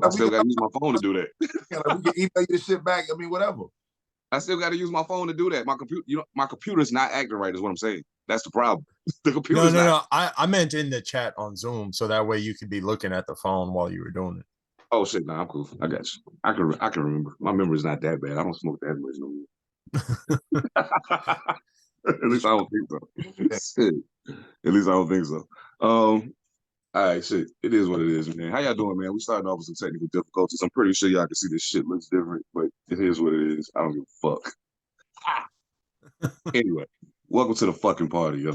I still got to use my phone to do that. Yeah, like we can email you the shit back. I mean, whatever. I still got to use my phone to do that. My computer, my computer's not acting right. Is what I'm saying. That's the problem. The computer's no. I meant in the chat on Zoom, so that way you could be looking at the phone while you were doing it. Oh shit, nah, I'm cool. I got you. I can remember. My memory's not that bad. I don't smoke that much no more. At least I don't think so. Shit. At least I don't think so. All right, shit. It is what it is, man. How y'all doing, man? We starting off with some technical difficulties. I'm pretty sure y'all can see this shit looks different, but it is what it is. I don't give a fuck. Anyway, welcome to the fucking party, yo.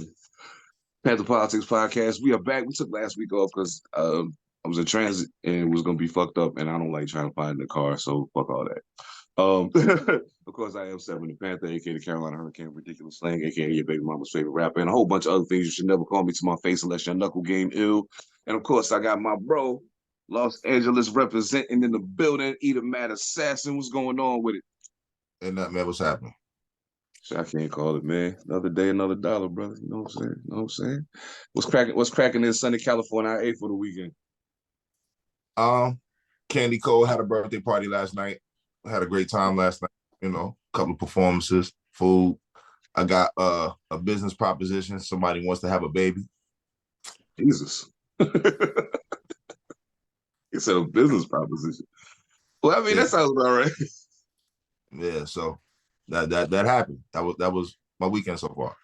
Pantha Politix Podcast. We are back. We took last week off because I was in transit and it was gonna be fucked up, and I don't like trying to find the car, so fuck all that. Of course, I am Seven Da Pantha, aka the Carolina Hurricane, Ridiculous Slang, aka your baby mama's favorite rapper, and a whole bunch of other things you should never call me to my face unless your knuckle game ill. And of course, I got my bro, Los Angeles representing in the building, ethemadassassin. What's going on with it? And that, man, what's happening? Shit, I can't call it, man. Another day, another dollar, brother. You know what I'm saying? You know what I'm saying? What's cracking in sunny California? I ate for the weekend. Candy Cole had a birthday party last night. I had a great time last night. You know, a couple of performances, food. I got a business proposition. Somebody wants to have a baby. Jesus. He said a business proposition. Well, I mean, that sounds about right. Yeah, so that happened. That was my weekend so far.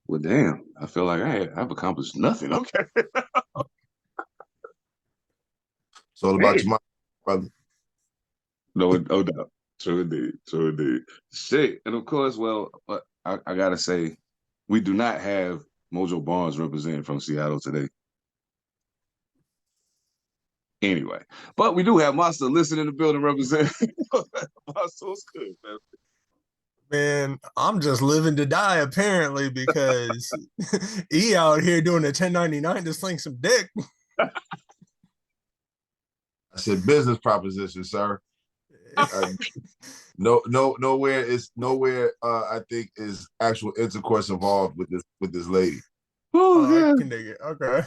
Well, damn. I feel like I've accomplished nothing. Okay. It's all about your mind, brother. No doubt. True indeed. Shit. And of course, well, I gotta say, we do not have Mojo Barnes representing from Seattle today. Anyway, but we do have Monster listening in the building representing. Monster's good, man. Man, I'm just living to die apparently because he out here doing a 1099 to sling some dick. I said business proposition, sir. Nowhere. I think is actual intercourse involved with this lady. Oh, I can dig it. Okay.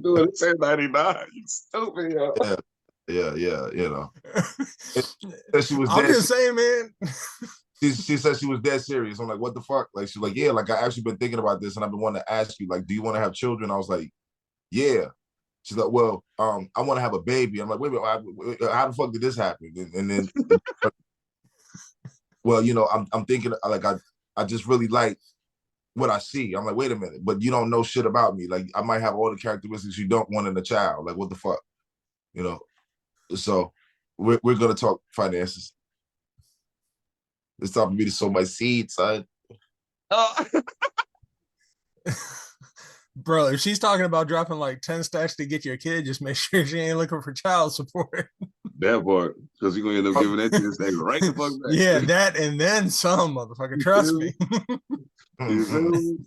Doing 1099. You stupid, yo. Yeah. You know. She was. I'm just saying, man. She said she was dead serious. I'm like, what the fuck? Like, she's like, yeah, like I actually been thinking about this and I've been wanting to ask you, like, do you want to have children? I was like, yeah. She's like, well, I want to have a baby. I'm like, wait, how the fuck did this happen? And then, well, you know, I'm thinking like I just really like what I see. I'm like, wait a minute, but you don't know shit about me. Like, I might have all the characteristics you don't want in a child. Like, what the fuck, you know? So we're gonna talk finances. It's time for me to sow my seed, son. Oh. Bro, if she's talking about dropping like 10 stacks to get your kid, just make sure she ain't looking for child support. That part, because you're going to end up giving that 10 stacks right the fuck back. Yeah, that and then some, motherfucker. Trust me. You feel me?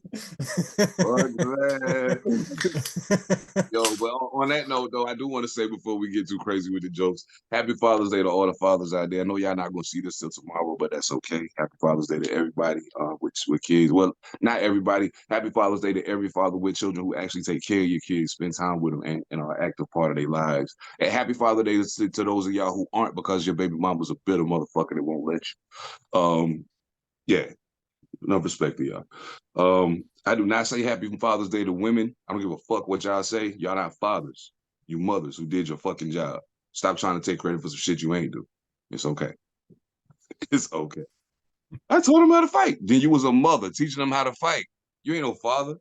Yo, but on that note, though, I do want to say before we get too crazy with the jokes, Happy Father's Day to all the fathers out there. I know y'all not going to see this till tomorrow, but that's okay. Happy Father's Day to everybody with kids. Well, not everybody. Happy Father's Day to every father with children who actually take care of your kids, spend time with them, and are an active part of their lives. And Happy Father's Day to those of y'all who aren't, because your baby mom was a bitter motherfucker that won't let you. Yeah. No respect to y'all. I do not say Happy Father's Day to women. I don't give a fuck what y'all say. Y'all not fathers. You mothers who did your fucking job. Stop trying to take credit for some shit you ain't do. It's okay. It's okay. I told them how to fight. Then you was a mother teaching them how to fight. You ain't no father.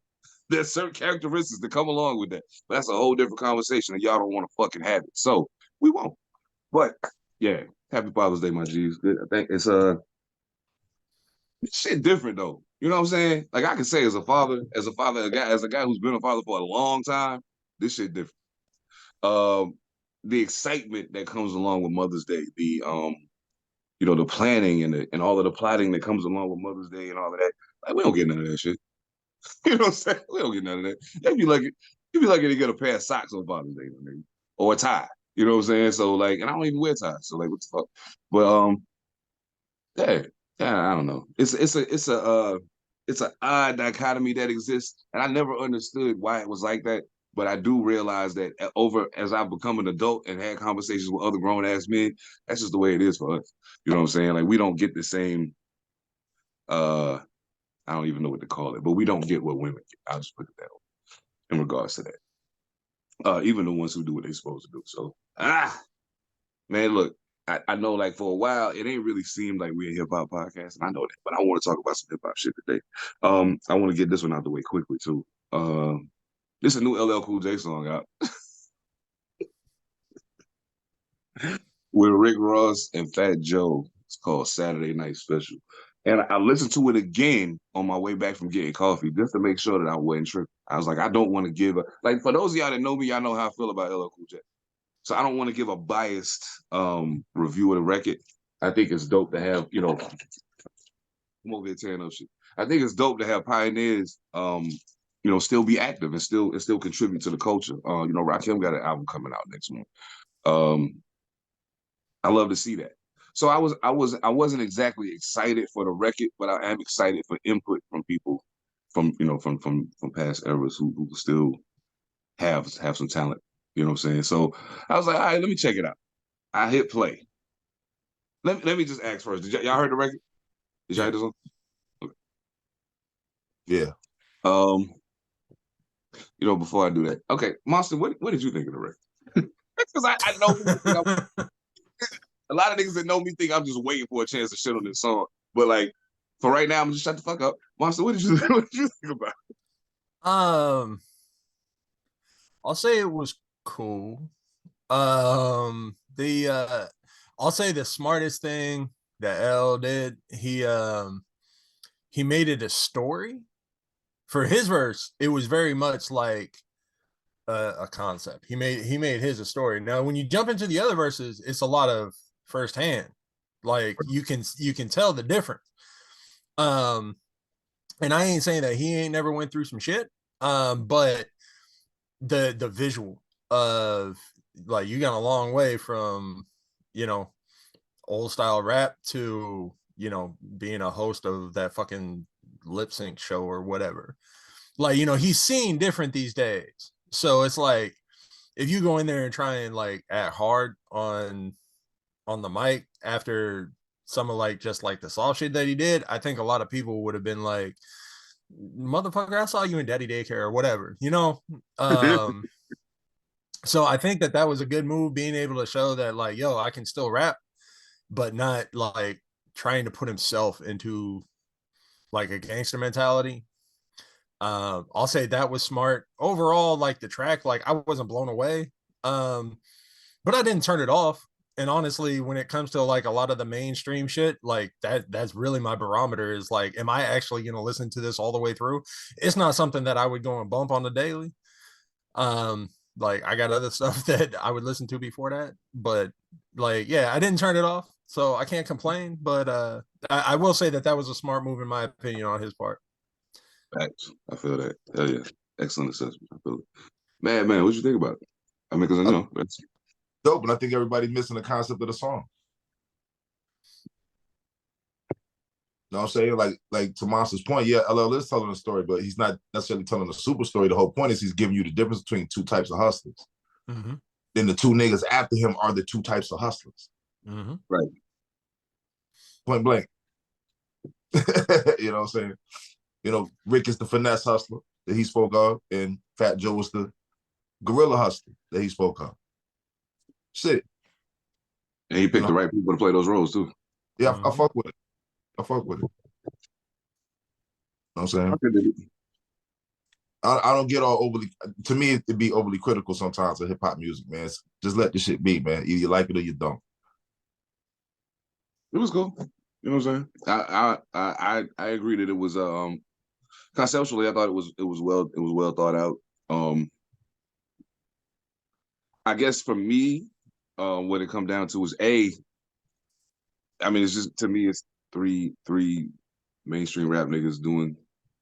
There's certain characteristics that come along with that. But that's a whole different conversation, and y'all don't want to fucking have it. So we won't. But yeah, Happy Father's Day, my G's. I think it's shit different though. You know what I'm saying? Like I can say as a guy who's been a father for a long time, this shit different. The excitement that comes along with Mother's Day, the the planning and all of the plotting that comes along with Mother's Day and all of that. Like, we don't get none of that shit. You know what I'm saying? We don't get none of that. You'd be lucky to get a pair of socks on Father's Day, maybe, or a tie. You know what I'm saying? So like, and I don't even wear ties. So like, what the fuck? But yeah, I don't know. It's a it's an odd dichotomy that exists, and I never understood why it was like that. But I do realize that as I've become an adult and had conversations with other grown ass men, that's just the way it is for us. You know what I'm saying? Like we don't get the same. I don't even know what to call it, but we don't get what women get. I'll just put it that way in regards to that. Even the ones who do what they're supposed to do. So man, look, I know like for a while it ain't really seemed like we're a hip hop podcast, and I know that, but I want to talk about some hip hop shit today. I want to get this one out the way quickly too. This is a new LL Cool J song out with Rick Ross and Fat Joe. It's called Saturday Night Special. And I listened to it again on my way back from getting coffee just to make sure that I wasn't tripping. I was like, I don't want to give like for those of y'all that know me, y'all know how I feel about LL Cool J. So I don't want to give a biased review of the record. I think it's dope to have, I'm over here tearing up shit. I think it's dope to have pioneers, still be active and still contribute to the culture. Rakim got an album coming out next month. I love to see that. So I wasn't exactly excited for the record, but I am excited for input from people from past eras who still have some talent. You know what I'm saying? So I was like, all right, let me check it out. I hit play. Let me just ask first. Y'all heard the record? Did y'all hear this one? Okay. Yeah. Before I do that, okay, Monster, what did you think of the record? Because I know a lot of niggas that know me think I'm just waiting for a chance to shit on this song. But like for right now, I'm just shut the fuck up. Monster, what did you think about it? I'll say it was cool. I'll say the smartest thing that L did, he made it a story. For his verse, it was very much like a concept. He made his a story. Now, when you jump into the other verses, it's a lot of firsthand. Like you can tell the difference. And I ain't saying that he ain't never went through some shit. But the visual of like you got a long way from old style rap to being a host of that fucking lip sync show or whatever. Like he's seen different these days, so it's like if you go in there and try and like act hard on the mic after some of like just like the soft shit that he did, I think a lot of people would have been like, motherfucker, I saw you in daddy daycare or whatever, so I think that was a good move, being able to show that like, yo, I can still rap, but not like trying to put himself into like a gangster mentality. I'll say that was smart. Overall, like the track, like I wasn't blown away. But I didn't turn it off. And honestly, when it comes to like a lot of the mainstream shit, like that's really my barometer, is like, am I actually going to listen to this all the way through? It's not something that I would go and bump on the daily. Like I got other stuff that I would listen to before that, but like, yeah, I didn't turn it off, so I can't complain. But I will say that was a smart move in my opinion on his part. Facts. I feel that. Hell yeah. Excellent assessment. I feel it. Man, what you think about it? I mean, because that's dope, and I think everybody's missing the concept of the song. You know what I'm saying? Like to Monster's point, yeah, LL is telling a story, but he's not necessarily telling a super story. The whole point is he's giving you the difference between two types of hustlers. Mm-hmm. Then the two niggas after him are the two types of hustlers. Mm-hmm. Right. Point blank. You know what I'm saying? Rick is the finesse hustler that he spoke of, and Fat Joe was the guerrilla hustler that he spoke of. Shit. And he picked the right people to play those roles too. Yeah, I fuck with it. I fuck with it. You know what I'm saying? I don't get all overly, to me, it'd be overly critical sometimes of hip hop music, man. Just let the shit be, man. Either you like it or you don't. It was cool. You know what I'm saying? I agree that it was conceptually, I thought it was well thought out. I guess for me, what it come down to is it's just, to me, it's three mainstream rap niggas doing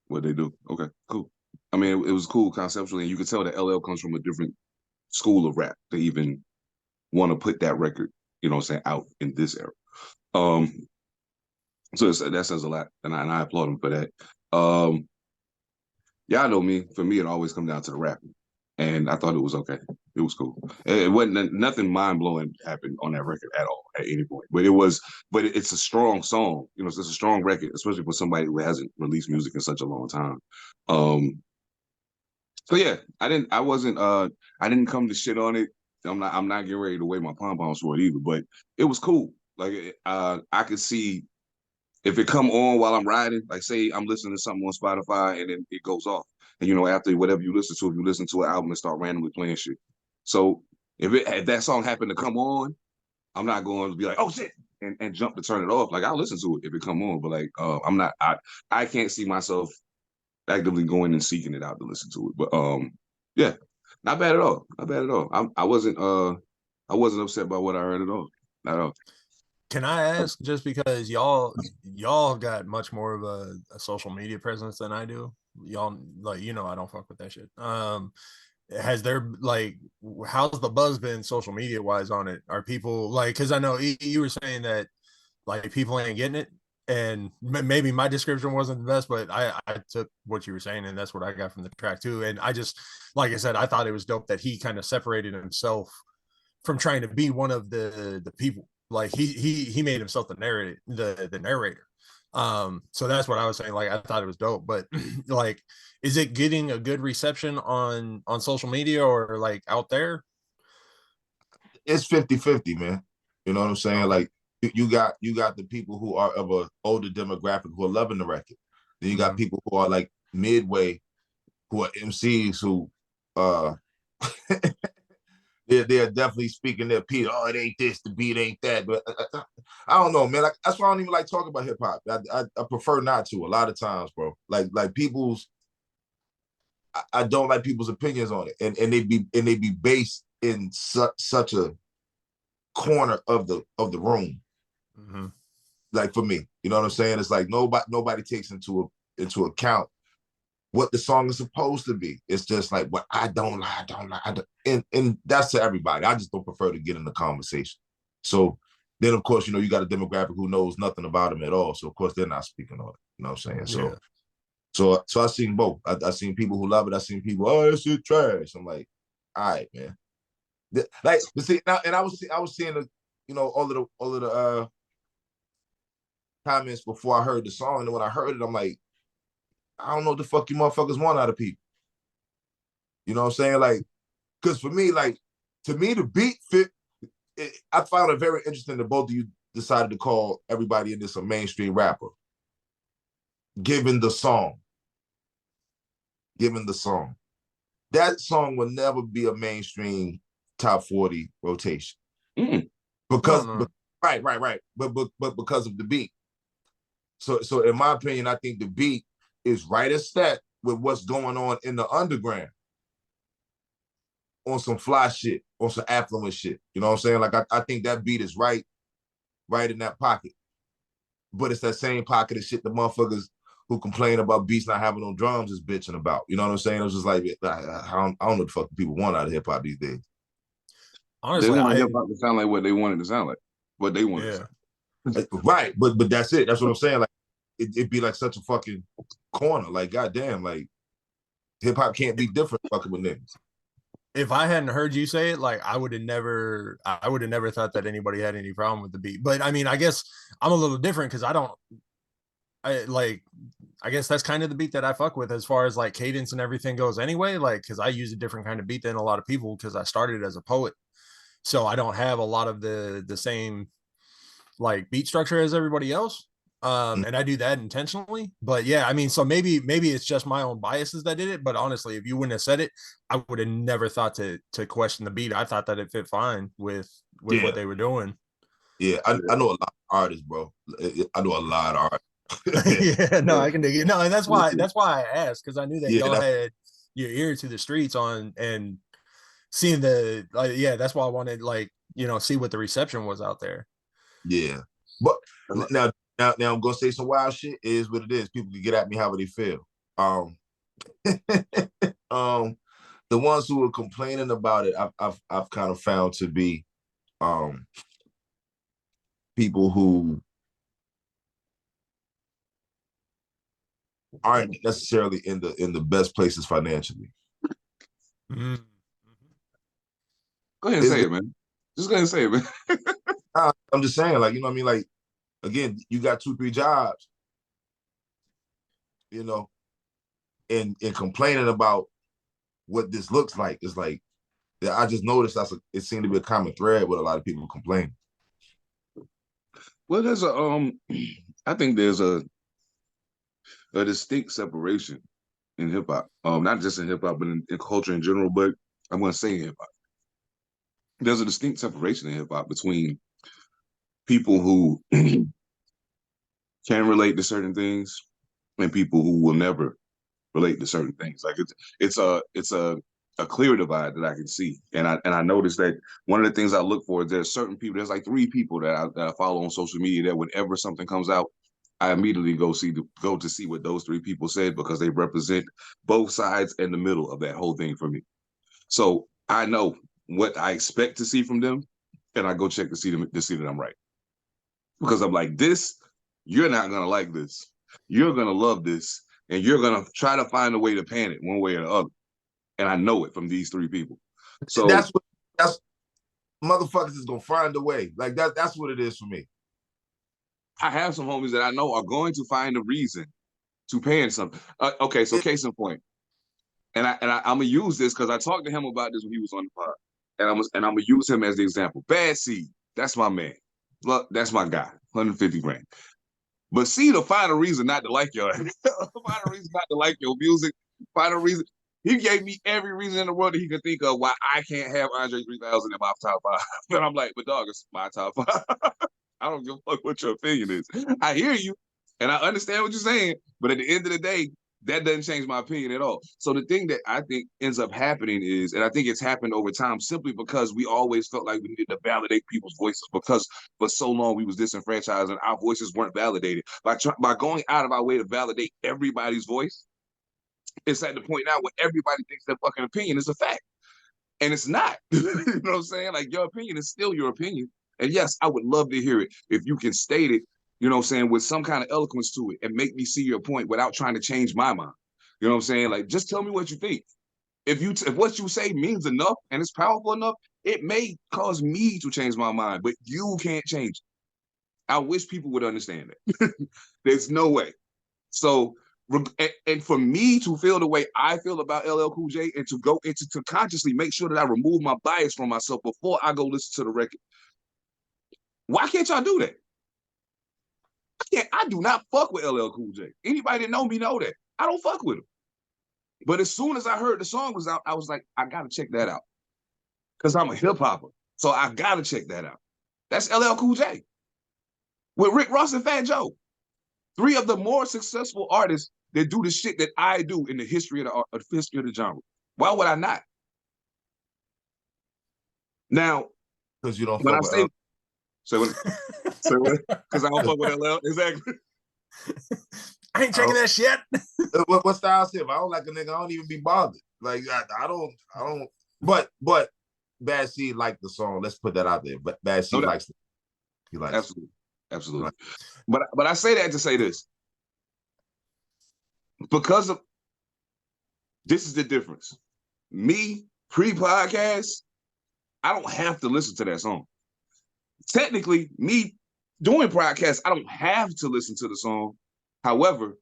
what they do. Okay, cool. I mean, it was cool conceptually, and you could tell that LL comes from a different school of rap to even want to put that record, out in this era. So that says a lot, and I applaud him for that. Y'all know me. For me, it always comes down to the rapping, and I thought it was okay. It was cool. It wasn't nothing mind blowing happened on that record at all at any point. But it was. But it's a strong song. You know, it's a strong record, especially for somebody who hasn't released music in such a long time. So yeah, I didn't come to shit on it. I'm not getting ready to weigh my pom poms for it either. But it was cool. Like I could see if it come on while I'm riding, like say I'm listening to something on Spotify and then it goes off. And after whatever you listen to, if you listen to an album and start randomly playing shit. So if that song happened to come on, I'm not going to be like, oh shit, and jump to turn it off. Like I'll listen to it if it come on, but like I can't see myself actively going and seeking it out to listen to it. But yeah, not bad at all. Not bad at all. I wasn't upset by what I heard at all. Not at all. Can I ask, just because y'all got much more of a social media presence than I do? Y'all, like, I don't fuck with that shit. Has there, like, how's the buzz been social media wise on it? Are people like, because I know you were saying that like people ain't getting it, and maybe my description wasn't the best, but I took what you were saying and that's what I got from the track too. And I just, like I said, I thought it was dope that he kind of separated himself from trying to be one of the people. Like he made himself the narrator. So that's what I was saying. Like I thought it was dope, but like, is it getting a good reception on social media or like out there? It's 50-50, man. You know what I'm saying? Like you got the people who are of an older demographic who are loving the record. Then you got people who are like midway, who are MCs who they're definitely speaking their piece. Oh, it ain't this, the beat ain't that. But I don't know, man. Like that's why I don't even like talking about hip hop. I prefer not to a lot of times, bro. Like I don't like people's opinions on it, and they be based in such a corner of the room. Mm-hmm. Like for me, you know what I'm saying? It's like nobody takes into account what the song is supposed to be. It's just like what I don't like, and that's to everybody. I just don't prefer to get in the conversation. So then, of course, you got a demographic who knows nothing about them at all. So of course they're not speaking on it. You know what I'm saying? So I've seen both. I've seen people who love it. I've seen people, oh, that shit trash. I'm like, all right, man. Like, but see, now, and I was seeing all of the comments before I heard the song, and then when I heard it, I'm like, I don't know what the fuck you motherfuckers want out of people. You know what I'm saying? Like, because for me, like, to me, the beat fit. I found it very interesting that both of you decided to call everybody in this a mainstream rapper, given the song. That song will never be a mainstream top 40 rotation. Because, right. But because of the beat. So in my opinion, I think the beat is right at step with what's going on in the underground. On some fly shit, on some affluent shit. You know what I'm saying? Like I think that beat is right in that pocket. But it's that same pocket of shit the motherfuckers who complain about beats not having no drums is bitching about. You know what I'm saying? It was just like, I don't know what the fuck people want out of hip hop these days. Honestly, they want hip hop to sound like what they want it to sound like. What they want to sound. Right, but that's it. That's what I'm saying. Like it'd be like such a fucking corner. Like, goddamn, like hip hop can't be different fucking with niggas. If I hadn't heard you say it, like I would have never thought that anybody had any problem with the beat. But I mean, I guess I'm a little different because I guess that's kind of the beat that I fuck with as far as like cadence and everything goes anyway. Like, because I use a different kind of beat than a lot of people because I started as a poet. So I don't have a lot of the same like beat structure as everybody else. And I do that intentionally. But yeah, I mean, so maybe it's just my own biases that did it. But honestly, if you wouldn't have said it, I would have never thought to question the beat. I thought that it fit fine with what they were doing. Yeah, I know a lot of artists, bro. I know a lot of artists. Yeah, no, I can dig it. No, and that's why I asked, because I knew that y'all had your ear to the streets on and seeing the that's why I wanted see what the reception was out there. Yeah, but now I'm gonna say some wild shit. It is what it is. People can get at me however they feel. The ones who are complaining about it, I've kind of found to be people who aren't necessarily in the best places financially. Mm-hmm. Go ahead and say it, man. Just go ahead and say it, man. I'm just saying, like, you know what I mean? Like, again, you got 2-3 jobs, you know, and complaining about what this looks like is like, I just noticed it seemed to be a common thread with a lot of people complaining. Well, there's I think there's a distinct separation in hip hop. Not just in hip hop, but in culture in general. But I'm going to say hip hop. There's a distinct separation in hip hop between people who can relate to certain things and people who will never relate to certain things. Like it's a clear divide that I can see, and I noticed that one of the things I look for is there's certain people. There's like 3 people that I follow on social media that whenever something comes out, I immediately go to see what those 3 people said, because they represent both sides and the middle of that whole thing for me. So I know what I expect to see from them, and I go check to see that I'm right, because I'm like, this, you're not gonna like this, you're gonna love this, and you're gonna try to find a way to pan it one way or the other. And I know it from these 3 people. So that's motherfuckers is gonna find a way. Like that's what it is for me. I have some homies that I know are going to find a reason to pan something. Okay, so case in point, and I'm gonna use this because I talked to him about this when he was on the pod, and I'm gonna use him as the example. Bad Seed, that's my man. Look, that's my guy. 150 grand. But see, to find a reason not to like your, find a reason not to like your music, find a reason. He gave me every reason in the world that he could think of why I can't have Andre 3000 in my top 5. And I'm like, but dog, it's my top 5. I don't give a fuck what your opinion is. I hear you, and I understand what you're saying, but at the end of the day, that doesn't change my opinion at all. So the thing that I think ends up happening is, and I think it's happened over time, simply because we always felt like we needed to validate people's voices, because for so long we was disenfranchised and our voices weren't validated. By going out of our way to validate everybody's voice, it's at the point now where everybody thinks their fucking opinion is a fact. And it's not. You know what I'm saying? Like, your opinion is still your opinion. And yes, I would love to hear it if you can state it, you know what I'm saying, with some kind of eloquence to it and make me see your point without trying to change my mind. You know what I'm saying? Like, just tell me what you think. If what you say means enough and it's powerful enough, it may cause me to change my mind, but you can't change it. I wish people would understand that. There's no way. So, and for me to feel the way I feel about LL Cool J, and to go into to consciously make sure that I remove my bias from myself before I go listen to the record, why can't y'all do that? I do not fuck with LL Cool J. Anybody that know me know that. I don't fuck with him. But as soon as I heard the song was out, I was like, I gotta check that out. Because I'm a hip hopper. So I gotta check that out. That's LL Cool J. With Rick Ross and Fat Joe. 3 of the more successful artists that do the shit that I do in the history of the genre. Why would I not? Now, because you don't when I fuck say, with because I don't fuck with LL, exactly. I ain't checking that shit. What style shit? If I don't like a nigga, I don't even be bothered. Like I don't. But Bad Seed liked the song. Let's put that out there. But Bad Seed likes it. He likes absolutely. Absolutely. But I say that to say this. Because of this is the difference. Me, pre-podcast, I don't have to listen to that song. Technically, me doing podcast, I don't have to listen to the song. However,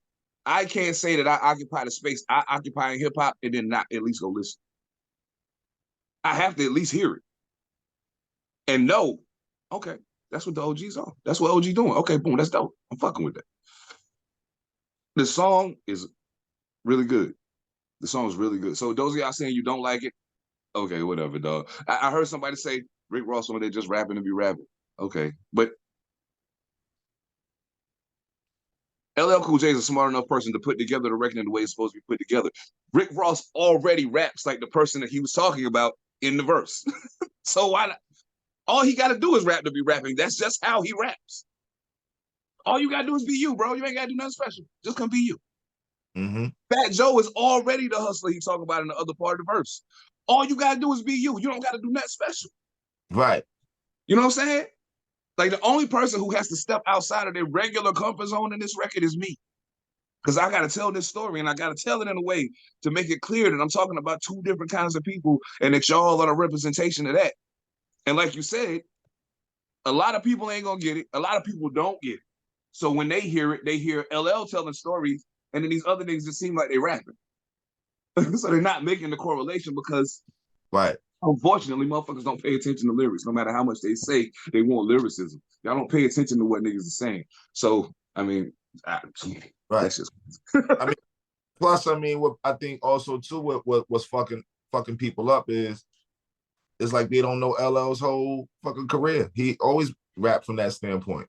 I can't say that I occupy the space I occupy in hip-hop and then not at least go listen. I have to at least hear it. And know, okay, that's what the OG's on. That's what OG doing. Okay, boom, that's dope. I'm fucking with that. The song is really good. The song is really good. So those of y'all saying you don't like it, okay, whatever, dog. I heard somebody say Rick Ross on there just rapping to be rapping. Okay, but LL Cool J is a smart enough person to put together the record in the way it's supposed to be put together. Rick Ross already raps like the person that he was talking about in the verse. So why not? All he got to do is rap to be rapping. That's just how he raps. All you got to do is be you, bro. You ain't got to do nothing special. Just come be you. Mm-hmm. Fat Joe is already the hustler he talking about in the other part of the verse. All you got to do is be you. You don't got to do nothing special. Right. You know what I'm saying? Like, the only person who has to step outside of their regular comfort zone in this record is me. Because I got to tell this story, and I got to tell it in a way to make it clear that I'm talking about two different kinds of people, and that y'all are a representation of that. And like you said, a lot of people ain't gonna get it. A lot of people don't get it. So when they hear it, they hear LL telling stories, and then these other niggas just seem like they rapping. So they're not making the correlation because, right. Unfortunately, motherfuckers don't pay attention to lyrics. No matter how much they say they want lyricism, y'all don't pay attention to what niggas are saying. So I mean, right. That's just. I mean, plus, I mean, what I think also too, what's fucking people up is like they don't know LL's whole fucking career. He always rapped from that standpoint.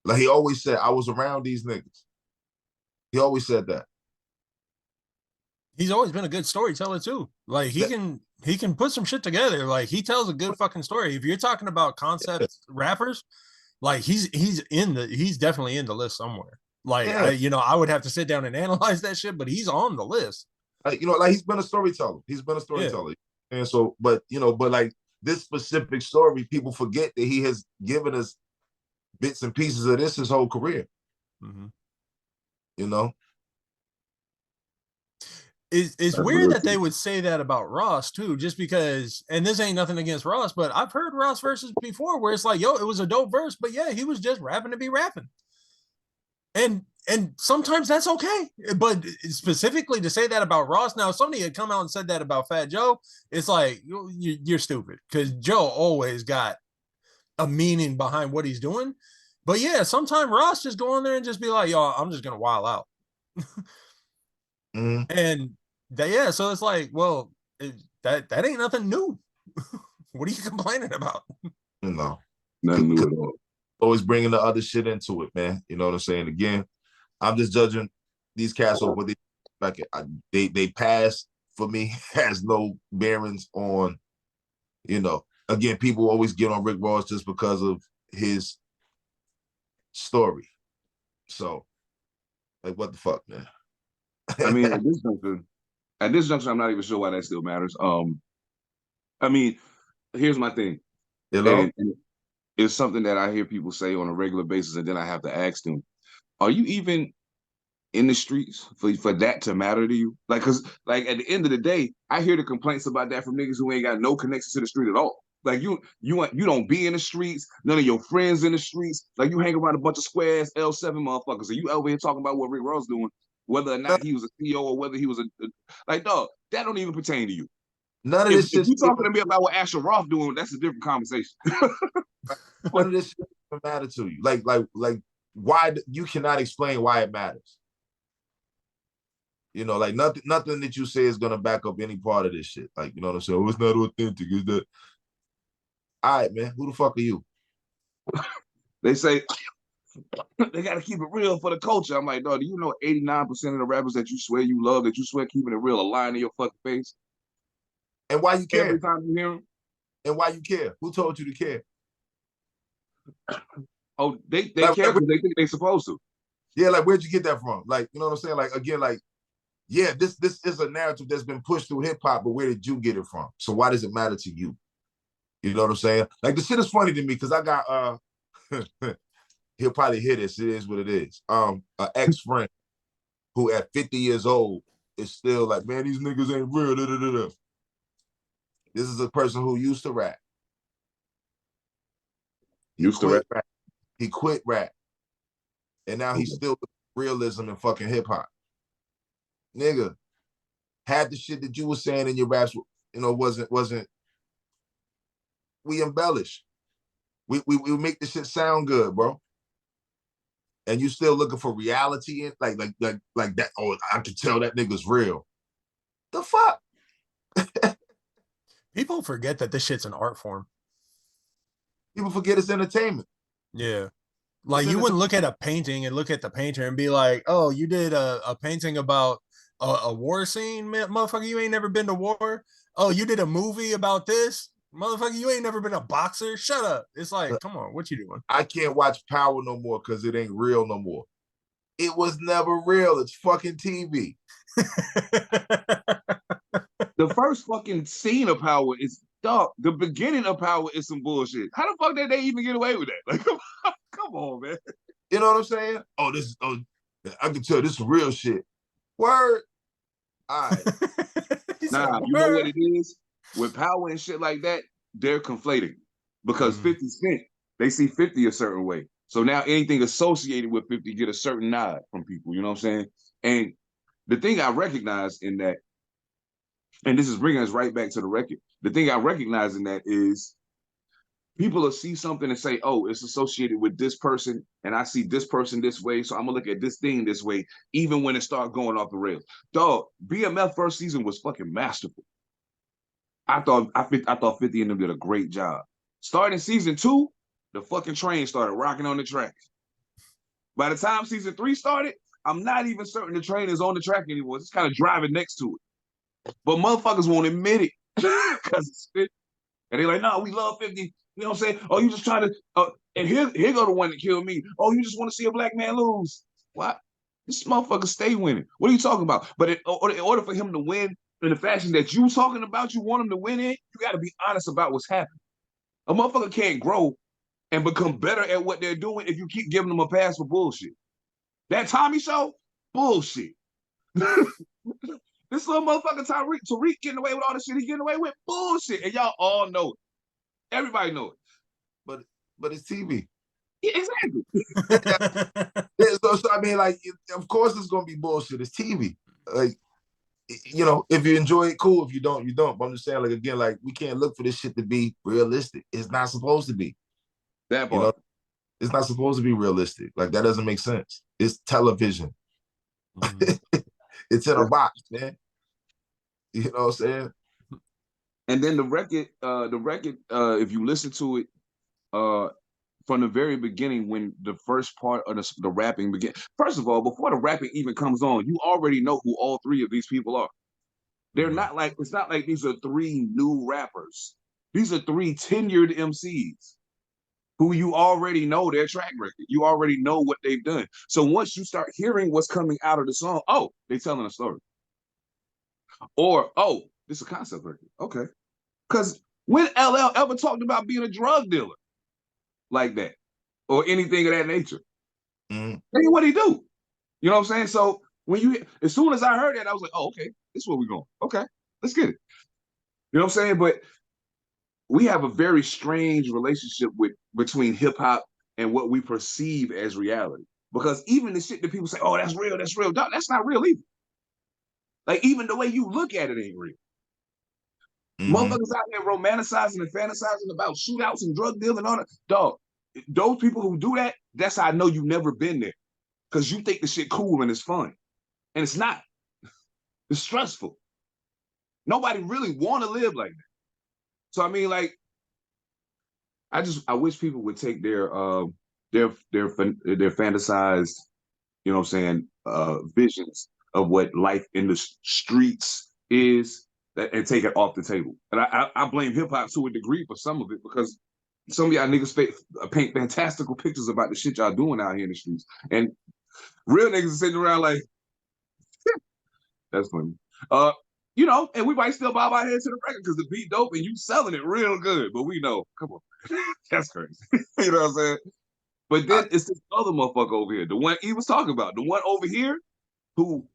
Like he always said, I was around these niggas. He always said that. He's always been a good storyteller too. Like he can put some shit together. Like he tells a good fucking story. If you're talking about concept rappers, like he's definitely in the list somewhere. Like I would have to sit down and analyze that shit, but he's on the list. Like, like he's been a storyteller. Yeah. And so, but like this specific story, people forget that he has given us bits and pieces of this his whole career. Mm-hmm. It's weird that they would say that about Ross too, just because, and this ain't nothing against Ross, but I've heard Ross verses before where it's like, yo, it was a dope verse, but yeah, he was just rapping to be rapping. And sometimes that's okay. But specifically to say that about Ross, now if somebody had come out and said that about Fat Joe, it's like, you're stupid, because Joe always got a meaning behind what he's doing. But yeah, sometimes Ross just go on there and just be like, yo, I'm just gonna wild out. Mm-hmm. And so it's like, well, that ain't nothing new. What are you complaining about? No, nothing new at all. Always bringing the other shit into it, man. You know what I'm saying? Again, I'm just judging these cats over what they pass for me has no bearings on, again, people always get on Rick Ross just because of his story. So, like, what the fuck, man? I mean, at this juncture, I'm not even sure why that still matters. I mean, here's my thing. And it's something that I hear people say on a regular basis, and then I have to ask them, are you even in the streets for that to matter to you? Like, because like at the end of the day, I hear the complaints about that from niggas who ain't got no connection to the street at all. Like you don't be in the streets, none of your friends in the streets. Like you hang around a bunch of square ass L7 motherfuckers, and you over here talking about what Rick Ross doing, whether or not he was a CEO or whether he was like, dog, that don't even pertain to you. None of this shit. If you talking to me about what Asher Roth doing, that's a different conversation. None of this shit doesn't matter to you. Like why you cannot explain why it matters. Like nothing that you say is gonna back up any part of this shit. Like, you know what I'm saying? Oh, it's not authentic, is that? All right, man. Who the fuck are you? They say they gotta keep it real for the culture. I'm like, dog, do you know 89% of the rappers that you swear you love, that you swear keeping it real, are lying in your fucking face? And why you care? Every time you hear them? And why you care? Who told you to care? Oh, they care because they think they're supposed to. Yeah, like where'd you get that from? Like, you know what I'm saying? Like, again, like, yeah, this is a narrative that's been pushed through hip hop, but where did you get it from? So why does it matter to you? You know what I'm saying? Like, the shit is funny to me because I got he'll probably hear this. It is what it is. An ex-friend who at 50 years old is still like, man, these niggas ain't real. Da, da, da, da. This is a person who used to rap. Rap. He quit rap. And now he's still realism and fucking hip hop. Nigga, had the shit that you were saying in your raps, wasn't we embellish. We make the shit sound good, bro. And you still looking for reality in like that. Oh, I can tell that nigga's real. The fuck? People forget that this shit's an art form. People forget it's entertainment. Yeah. Like you wouldn't look at a painting and look at the painter and be like, oh, you did a painting about a war scene, motherfucker, you ain't never been to war. Oh, you did a movie about this? Motherfucker, you ain't never been a boxer. Shut up. It's like, come on, what you doing? I can't watch Power no more because it ain't real no more. It was never real. It's fucking TV. The first fucking scene of Power is dog. The beginning of Power is some bullshit. How the fuck did they even get away with that? Like, come on, man. You know what I'm saying? Oh, I can tell this is real shit. Word. All right. Nah, you know what it is? With power and shit like that, they're conflating. Because 50 Cent, they see 50 a certain way. So now anything associated with 50 get a certain nod from people, you know what I'm saying? And the thing I recognize in that, and this is bringing us right back to the record, the thing I recognize in that is people will see something and say, oh, it's associated with this person, and I see this person this way, so I'm gonna look at this thing this way, even when it starts going off the rails. Dog, BMF first season was fucking masterful. I thought 50 and them did a great job. Starting season 2, the fucking train started rocking on the track. By the time season 3 started, I'm not even certain the train is on the track anymore. It's kind of driving next to it. But motherfuckers won't admit it because it's 50. And they're like, no, we love 50. You know what I'm saying? Oh, you just trying to, and here go the one that killed me. Oh, you just want to see a black man lose. What? This motherfucker stay winning. What are you talking about? But in order for him to win in the fashion that you talking about, you want him to win in, you got to be honest about what's happening. A motherfucker can't grow and become better at what they're doing if you keep giving them a pass for bullshit. That Tommy show, bullshit. This little motherfucker Tariq getting away with all the shit he getting away with, bullshit. And y'all all know it. Everybody know it. But it's TV. Yeah, exactly. So I mean, like, of course it's gonna be bullshit. It's TV. Like, you know, if you enjoy it, cool. If you don't, you don't. But I'm just saying, like, again, like, we can't look for this shit to be realistic. It's not supposed to be. That part. You know, it's not supposed to be realistic. Like, that doesn't make sense. It's television. It's in a box, man. You know what I'm saying? And then the record, if you listen to it, from the very beginning, when the first part of the rapping began. First of all, before the rapping even comes on, you already know who all three of these people are. They're not like, it's not like these are 3 new rappers. These are 3 tenured MCs who you already know their track record. You already know what they've done. So once you start hearing what's coming out of the song, oh, they're telling a story. Or, oh, this is a concept record. Okay. Because when LL ever talked about being a drug dealer like that or anything of that nature? Hey, what he do? You know what I'm saying? So as soon as I heard that, I was like, oh, okay, this is where we're going. Okay, let's get it. You know what I'm saying? But we have a very strange relationship between hip hop and what we perceive as reality. Because even the shit that people say, oh, that's real, that's not real either. Like, even the way you look at it ain't real. Motherfuckers out here romanticizing and fantasizing about shootouts and drug dealing and all that. Dog, those people who do that, that's how I know you've never been there. Because you think the shit cool and it's fun. And it's not. It's stressful. Nobody really want to live like that. So, I mean, like, I wish people would take their fantasized, you know what I'm saying, visions of what life in the streets is, and take it off the table. And I blame hip hop to a degree for some of it, because some of y'all niggas paint fantastical pictures about the shit y'all doing out here in the streets. And real niggas are sitting around like, that's funny. You know, and we might still bob our heads to the record because the beat dope and you selling it real good. But we know, come on, that's crazy. You know what I'm saying? But then it's this other motherfucker over here, the one he was talking about, the one over here who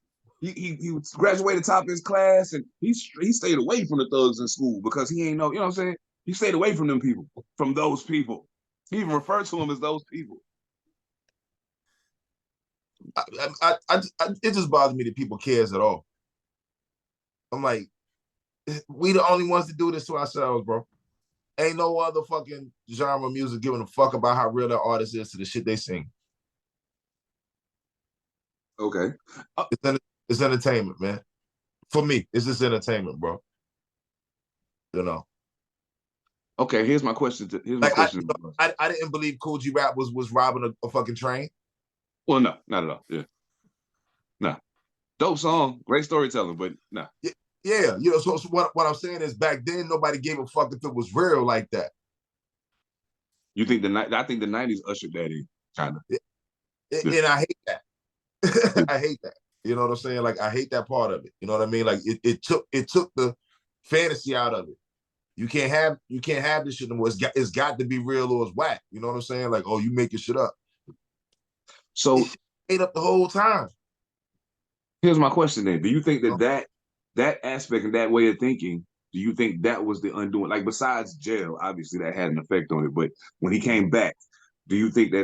he graduated top of his class, and he stayed away from the thugs in school because he ain't know, you know what I'm saying? He stayed away from them people, from those people. He even referred to them as those people. It just bothers me that people cares at all. I'm like, we the only ones to do this to ourselves, bro. Ain't no other fucking genre of music giving a fuck about how real that artist is to the shit they sing. Okay. It's entertainment, man. For me, it's just entertainment, bro. You know. Okay, here's my question. I didn't believe Kool G Rap was robbing a fucking train. Well, no, not at all. Yeah. Nah. Dope song, great storytelling, but nah. Yeah, you know, so what I'm saying is, back then nobody gave a fuck if it was real like that. You think I think the 90s ushered that in, kind of. And I hate that. I hate that. You know what I'm saying? Like, I hate that part of it. You know what I mean? Like, it took the fantasy out of it. You can't have this shit anymore. It's got to be real or it's whack. You know what I'm saying? Like, oh, you making shit up. So ate up the whole time. here's my question then. Do you think that aspect and that way of thinking, do you think that was the undoing? Like besides jail, obviously that had an effect on it. But when he came back, do you think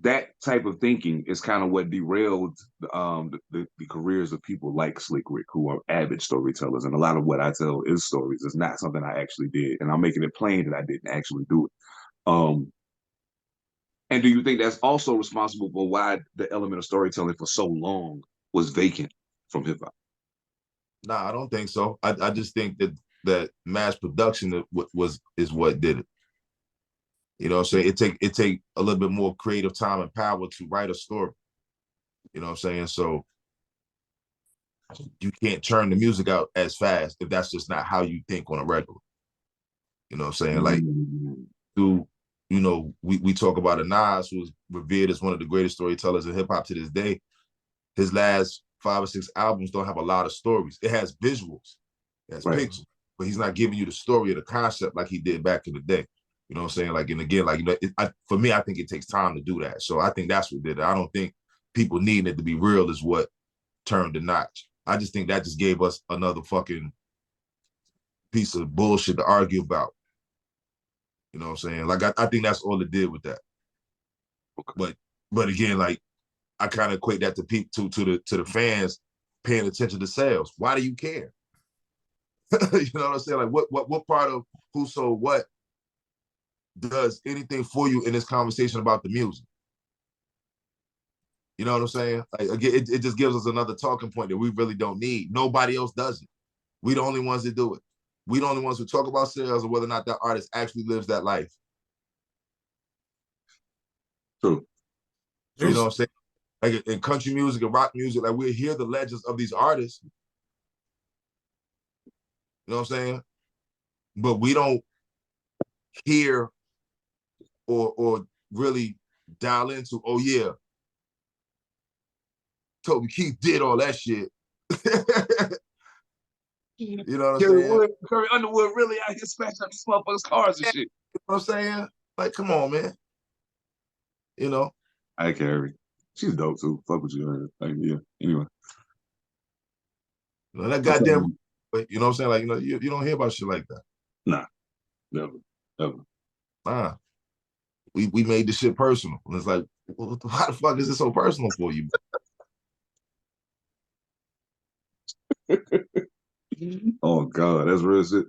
that type of thinking is kind of what derailed the careers of people like Slick Rick, who are avid storytellers? And a lot of what I tell is stories. It's not something I actually did, and I'm making it plain that I didn't actually do it. And do you think that's also responsible for why the element of storytelling for so long was vacant from hip hop? Nah, I don't think so. I just think that mass production is what did it. You know what I'm saying? It take a little bit more creative time and power to write a story. You know what I'm saying? So you can't churn the music out as fast if that's just not how you think on a regular. You know what I'm saying? Like, we talk about a Nas who was revered as one of the greatest storytellers in hip hop to this day. His last 5 or 6 albums don't have a lot of stories. It has visuals, it has pictures, but he's not giving you the story or the concept like he did back in the day. You know what I'm saying? Like, and again, like, for me, I think it takes time to do that. So I think that's what did it. I don't think people needing it to be real is what turned the notch. I just think that just gave us another fucking piece of bullshit to argue about. You know what I'm saying? Like, I think that's all it did with that. Okay. But again, like, I kind of equate that to the fans paying attention to sales. Why do you care? You know what I'm saying? Like, what part of Who Sold What does anything for you in this conversation about the music? You know what I'm saying? Like, again, it just gives us another talking point that we really don't need. Nobody else does it. We the only ones that do it. We the only ones who talk about sales and whether or not that artist actually lives that life. True. You know what I'm saying? Like in country music and rock music, like we hear the legends of these artists. You know what I'm saying? But we don't hear or really dial into, oh yeah, Toby Keith did all that shit. You know what I'm saying? Curry Underwood really out here smashing up these motherfuckers' cars and shit. You know what I'm saying? Like, come on, man. You know? I Carrie. She's dope too. Fuck with you. Like, yeah. Anyway. You know, that goddamn, you know what I'm saying? Like, you don't hear about shit like that. Nah. Never. Nah. We made this shit personal. And it's like, well, why the fuck is it so personal for you? Oh God, that's real shit.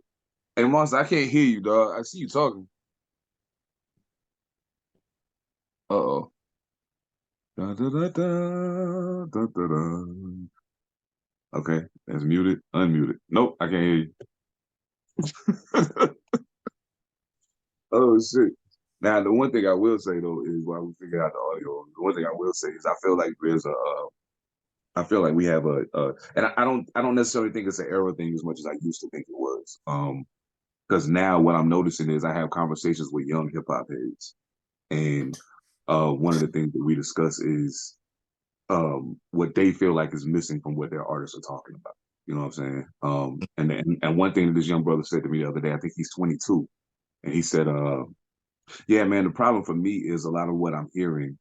Hey Monster, I can't hear you, dog. I see you talking. Uh-oh. Da, da, da, da, da, da, da. Okay, that's muted. Unmuted. Nope, I can't hear you. Oh shit. Now the one thing I will say though is while we figure out the audio, the one thing I will say is I feel like I feel like we have and I don't necessarily think it's an era thing as much as I used to think it was. Because now what I'm noticing is I have conversations with young hip hop heads, and one of the things that we discuss is what they feel like is missing from what their artists are talking about. You know what I'm saying? And one thing that this young brother said to me the other day, I think he's 22, and he said, "Yeah, man, the problem for me is a lot of what I'm hearing.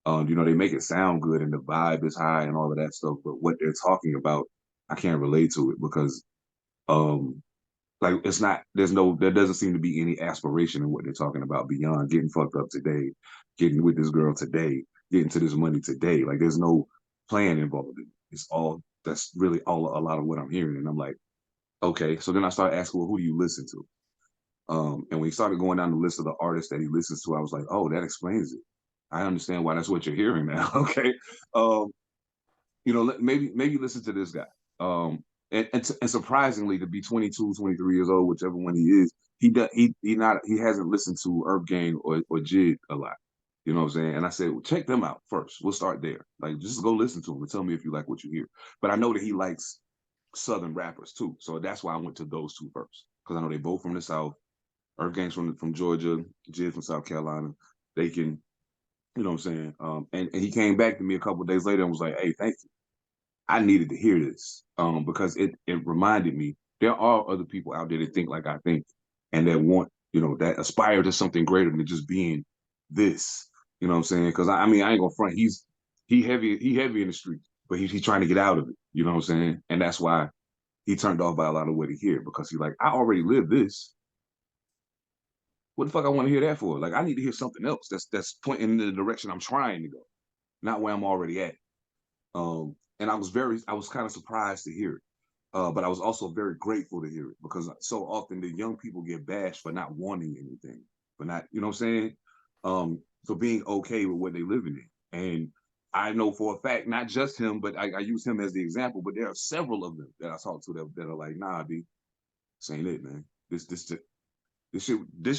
They make it sound good and the vibe is high and all of that stuff, but what they're talking about, I can't relate to it because, like there doesn't seem to be any aspiration in what they're talking about beyond getting fucked up today, getting with this girl today, getting to this money today. Like there's no plan involved in it. That's really all a lot of what I'm hearing. And I'm like, okay. So then I started asking, well, who do you listen to? And when he started going down the list of the artists that he listens to, I was like, oh, that explains it. I understand why that's what you're hearing now. Okay. Maybe listen to this guy. And surprisingly, to be 22, 23 years old, whichever one he is, he hasn't listened to Earth Gang or Jid a lot. You know what I'm saying? And I said, well, check them out first. We'll start there. Like, just go listen to him and tell me if you like what you hear. But I know that he likes Southern rappers too. So that's why I went to those two first. Because I know they both from the South. Earth Gang's from Georgia, Jid from South Carolina. They can, you know what I'm saying? And he came back to me a couple of days later and was like, hey, thank you. I needed to hear this because it reminded me there are other people out there that think like I think and that want, that aspire to something greater than just being this. You know what I'm saying? Because I ain't gonna front. He's he heavy in the street, but he's trying to get out of it. You know what I'm saying? And that's why he turned off by a lot of what he hear, because he's like, I already lived this. What the fuck I want to hear that for? Like, I need to hear something else that's pointing in the direction I'm trying to go, not where I'm already at. And I was kind of surprised to hear it. But I was also very grateful to hear it, because so often the young people get bashed for not wanting anything, for not, you know what I'm saying? For being okay with what they living in. And I know for a fact, not just him, but I use him as the example, but there are several of them that I talk to that are like, nah, B, this ain't it, man. This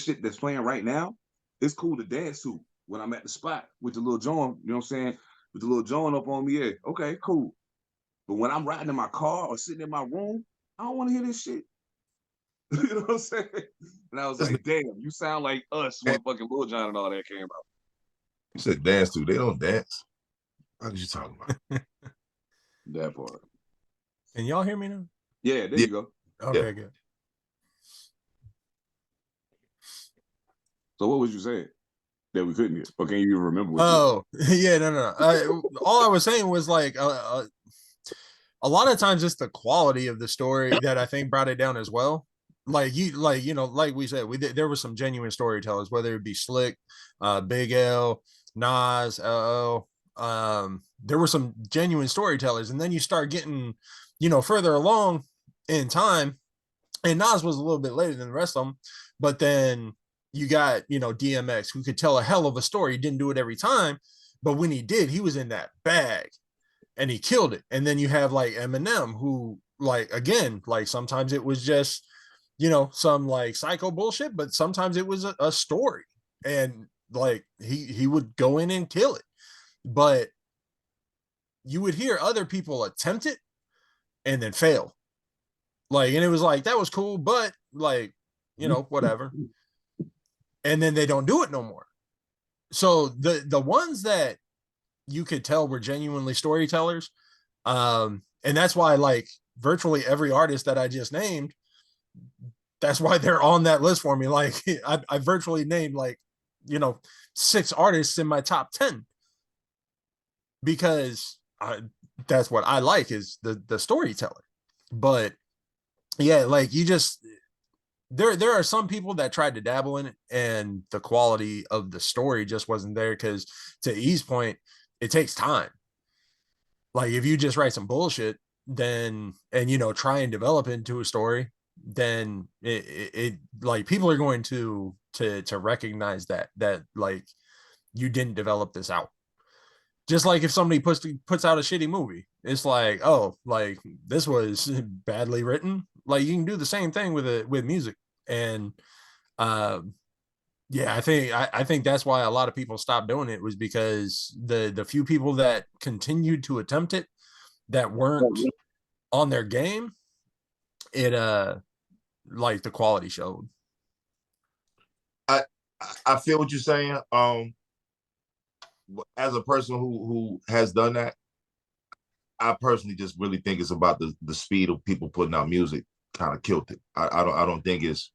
shit that's playing right now, it's cool to dance to when I'm at the spot with the little joint, you know what I'm saying? With the little joint up on me, yeah, okay, cool. But when I'm riding in my car or sitting in my room, I don't want to hear this shit. You know what I'm saying? And I was like, damn, you sound like us when fucking Lil Jon and all that came out. You said dance to, they don't dance. What are you talking about? That part. Can y'all hear me now? Yeah, there you go. Okay, good. So what was you saying that we couldn't hear? Or can you even remember what yeah, no. All I was saying was like a lot of times it's the quality of the story that I think brought it down as well. Like we said, there were some genuine storytellers, whether it be Slick, Big L, Nas, LL. There were some genuine storytellers, and then you start getting, further along in time, and Nas was a little bit later than the rest of them, but then you got, DMX, who could tell a hell of a story. He didn't do it every time, but when he did, he was in that bag and he killed it. And then you have like Eminem, who, like, again, like sometimes it was just, some like psycho bullshit, but sometimes it was a story, and like he would go in and kill it. But you would hear other people attempt it and then fail. Like, and it was like, that was cool, but like, whatever. And then they don't do it no more. So the ones that you could tell were genuinely storytellers, and that's why, like, virtually every artist that I just named, that's why they're on that list for me. Like, I virtually named, like, 6 artists in my top 10, because that's what I like, is the storyteller. But yeah, like, you just, there are some people that tried to dabble in it, and the quality of the story just wasn't there, because to E's point, it takes time. Like, if you just write some bullshit, then, and try and develop into a story, then it like, people are going to recognize that like, you didn't develop this out. Just like if somebody puts out a shitty movie, it's like, oh, like, this was badly written. Like, you can do the same thing with music. And yeah, I think that's why a lot of people stopped doing it, was because the few people that continued to attempt it, that weren't on their game, it like, the quality showed. I feel what you're saying. As a person who has done that, I personally just really think it's about the speed of people putting out music kind of killed it. I don't think it's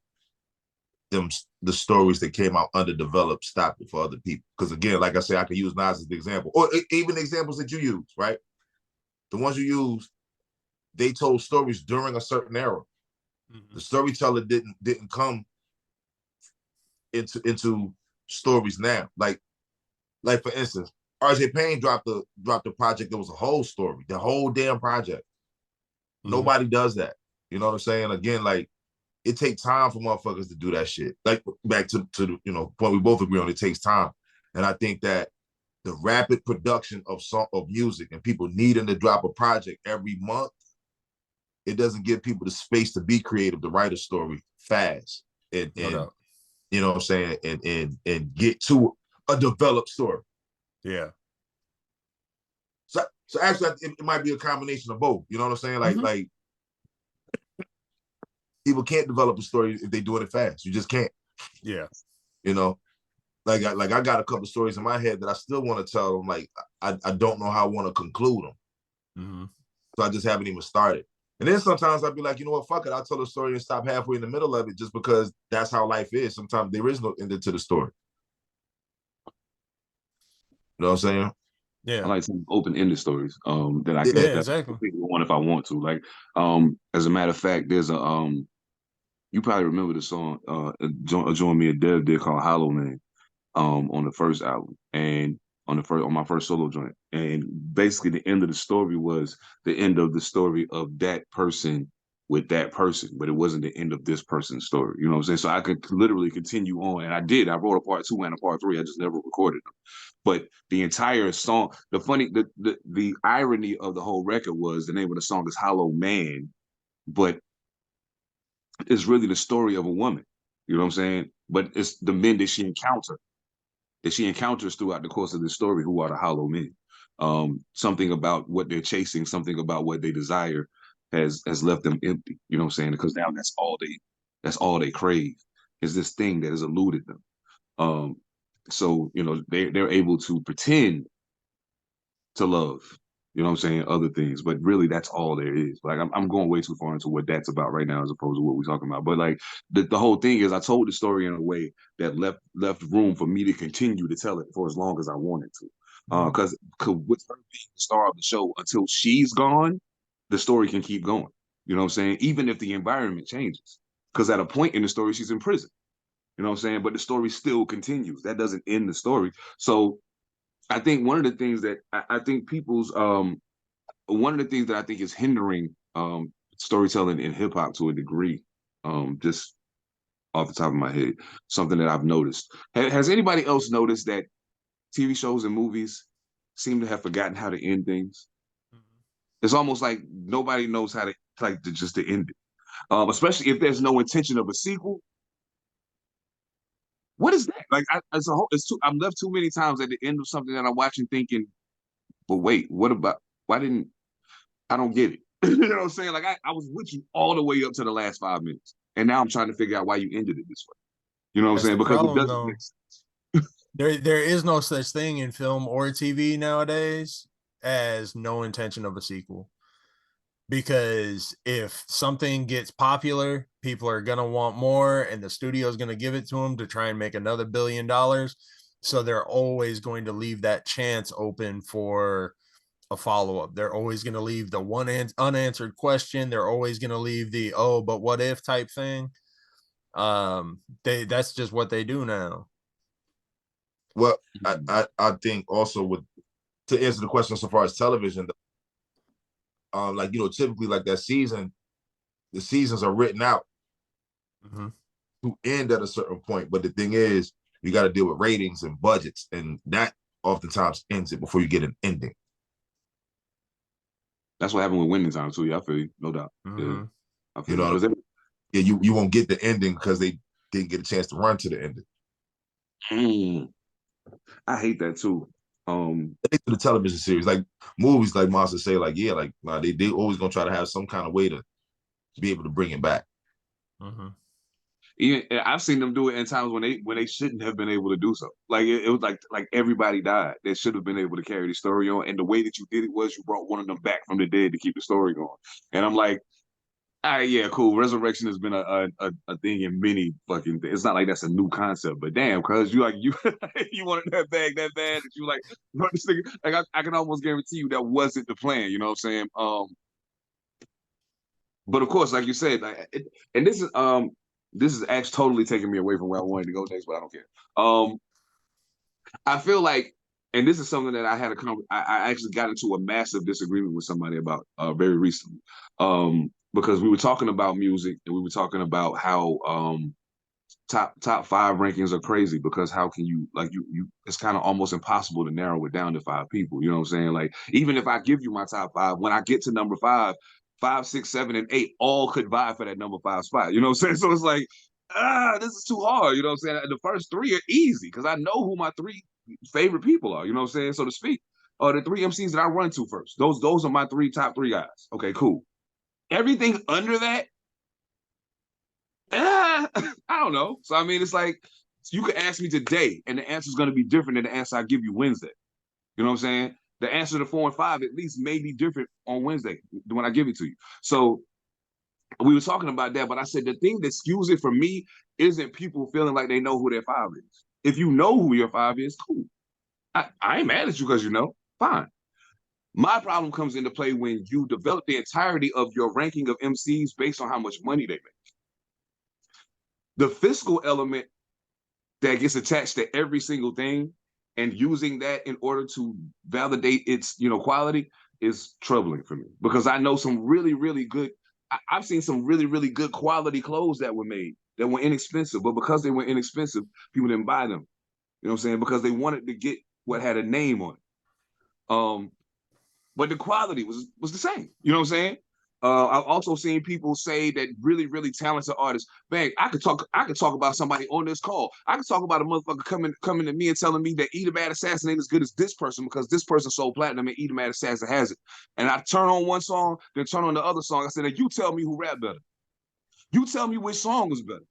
the stories that came out underdeveloped stopped it for other people. Because again, like I say, I could use Nas as the example, or even the examples that you use, right? The ones you use, they told stories during a certain era. Mm-hmm. The storyteller didn't come into stories now. Like for instance, RJ Payne dropped the project that was a whole story, the whole damn project. Mm-hmm. Nobody does that. You know what I'm saying? Again, like, it takes time for motherfuckers to do that shit. Like, back to the point we both agree on, it takes time. And I think that the rapid production of music and people needing to drop a project every month, it doesn't give people the space to be creative, to write a story fast and you know what I'm saying, and get to a developed story. Yeah. So actually, it might be a combination of both. You know what I'm saying? Like, like, people can't develop a story if they're doing it fast. You just can't. Yeah. Like I got a couple of stories in my head that I still want to tell them. Like, I don't know how I want to conclude them. Mm-hmm. So I just haven't even started. And then sometimes I'd be like, you know what, fuck it. I'll tell the story and stop halfway in the middle of it, just because that's how life is. Sometimes there is no end to the story. You know what I'm saying? Yeah. I like some open-ended stories that I Yeah, can exactly. pick one if I want to. Like as a matter of fact, there's a you probably remember the song Join Me a Dev did called Hollow Man on the first album and on my first solo joint. And basically the end of the story was the end of the story of that person with that person, but it wasn't the end of this person's story. You know what I'm saying? So I could literally continue on, and I did. I wrote a part 2 and a part 3. I just never recorded them. But the entire song, the irony of the whole record was the name of the song is Hollow Man, but it's really the story of a woman. You know what I'm saying? But it's the men that she encounters throughout the course of this story who are the hollow men. Something about what they're chasing, something about what they desire has left them empty. You know what I'm saying? Because now that's all they crave is this thing that has eluded them. So they're able to pretend to love, you know what I'm saying, other things, but really that's all there is. Like I'm going way too far into what that's about right now as opposed to what we're talking about. But like the whole thing is I told the story in a way that left room for me to continue to tell it for as long as I wanted to. Because with her being the star of the show until she's gone, the story can keep going. You know what I'm saying? Even if the environment changes. Because at a point in the story, she's in prison. You know what I'm saying? But the story still continues. That doesn't end the story. So I think one of the things that I think one of the things that I think is hindering storytelling in hip hop to a degree, just off the top of my head, something that I've noticed. Has anybody else noticed that TV shows and movies seem to have forgotten how to end things? It's almost like nobody knows how to just to end it, especially if there's no intention of a sequel. What is that? Like, I'm left too many times at the end of something that I'm watching thinking, but wait, what about, why didn't, I don't get it. You know what I'm saying? Like, I was with you all the way up to the last 5 minutes. And now I'm trying to figure out why you ended it this way. You know what I'm That's saying? the Because it problem, doesn't though. make sense. There is no such thing in film or TV nowadays as no intention of a sequel. Because if something gets popular, people are going to want more, and the studio is going to give it to them to try and make another $1 billion. So they're always going to leave that chance open for a follow-up. They're always going to leave the one unanswered question. They're always going to leave the, oh, but what if type thing. That's just what they do now. Well, I think also to answer the question so far as television, like, typically like that season, the seasons are written out to end at a certain point. But the thing is, you got to deal with ratings and budgets, and that oftentimes ends it before you get an ending. That's what happened with Winning Time too. Yeah, I feel you, no doubt. Yeah, I feel you won't get the ending because they didn't get a chance to run to the ending. I hate that too. The television series, like movies, like Monster say, like they always gonna try to have some kind of way to be able to bring it back. Even I've seen them do it in times when they shouldn't have been able to do so. Like it was like everybody died. They should have been able to carry the story on. And the way that you did it was you brought one of them back from the dead to keep the story going. And I'm like, all right, yeah, cool. Resurrection has been a thing in many fucking things. It's not like that's a new concept, but damn, cause you you wanted that bag that bad that you like this thing. Like I can almost guarantee you that wasn't the plan. You know what I'm saying? But of course, like you said, and this is actually totally taking me away from where I wanted to go next, but I don't care. I feel like, and this is something that I actually got into a massive disagreement with somebody about very recently. Because we were talking about music and we were talking about how top 5 rankings are crazy because how can you it's kind of almost impossible to narrow it down to 5 people. You know what I'm saying? Like even if I give you my top 5, when I get to number 5, 5, 6, 7, and 8 all could vie for that number 5 spot. You know what I'm saying? So it's like, this is too hard. You know what I'm saying? The first 3 are easy because I know who my 3 favorite people are. You know what I'm saying? So to speak. The 3 MCs that I run to first. Those are my top 3 guys. Okay, cool. Everything under that, I don't know. So I mean, it's like you could ask me today, and the answer is going to be different than the answer I give you Wednesday. You know what I'm saying? The answer to 4 and 5 at least may be different on Wednesday when I give it to you. So we were talking about that, but I said the thing that skews it for me isn't people feeling like they know who their 5 is. If you know who your 5 is, cool. I ain't mad at you because you know. Fine. My problem comes into play when you develop the entirety of your ranking of MCs based on how much money they make. The fiscal element that gets attached to every single thing and using that in order to validate its, quality is troubling for me, because I know some really, really good, I've seen some really, really good quality clothes that were made that were inexpensive, but because they were inexpensive, people didn't buy them. You know what I'm saying? Because they wanted to get what had a name on it. But the quality was the same. You know what I'm saying? I've also seen people say that really, really talented artists, man, I could talk about somebody on this call. I could talk about a motherfucker coming to me and telling me that ethemadassassin ain't as good as this person because this person sold platinum and ethemadassassin has it. And I turn on one song, then turn on the other song. I said, you tell me who rap better. You tell me which song was better.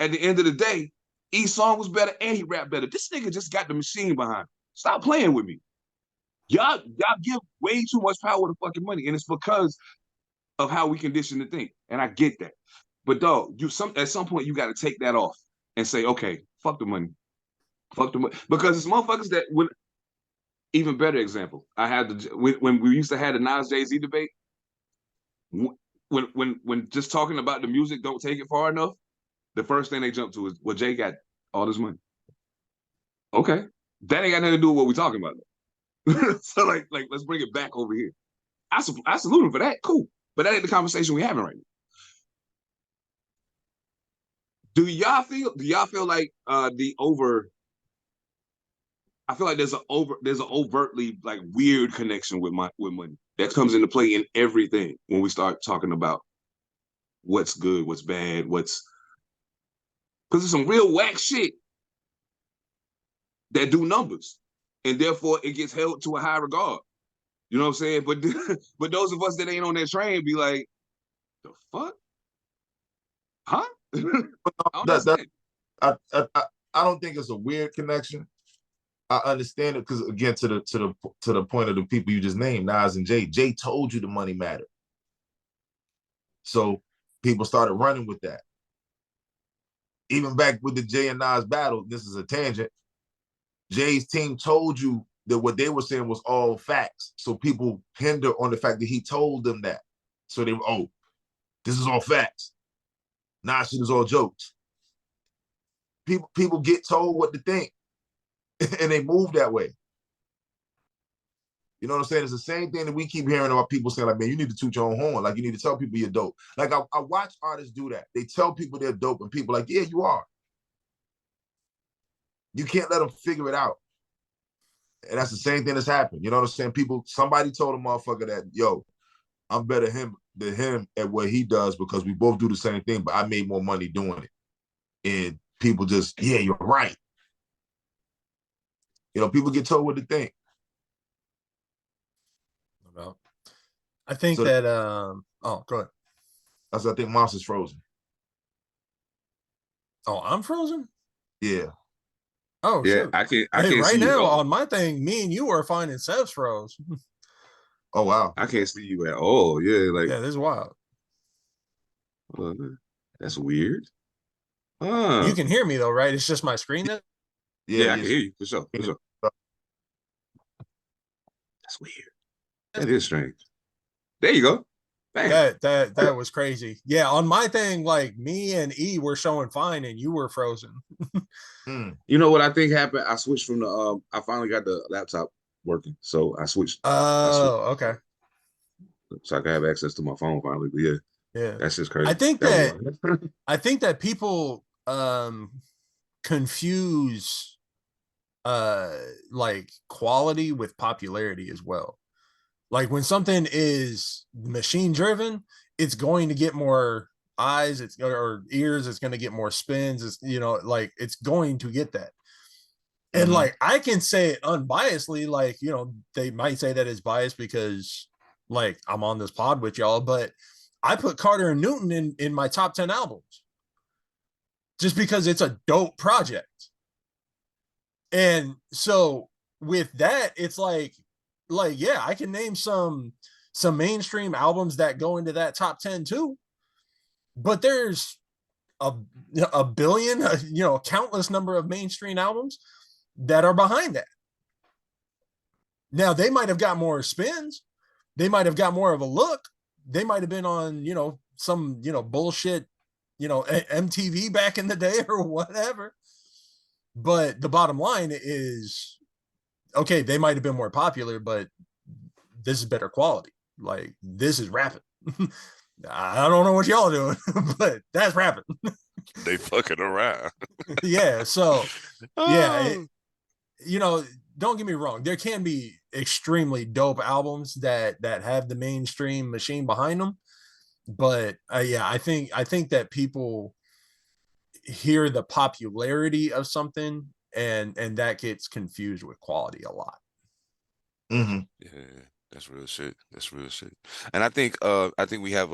At the end of the day, each song was better and he rapped better. This nigga just got the machine behind him. Stop playing with me. Y'all give way too much power to fucking money, and it's because of how we condition to think. And I get that. But dog, at some point you got to take that off and say, okay, fuck the money. Fuck the money. Because it's motherfuckers that would, even better example, I had when we used to have the Nas Jay-Z debate, when just talking about the music don't take it far enough, the first thing they jump to is, well, Jay got all this money. Okay. That ain't got nothing to do with what we're talking about. So like let's bring it back over here. I salute him for that. Cool. But that ain't the conversation we're having right now. Do y'all feel like I feel like there's an overtly like weird connection with money that comes into play in everything when we start talking about what's good, what's bad, because there's some real whack shit that do numbers, and therefore it gets held to a high regard. You know what I'm saying? But those of us that ain't on that train be like, the fuck? Huh? I don't think it's a weird connection. I understand it because, again, to the point of the people you just named, Nas and Jay. Jay told you the money mattered, so people started running with that. Even back with the Jay and Nas battle, this is a tangent. Jay's team told you that what they were saying was all facts, so people hinder on the fact that he told them that. So they were, this is all facts. Nas shit is all jokes. People get told what to think, and they move that way. You know what I'm saying? It's the same thing that we keep hearing about people saying, like, man, you need to toot your own horn. Like, you need to tell people you're dope. Like, I watch artists do that. They tell people they're dope, and people are like, yeah, you are. You can't let them figure it out. And that's the same thing that's happened. You know what I'm saying? Somebody told a motherfucker that, yo, I'm better than him at what he does because we both do the same thing, but I made more money doing it. And people just, yeah, you're right. You know, people get told what to think. I think so that, go ahead. I think Monster's frozen. Oh, I'm frozen? Yeah. Oh, yeah, shoot. I can't right see now you on my thing, me and you are finding Sev's froze. Oh, wow. I can't see you at all. Yeah, like, yeah, this is wild. That's weird. You can hear me though, right? It's just my screen that. Yeah, I can hear you for sure. That's weird. That is strange. There you go. Bam. That was crazy. Yeah, on my thing, like me and E were showing fine, and you were frozen. You know what I think happened? I switched from the I finally got the laptop working, so I switched. Okay. So I can have access to my phone finally. But yeah, that's just crazy. I think that people confuse like quality with popularity as well. Like when something is machine driven, it's going to get more eyes, or ears, it's going to get more spins. It's, like it's going to get that. And like I can say it unbiasedly, like, they might say that it's biased because like I'm on this pod with y'all, but I put Carter and Newton in my top 10 albums just because it's a dope project. And so with that, it's like, yeah, I can name some mainstream albums that go into that top 10 too. But there's a billion, countless number of mainstream albums that are behind that. Now they might have got more spins, they might have got more of a look, they might have been on, some, bullshit, MTV back in the day or whatever. But the bottom line is, okay, they might have been more popular, but this is better quality. Like, this is rapping. I don't know what y'all doing, but that's rapping. They fucking around. Yeah. So, yeah, Oh. don't get me wrong. There can be extremely dope albums that have the mainstream machine behind them, but yeah, I think that people hear the popularity of something and that gets confused with quality a lot. Mm-hmm. Yeah, that's real shit. That's real shit. And I think we have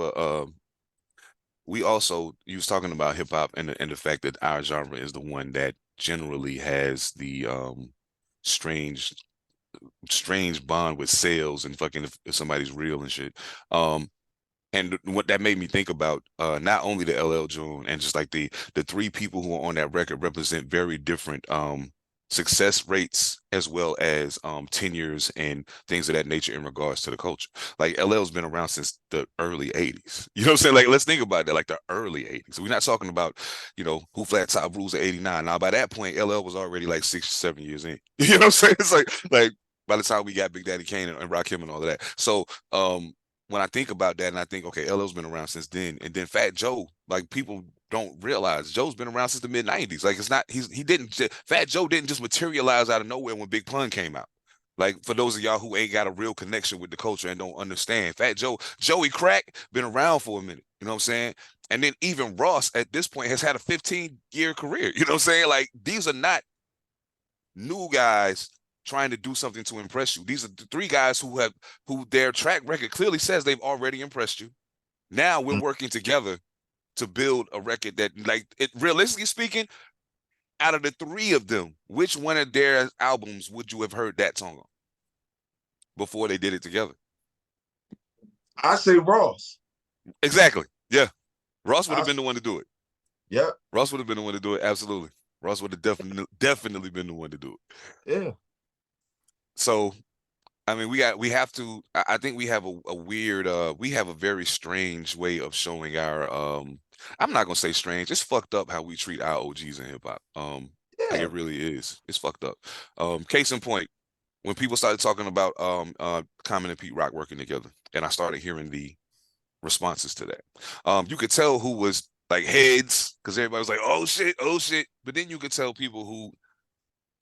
we also, you was talking about hip hop and the fact that our genre is the one that generally has the strange bond with sales and fucking if somebody's real and shit. And what that made me think about, not only the LL June and just like the three people who are on that record represent very different success rates as well as tenures and things of that nature in regards to the culture. Like LL's been around since the early 80s. You know what I'm saying? Like, let's think about that, like the early 80s. We're not talking about, Who Flat Top Rules of 89. Now, by that point, LL was already like 6 or 7 years in. You know what I'm saying? It's like by the time we got Big Daddy Kane and Rakim and all of that. So when I think about that and I think, okay, LL's been around since then, and then Fat Joe, like people don't realize Joe's been around since the mid 90s. Like Fat Joe didn't just materialize out of nowhere when Big Pun came out. Like, for those of y'all who ain't got a real connection with the culture and don't understand, Fat Joe, Joey Crack, been around for a minute. You know what I'm saying? And then even Ross at this point has had a 15-year career. You know what I'm saying? Like, these are not new guys trying to do something to impress you. These are the three guys who their track record clearly says they've already impressed you. Now we're working together to build a record that, like, it, realistically speaking, out of the three of them, which one of their albums would you have heard that song on before they did it together? I say Ross. Exactly. Yeah. Ross would have been the one to do it. Yeah. Ross would have been the one to do it. Absolutely. Ross would have definitely been the one to do it. Yeah. So, I mean, I think we have a weird, we have a very strange way of showing our, I'm not going to say strange, it's fucked up how we treat our OGs in hip hop. Like, it really is. It's fucked up. Case in point, when people started talking about Common and Pete Rock working together, and I started hearing the responses to that, you could tell who was like heads, because everybody was like, oh shit. But then you could tell people who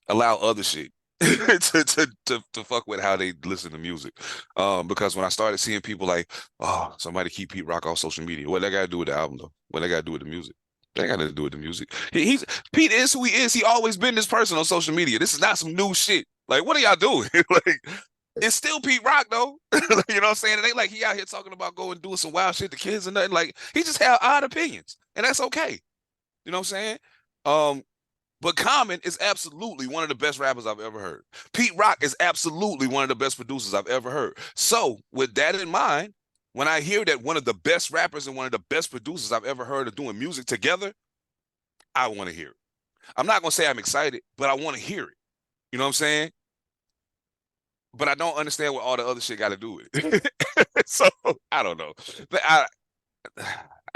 allow other shit to fuck with how they listen to music. Because when I started seeing people like, oh, somebody keep Pete Rock off social media, what that got to do with the album though? What that got to do with the music? That got to do with the music. Pete is who he is. He always been this person on social media. This is not some new shit. Like, what are y'all doing? Like, it's still Pete Rock though. You know what I'm saying? It ain't like he out here talking about going and doing some wild shit to kids and nothing. Like, he just had odd opinions, and that's okay. You know what I'm saying? But Common is absolutely one of the best rappers I've ever heard. Pete Rock is absolutely one of the best producers I've ever heard. So with that in mind, when I hear that one of the best rappers and one of the best producers I've ever heard are doing music together, I want to hear it. I'm not going to say I'm excited, but I want to hear it. You know what I'm saying? But I don't understand what all the other shit got to do with it. So I don't know. But I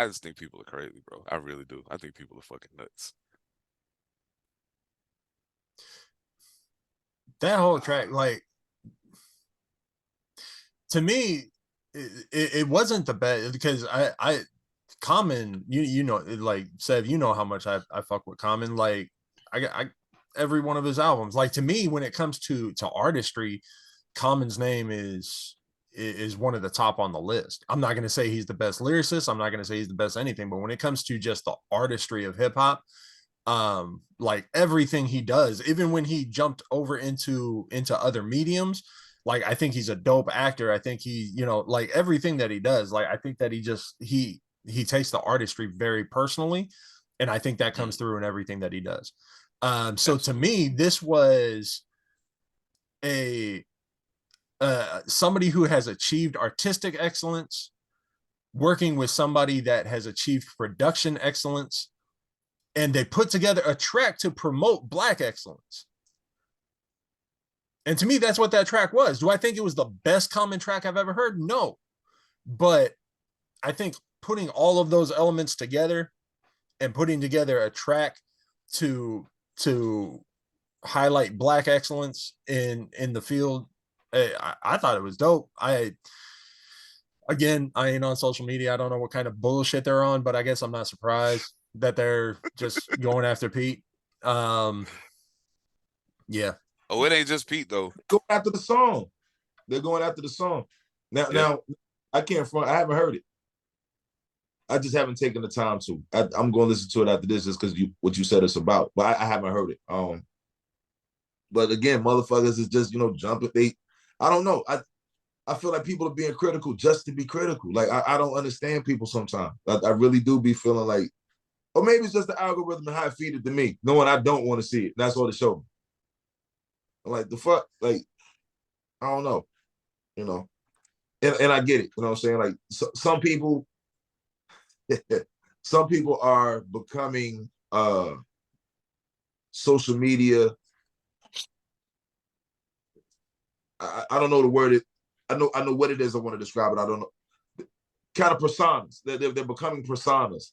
just think people are crazy, bro. I really do. I think people are fucking nuts. That whole track, like, to me, it wasn't the best, because I Common, you know, like, Sev, you know how much I fuck with Common. Like, I every one of his albums. Like, to me, when it comes to artistry, Common's name is one of the top on the list. I'm not going to say he's the best lyricist. I'm not going to say he's the best anything, but when it comes to just the artistry of hip hop, like, everything he does, even when he jumped over into other mediums, like, I think he's a dope actor. I think he, like, everything that he does, like, I think that he takes the artistry very personally, and I think that comes through in everything that he does. So to me, this was a somebody who has achieved artistic excellence working with somebody that has achieved production excellence, and they put together a track to promote Black excellence. And to me, that's what that track was. Do I think it was the best Common track I've ever heard? No. But I think putting all of those elements together and putting together a track to highlight Black excellence in the field, I thought it was dope. Again, I ain't on social media. I don't know what kind of bullshit they're on, but I guess I'm not surprised that they're just going after Pete. Yeah. Oh, it ain't just Pete though. Going after the song. They're going after the song. Now I can't front. I haven't heard it. I just haven't taken the time to. I'm going to listen to it after this just because what you said it's about. But I haven't heard it. But again, motherfuckers is just, jumping. I don't know. I feel like people are being critical just to be critical. Like, I don't understand people sometimes. I really do be feeling like, or maybe it's just the algorithm and how it feed it to me, knowing I don't want to see it. That's all it showed me. I'm like, the fuck? Like, I don't know. And I get it. You know what I'm saying? Like, some people are becoming social media. I don't know the word. I know what it is I want to describe it. I don't know. Kind of personas. They're becoming personas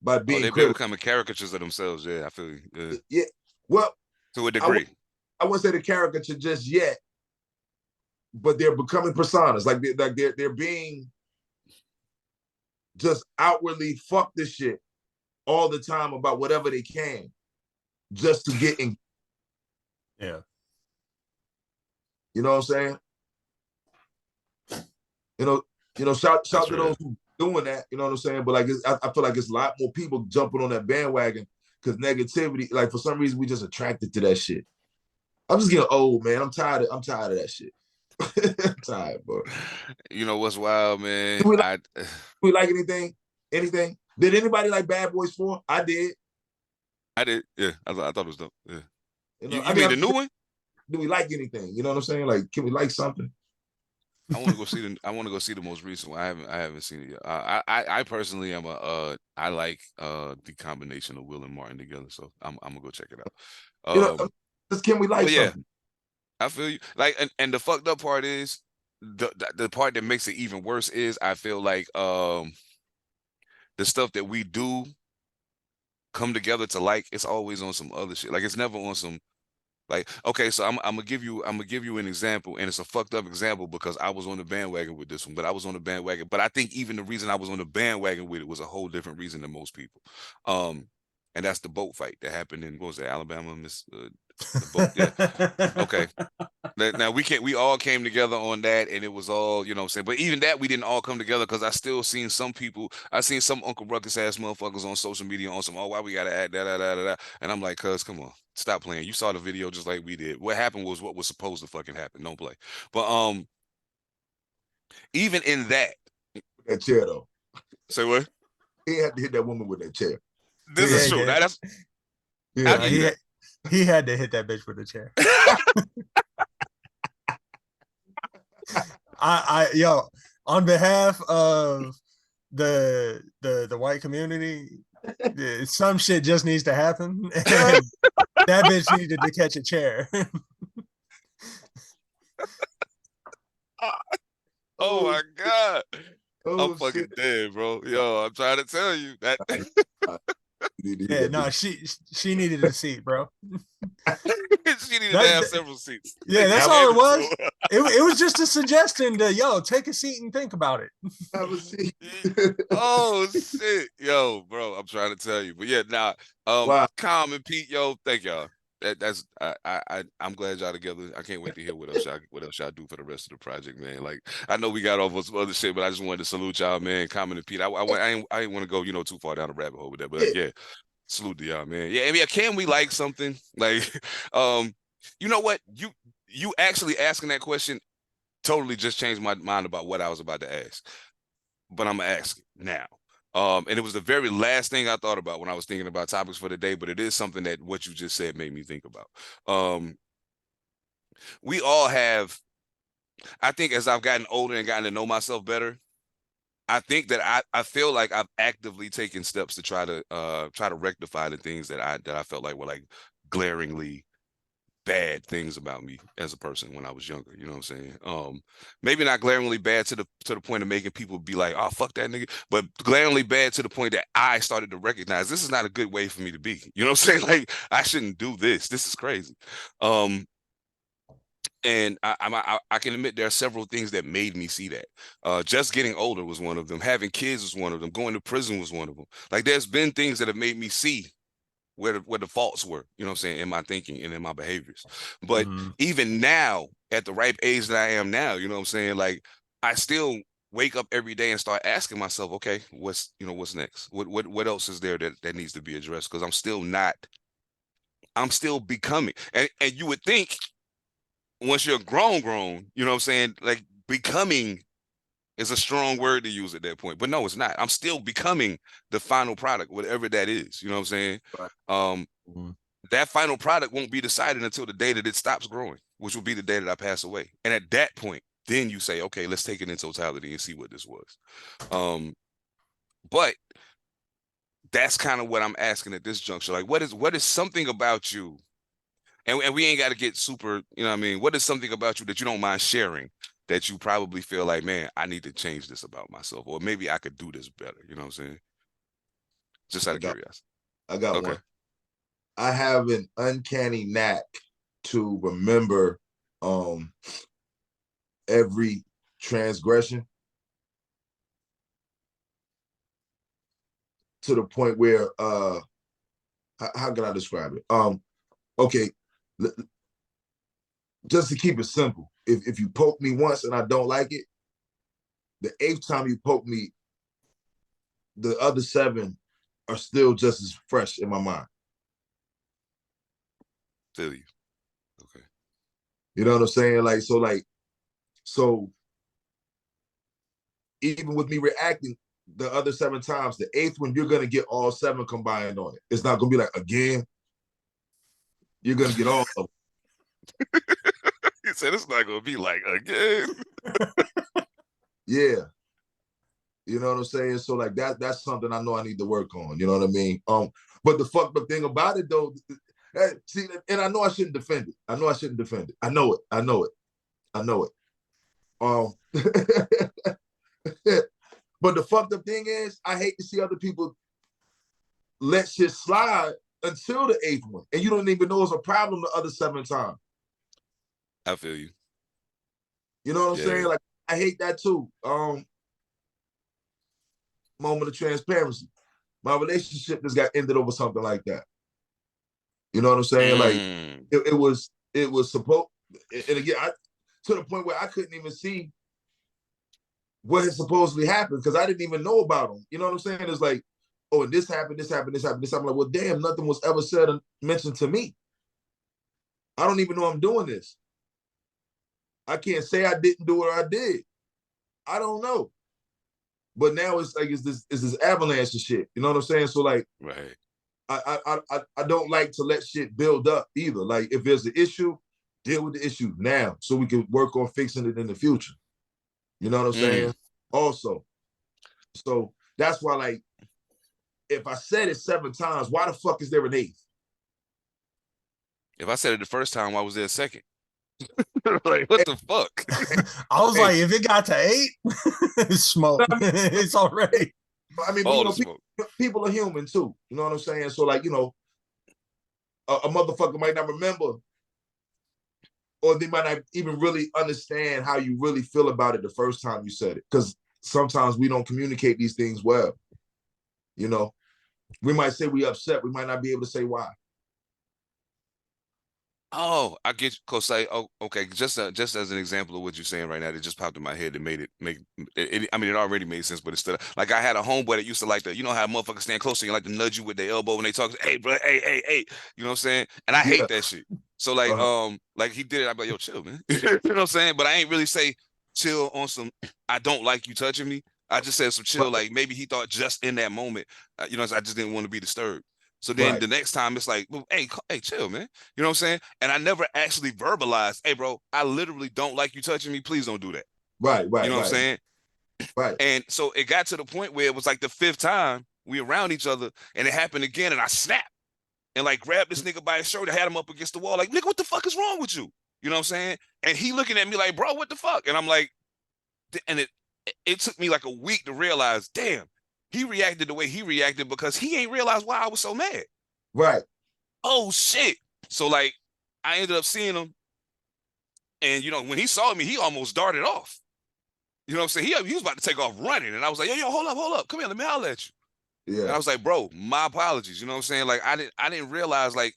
by being they're becoming caricatures of themselves. Yeah, I feel you. Yeah. Well, to a degree. I wouldn't say the caricature just yet, but they're becoming personas. Like they're being just outwardly fuck this shit all the time about whatever they can just to get in. Yeah. You know what I'm saying? Shout to those who doing that. You know what I'm saying? But like, I feel like it's a lot more people jumping on that bandwagon because negativity. Like for some reason, we just attracted to that shit. I'm just getting old, man. I'm tired of that shit. I'm tired, bro. You know what's wild, man? Do we like anything? Anything? Did anybody like Bad Boys 4? I did. Yeah. I thought it was dope. Yeah. You mean the new one? Do we like anything? You know what I'm saying? Like, can we like something? I want to go see the most recent one. I haven't seen it yet. I personally am I like the combination of Will and Martin together, so I'm gonna go check it out. Can we like something? I feel you. Like, and the fucked up part is the part that makes it even worse is I feel like the stuff that we do come together to like, it's always on some other shit. Like, it's never on some. Like, okay, so I'm gonna give you an example, and it's a fucked up example because I was on the bandwagon with this one, but I was on the bandwagon. But I think even the reason I was on the bandwagon with it was a whole different reason than most people. And that's the boat fight that happened in, what was that, Alabama? The boat. Yeah. Okay. Now we all came together on that, and it was all, you know what I'm saying. But even that, we didn't all come together because I still seen some people. I seen some Uncle Ruckus ass motherfuckers on social media on some, why we gotta add that. And I'm like, cuz, come on, stop playing. You saw the video just like we did. What happened was what was supposed to fucking happen. Don't play. But even in that chair though. Say what? He had to hit that woman with that chair. This is true. That's he had to hit that bitch with a chair. Yo, on behalf of the white community, some shit just needs to happen. And that bitch needed to catch a chair. Oh my God. I'm fucking shit. dead, bro. Yo, I'm trying to tell you that. Yeah, no, she needed a seat, bro. She needed to have several seats. Yeah, that's all it was. It was just a suggestion to, take a seat and think about it. Have a seat. Oh shit, yo, bro, I'm trying to tell you. But yeah, now, Wow. Calm and Pete, yo, thank y'all. That's I'm glad y'all together. I can't wait to hear what else y'all do for the rest of the project, man. Like, I know we got all some other shit, but I just wanted to salute y'all, man. Common and Pete. I ain't want to go, too far down the rabbit hole with that, but yeah, salute to y'all, man. Yeah, I mean, can we like something? Like, you know what? You actually asking that question totally just changed my mind about what I was about to ask. But I'm gonna ask it now. And it was the very last thing I thought about when I was thinking about topics for the day, but it is something that what you just said made me think about. We all have, I think as I've gotten older and gotten to know myself better, I think that I feel like I've actively taken steps to try to rectify the things that I felt like were like glaringly bad things about me as a person when I was younger. You know what I'm saying? Maybe not glaringly bad to the point of making people be like, oh, fuck that nigga, but glaringly bad to the point that I started to recognize this is not a good way for me to be. You know what I'm saying? Like, I shouldn't do this. This is crazy. And I can admit there are several things that made me see that. Just getting older was one of them. Having kids was one of them. Going to prison was one of them. Like, there's been things that have made me see where the faults were, you know what I'm saying, in my thinking and in my behaviors. But even now, at the ripe age that I am now, you know what I'm saying, like, I still wake up every day and start asking myself, okay, what's next? What else is there that needs to be addressed? Because I'm still becoming. And you would think once you're grown, you know what I'm saying, like, becoming is a strong word to use at that point, but no, it's not. I'm still becoming the final product, whatever that is. You know what I'm saying? Right. That final product won't be decided until the day that it stops growing, which will be the day that I pass away. And at that point, then you say, okay, let's take it in totality and see what this was. But that's kind of what I'm asking at this juncture. Like, what is something about you? And we ain't got to get super, you know what I mean? What is something about you that you don't mind sharing, that you probably feel like, man, I need to change this about myself, or maybe I could do this better? You know what I'm saying? Just out of curiosity. I got one. I have an uncanny knack to remember every transgression to the point where how can I describe it? Okay, just to keep it simple, if you poke me once and I don't like it, the 8th time you poke me, the other 7 are still just as fresh in my mind. Feel you. Okay. You know what I'm saying? So even with me reacting the other 7 times, the 8th one, you're gonna get all 7 combined on it. It's not gonna be like, again. You're gonna get all of them. He said it's not gonna be like, again. Yeah. You know what I'm saying? So like that's something I know I need to work on. You know what I mean? But the fucked up thing about it though, see, and I know I shouldn't defend it. I know I know it. But the fucked up thing is, I hate to see other people let shit slide until the 8th one, and you don't even know it's a problem the other 7 times. I feel you. You know what I'm saying? Like, I hate that too. Moment of transparency. My relationship just got ended over something like that. You know what I'm saying? Like, it was supposed, and again, to the point where I couldn't even see what had supposedly happened because I didn't even know about them. You know what I'm saying? It's like, oh, and this happened. I'm like, well, damn, nothing was ever said and mentioned to me. I don't even know I'm doing this. I can't say I didn't do it or I did. I don't know. But now it's like it's this avalanche of shit. You know what I'm saying? So like, right. I don't like to let shit build up either. Like, if there's an issue, deal with the issue now so we can work on fixing it in the future. You know what I'm saying? Also, so that's why, like, if I said it 7 times, why the fuck is there an 8th? If I said it the first time, why was there a second? Like, what the fuck? I was like, if it got to 8, it's smoke. It's already. I mean, people are human too. You know what I'm saying? So, like, you know, a motherfucker might not remember, or they might not even really understand how you really feel about it the first time you said it. Because sometimes we don't communicate these things well. You know, we might say we upset. We might not be able to say why. Oh, I get you. Cause like, oh, okay, just as an example of what you're saying right now, that just popped in my head. That made it I mean, it already made sense, but it's still like, I had a homeboy that used to like to, you know how motherfuckers stand close to you, like to nudge you with their elbow when they talk. Hey, bro, hey, you know what I'm saying? And I hate that shit. So like, like he did it. I'm like, yo, chill, man. You know what I'm saying? But I ain't really say chill on some, I don't like you touching me. I just said some chill. Like, maybe he thought just in that moment, you know, I just didn't want to be disturbed. So then the next time it's like, well, hey, chill, man. You know what I'm saying? And I never actually verbalized, hey, bro, I literally don't like you touching me. Please don't do that. Right. You know what I'm saying? Right. And so it got to the point where it was like the 5th time we around each other and it happened again and I snapped. and like grabbed this nigga by his shirt and had him up against the wall. Like, nigga, what the fuck is wrong with you? You know what I'm saying? And he looking at me like, bro, what the fuck? And I'm like, and it took me like a week to realize, damn, he reacted the way he reacted because he ain't realized why I was so mad. Right. Oh shit. So like I ended up seeing him, and you know, when he saw me, he almost darted off. You know what I'm saying? He was about to take off running, and I was like, yo, hold up, come here, let me holler at you. Yeah. And I was like, bro, my apologies. You know what I'm saying? Like I didn't realize like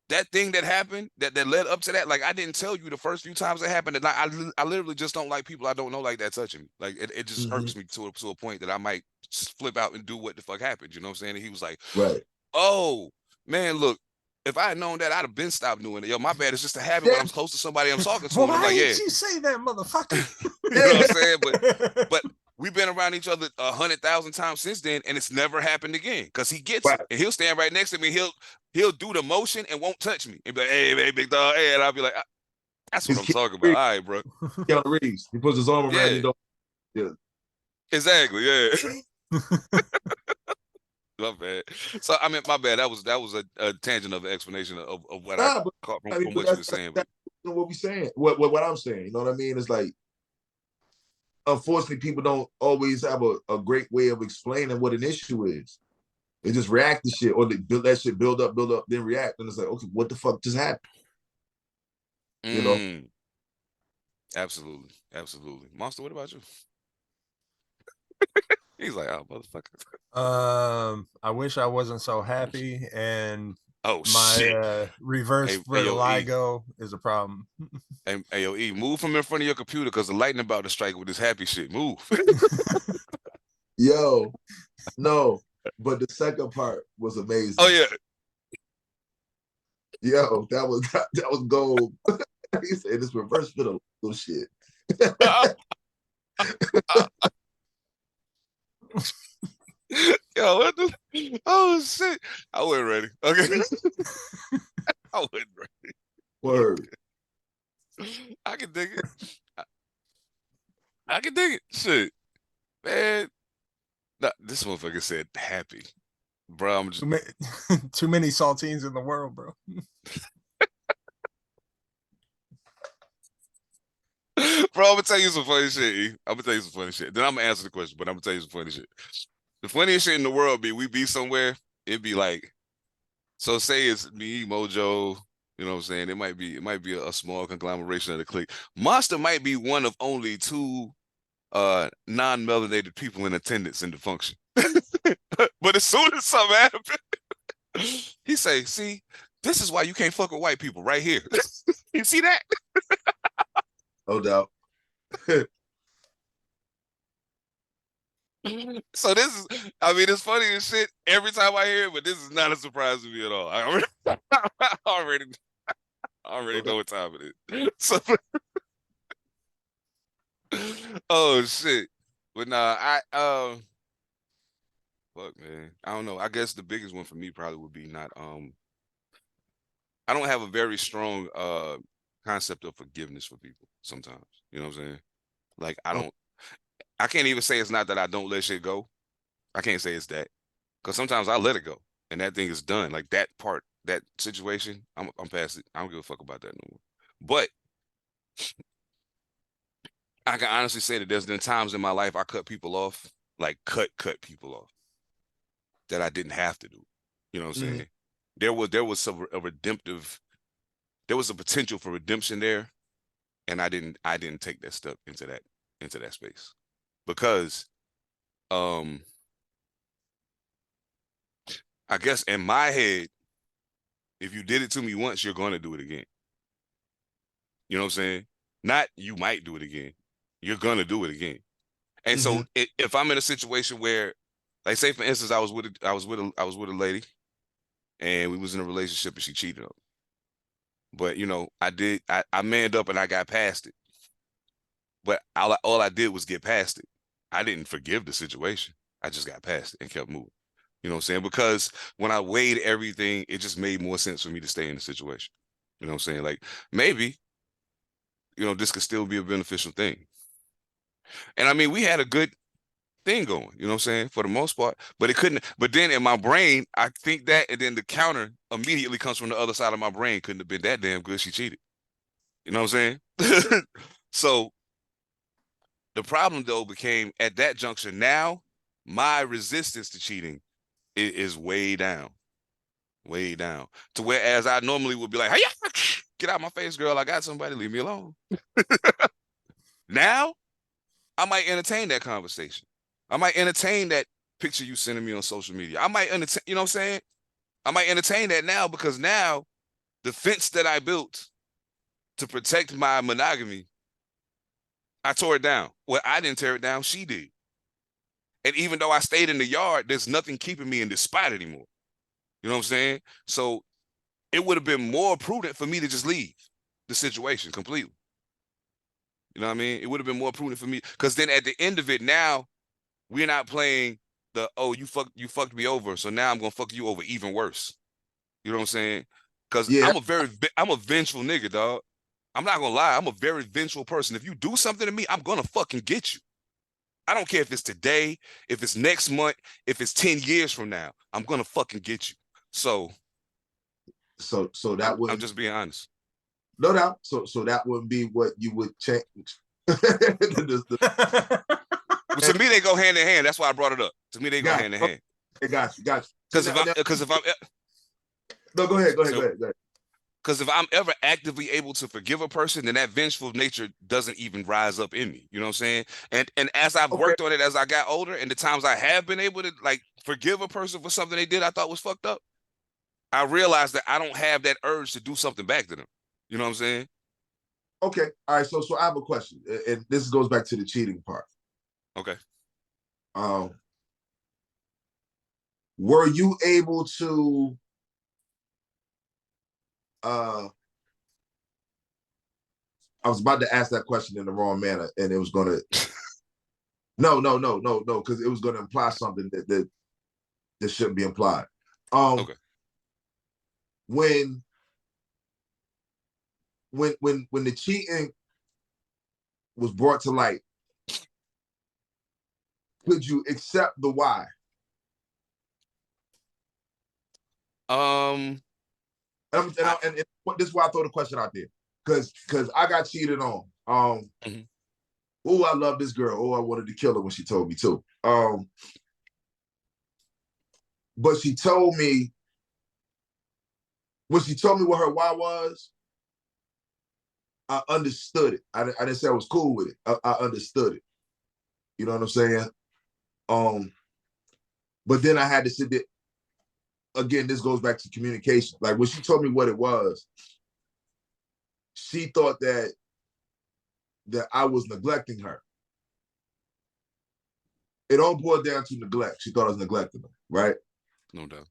that thing that happened that led up to that. Like I didn't tell you the first few times it happened, and I literally just don't like people I don't know like that touching me. Like it just irks me to a point that I might flip out and do what the fuck happened. You know what I'm saying? And he was like, right. Oh man, look. If I had known that, I'd have been stopped doing it. Yo, my bad. It's just a habit when I'm close to somebody I'm talking to. Why and I'm like, yeah. did you say that, motherfucker? You know what I'm saying? But we've been around each other 100,000 times since then, and it's never happened again. Because he gets it. And he'll stand right next to me. He'll do the motion and won't touch me. And be like, hey, big dog. Hey, and I'll be like, that's what I'm talking about. All right, bro. Keanu Reeves. He puts his arm around you. Yeah. Exactly, yeah. My bad. So I mean, my bad. That was a tangent of an explanation of what I caught from what you were saying. But what we saying, what I'm saying, you know what I mean? It's like, unfortunately, people don't always have a great way of explaining what an issue is. They just react to shit, or they build up, then react, and it's like, okay, what the fuck just happened? You know? Absolutely. Monster, what about you? He's like, oh, motherfucker. I wish I wasn't so happy, and shit. My reverse vitiligo is a problem. Hey, yo, E, move from in front of your computer because the lightning about to strike with this happy shit. Move. Yo, no, but the second part was amazing. Oh yeah. Yo, that was gold. He said this reverse vitiligo shit. Yo, what the? Oh shit! I wasn't ready. Okay, I wasn't ready. Word. I can dig it. I can dig it. Shit, man. Nah, this motherfucker said happy, bro. I'm just too many saltines in the world, bro. Bro, I'm gonna tell you some funny shit. E. I'm gonna tell you some funny shit. Then I'm gonna answer the question, but I'm gonna tell you some funny shit. The funniest shit in the world be we be somewhere, it'd be like, so say it's me, Mojo, you know what I'm saying? It might be a small conglomeration of the clique. Monster might be one of only two non-melanated people in attendance in the function. But as soon as something happens, he say, see, this is why you can't fuck with white people right here. You see that? No doubt. So this is, I mean, it's funny as shit every time I hear it, but this is not a surprise to me at all. I already know what time it is. So, oh shit. But nah, fuck man. I don't know. I guess the biggest one for me probably would be not I don't have a very strong concept of forgiveness for people sometimes. You know what I'm saying? Like I can't even say it's not that I don't let shit go. I can't say it's that. Because sometimes I let it go and that thing is done. Like that part, that situation, I'm past it. I don't give a fuck about that no more. But I can honestly say that there's been times in my life I cut people off, like cut people off that I didn't have to do. You know what I'm saying? There was there was a potential for redemption there, and I didn't take that step into that space. Because I guess in my head, if you did it to me once, you're going to do it again. You know what I'm saying? Not you might do it again. You're going to do it again. And so if I'm in a situation where, like say for instance, I was with a lady and we was in a relationship and she cheated on me. But you know, I manned up and I got past it. But all I did was get past it. I didn't forgive the situation. I just got past it and kept moving. You know what I'm saying? Because when I weighed everything, it just made more sense for me to stay in the situation. You know what I'm saying? Like maybe, you know, this could still be a beneficial thing. And I mean, we had a good thing going, you know what I'm saying, for the most part. But it couldn't, but then in my brain, I think that, and then the counter immediately comes from the other side of my brain. Couldn't have been that damn good. She cheated. You know what I'm saying? So the problem though became at that juncture, now my resistance to cheating is way down. Way down. To whereas I normally would be like, hey, get out my face, girl. I got somebody, leave me alone. Now I might entertain that conversation. I might entertain that picture you sending me on social media. I might entertain, you know what I'm saying? I might entertain that now, because now the fence that I built to protect my monogamy, I tore it down. Well, I didn't tear it down, she did. And even though I stayed in the yard, there's nothing keeping me in this spot anymore. You know what I'm saying? So it would have been more prudent for me to just leave the situation completely. You know what I mean? It would have been more prudent for me, because then at the end of it, now we're not playing the, oh, you fucked me over, so now I'm gonna fuck you over even worse. You know what I'm saying? Because Yeah. I'm a vengeful nigga, dog. I'm not gonna lie, I'm a very vengeful person. If you do something to me, I'm gonna fucking get you. I don't care if it's today, if it's next month, if it's 10 years from now, I'm gonna fucking get you. So that would, I'm just being honest. No doubt. So that wouldn't be what you would change. Well, to me, they go hand in hand. That's why I brought it up. To me, they go hand in hand. I got you. Because if I'm no, go ahead. Because if I'm ever actively able to forgive a person, then that vengeful nature doesn't even rise up in me. You know what I'm saying? And as I've worked on it as I got older, and the times I have been able to like forgive a person for something they did I thought was fucked up, I realized that I don't have that urge to do something back to them. You know what I'm saying? Okay. All right. So I have a question, and this goes back to the cheating part. Okay. Were you able to I was about to ask that question in the wrong manner, and it was gonna no, because it was gonna imply something that shouldn't be implied. Okay. When the cheating was brought to light, could you accept the why? And this is why I throw the question out there, because I got cheated on. mm-hmm. Oh, I love this girl. Oh, I wanted to kill her when she told me to. But she told me, when she told me what her why was, I understood it. I didn't say I was cool with it. I understood it. You know what I'm saying? But then I had to sit there. Again, this goes back to communication. Like when she told me what it was, she thought that I was neglecting her. It all boiled down to neglect. She thought I was neglecting her, right? No doubt.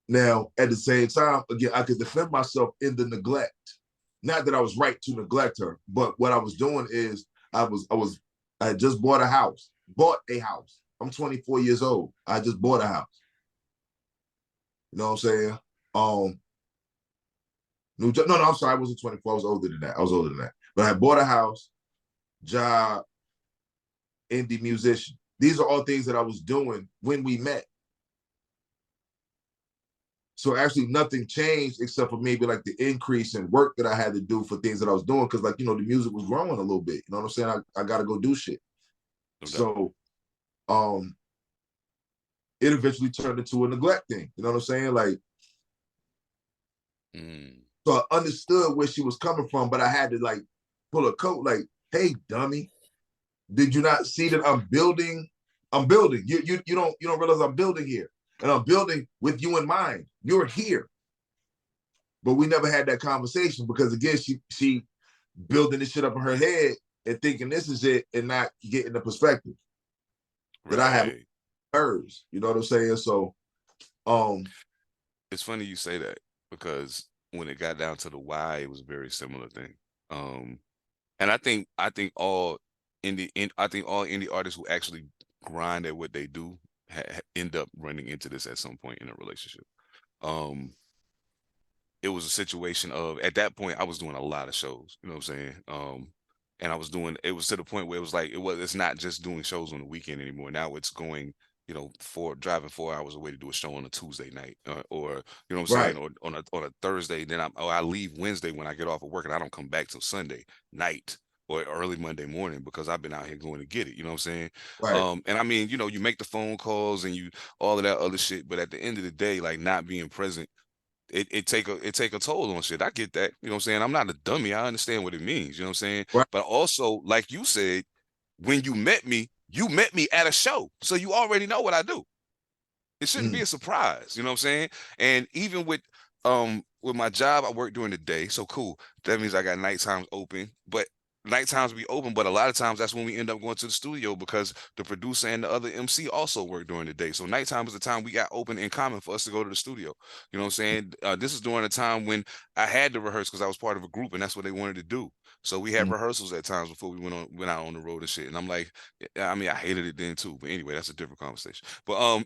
Now, at the same time, again, I could defend myself in the neglect. Not that I was right to neglect her, but what I was doing is I had just bought a house. I'm 24 years old. I just bought a house. You know what I'm saying? No, I'm sorry. I wasn't 24. I was older than that. But I bought a house, job, indie musician. These are all things that I was doing when we met. So actually nothing changed except for maybe like the increase in work that I had to do for things that I was doing. Because like, the music was growing a little bit. You know what I'm saying? I got to go do shit. No so it eventually turned into a neglect thing. You know what I'm saying? Like, so I understood where she was coming from, but I had to like pull a coat like, hey, dummy, did you not see that I'm building? You don't realize I'm building here. And I'm building with you in mind. You're here. But we never had that conversation because again, she building this shit up in her head and thinking this is it and not getting the perspective that I have hers. You know what I'm saying? So it's funny you say that because when it got down to the why, it was a very similar thing. And I think all indie artists who actually grind at what they do end up running into this at some point in a relationship. It was a situation of, at that point, I was doing a lot of shows, you know what I'm saying? and I was doing. It was to the point where it was like it's not just doing shows on the weekend anymore. Now it's going, driving 4 hours away to do a show on a Tuesday night, or you know what I'm Right. saying, or on a Thursday. Then I leave Wednesday when I get off of work, and I don't come back till Sunday night or early Monday morning because I've been out here going to get it. You know what I'm saying? Right. And I mean, you make the phone calls and you all of that other shit, but at the end of the day, like not being present, it take a toll on shit. I get that. You know what I'm saying? I'm not a dummy. I understand what it means. You know what I'm saying? Right. But also, like you said, when you met me at a show. So you already know what I do. It shouldn't be a surprise. You know what I'm saying? And even with my job, I work during the day. So cool. That means I got night times open. But night times be open, but a lot of times that's when we end up going to the studio because the producer and the other MC also work during the day. So nighttime is the time we got open in common for us to go to the studio. You know what I'm saying? This is during a time when I had to rehearse because I was part of a group and that's what they wanted to do. So we had rehearsals at times before we went out on the road and shit. And I'm like, I mean, I hated it then too. But anyway, that's a different conversation. But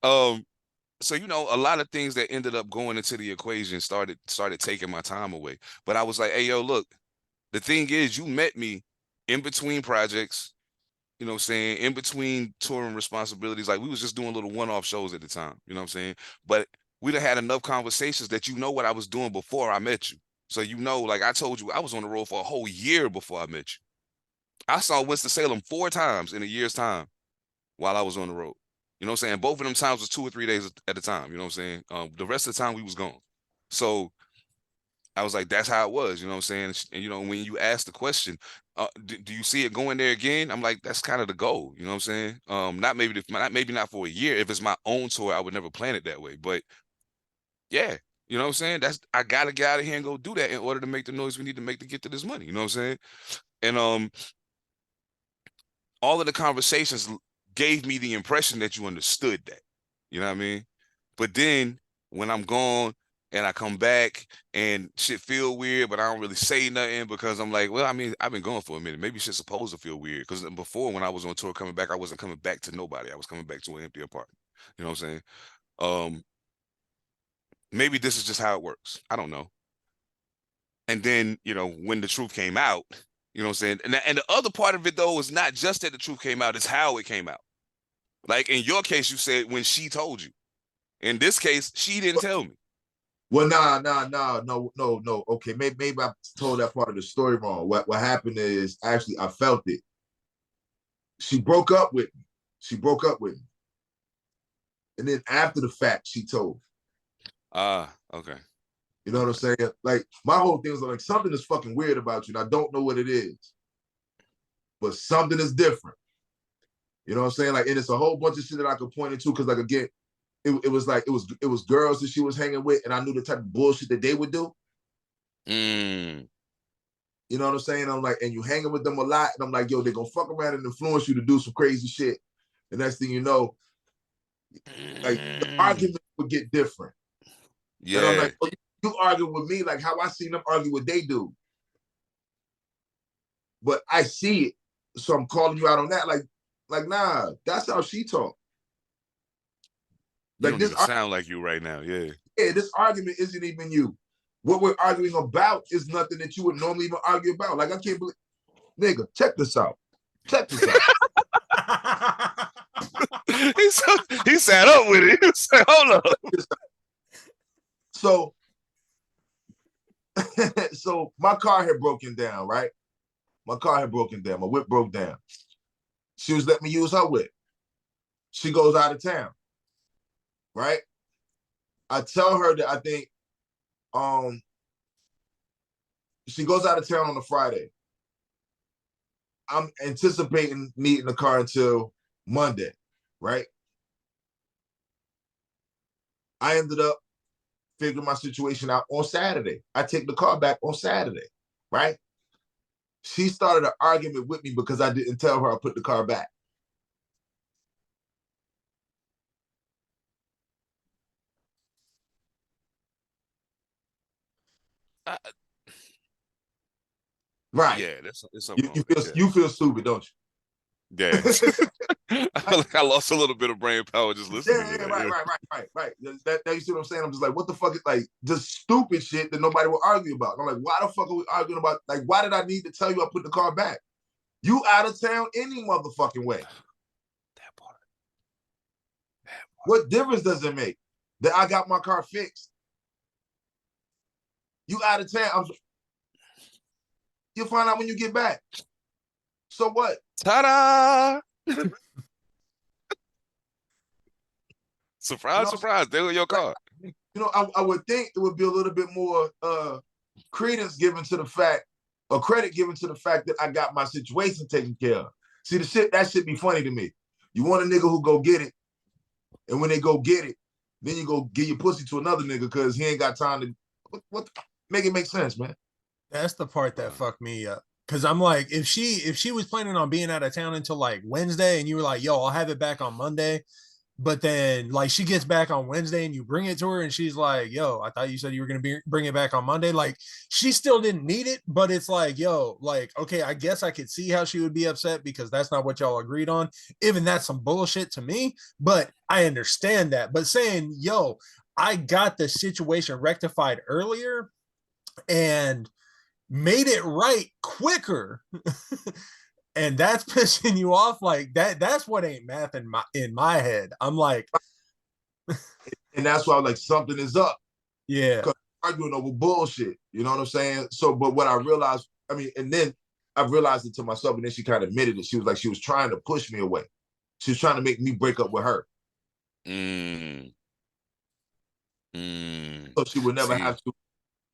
so a lot of things that ended up going into the equation started taking my time away. But I was like, hey, yo, look, the thing is, you met me in between projects, you know what I'm saying, in between touring responsibilities. Like we was just doing little one-off shows at the time, you know what I'm saying? But we'd have had enough conversations that what I was doing before I met you. So like I told you, I was on the road for a whole year before I met you. I saw Winston-Salem 4 times in a year's time while I was on the road. You know what I'm saying? Both of them times was 2 or 3 days at a time, you know what I'm saying? The rest of the time we was gone. So I was like, that's how it was, you know what I'm saying? And, when you ask the question, do you see it going there again? I'm like, that's kind of the goal, you know what I'm saying? Maybe not for a year. If it's my own tour, I would never plan it that way. But yeah, you know what I'm saying? I gotta get out of here and go do that in order to make the noise we need to make to get to this money, you know what I'm saying? And all of the conversations gave me the impression that you understood that, you know what I mean? But then when I'm gone and I come back and shit feel weird, but I don't really say nothing because I'm like, well, I mean, I've been gone for a minute. Maybe shit's supposed to feel weird. Because before when I was on tour coming back, I wasn't coming back to nobody. I was coming back to an empty apartment. You know what I'm saying? Maybe this is just how it works. I don't know. And then, when the truth came out, you know what I'm saying? And the other part of it, though, is not just that the truth came out, it's how it came out. Like in your case, you said when she told you. In this case, she didn't tell me. Well, no. Okay, maybe I told that part of the story wrong. What happened is actually I felt it. She broke up with me. And then after the fact, she told. Okay. You know what I'm saying? Like my whole thing was like something is fucking weird about you, and I don't know what it is, but something is different. You know what I'm saying? Like, and it's a whole bunch of shit that I could point into because, like, again, it was girls that she was hanging with, and I knew the type of bullshit that they would do. You know what I'm saying? I'm like, and you hanging with them a lot, and I'm like, yo, they're gonna fuck around and influence you to do some crazy shit. The next thing you know, like the argument would get different. Yeah. And I'm like, oh, you arguing with me like how I seen them argue with they do. But I see it, so I'm calling you out on that. Like, nah, that's how she talk. Like, you don't even sound like you right now. Yeah. Yeah, this argument isn't even you. What we're arguing about is nothing that you would normally even argue about. Like, I can't believe, nigga, check this out. He sat up with it. He said, hold up. So my car had broken down, right? My whip broke down. She was letting me use her whip. She goes out of town, right? I tell her that I think she goes out of town on a Friday. I'm anticipating needing the car until Monday, right? I ended up figuring my situation out on Saturday. I take the car back on Saturday, right? She started an argument with me because I didn't tell her I put the car back. Right. Yeah, that's you feel stupid, don't you? Yeah. I feel like I lost a little bit of brain power just listening to that. Right. That you see what I'm saying? I'm just like, what the fuck is like just stupid shit that nobody will argue about. And I'm like, why the fuck are we arguing about? Like, why did I need to tell you I put the car back? You out of town any motherfucking way. That part. What difference does it make that I got my car fixed? You out of town. You'll find out when you get back. So what? Ta-da! Surprise, surprise. They were your car. You know, I would think it would be a little bit more credence given to the fact, or credit given to the fact that I got my situation taken care of. See, that shit be funny to me. You want a nigga who go get it, and when they go get it, then you go give your pussy to another nigga because he ain't got time to make it make sense, man. That's the part that fucked me up. Cause I'm like, if she was planning on being out of town until like Wednesday, and you were like, yo, I'll have it back on Monday, but then like she gets back on Wednesday and you bring it to her and she's like, yo, I thought you said you were gonna bring it back on Monday. Like she still didn't need it, but it's like, yo, like, okay, I guess I could see how she would be upset because that's not what y'all agreed on. Even that's some bullshit to me, but I understand that. But saying, yo, I got the situation rectified earlier and made it right quicker and that's pissing you off like that's what ain't math in my head. I'm like, and that's why I'm like, something is up. Yeah, because arguing over bullshit, you know what I'm saying? So but what I realized, I mean, and then I realized it to myself, and then she kind of admitted it. She was like, she was trying to push me away. She was trying to make me break up with her. So she would never have to.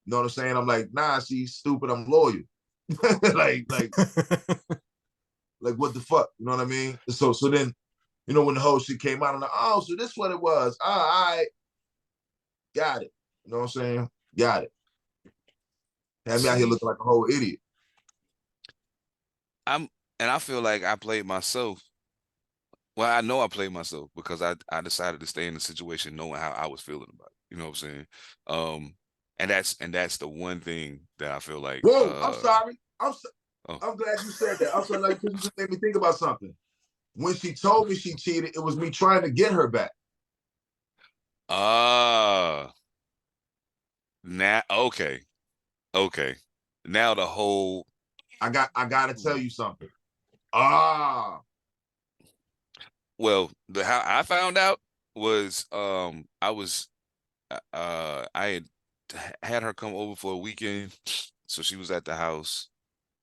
You know what I'm saying? I'm like, nah, she's stupid. I'm loyal. like what the fuck? You know what I mean? So then, you know, when the whole shit came out, I'm like, oh, so this what it was. All right. Got it. You know what I'm saying? Got it. Had me out here looking like a whole idiot. And I feel like I played myself. Well, I know I played myself because I decided to stay in the situation knowing how I was feeling about it. You know what I'm saying? And that's the one thing that I feel like. Whoa, I'm sorry. I'm glad you said that. I'm sorry, like, you just made me think about something. When she told me she cheated, it was me trying to get her back. Now, okay. Now the whole. I gotta tell you something. Well, how I found out was I had her come over for a weekend, so she was at the house.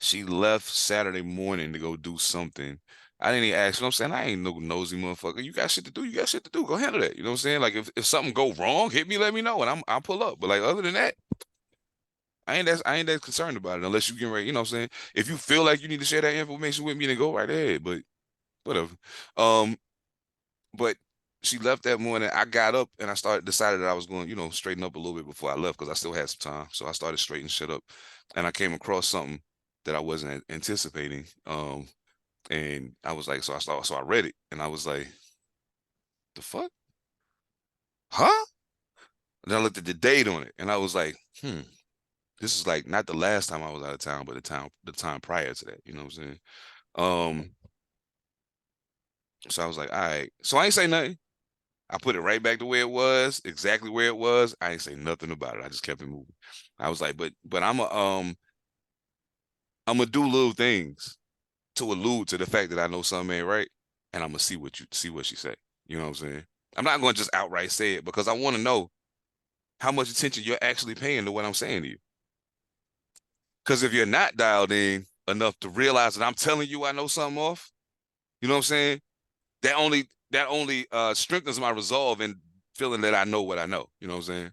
She left Saturday morning to go do something. I didn't even ask. You know what I'm saying? I ain't no nosy motherfucker. You got shit to do. Go handle that. You know what I'm saying? Like if something go wrong, hit me, let me know, and I'll pull up. But like other than that, I ain't that concerned about it unless you get ready. You know what I'm saying? If you feel like you need to share that information with me, then go right ahead. But whatever. But she left that morning. I got up and I decided that I was going, straighten up a little bit before I left because I still had some time. So I started straightening shit up, and I came across something that I wasn't anticipating. And I was like, so I read it, and I was like, the fuck? Huh? And I looked at the date on it, and I was like, this is like not the last time I was out of town, but the time prior to that. You know what I'm saying? So I was like, all right. So I ain't say nothing. I put it right back to where it was, exactly where it was. I ain't say nothing about it. I just kept it moving. I was like, but I'm gonna do little things to allude to the fact that I know something ain't right, and I'm gonna see what she say. You know what I'm saying? I'm not gonna just outright say it because I want to know how much attention you're actually paying to what I'm saying to you. Because if you're not dialed in enough to realize that I'm telling you I know something off, you know what I'm saying? That only strengthens my resolve in feeling that I know what I know. You know what I'm saying?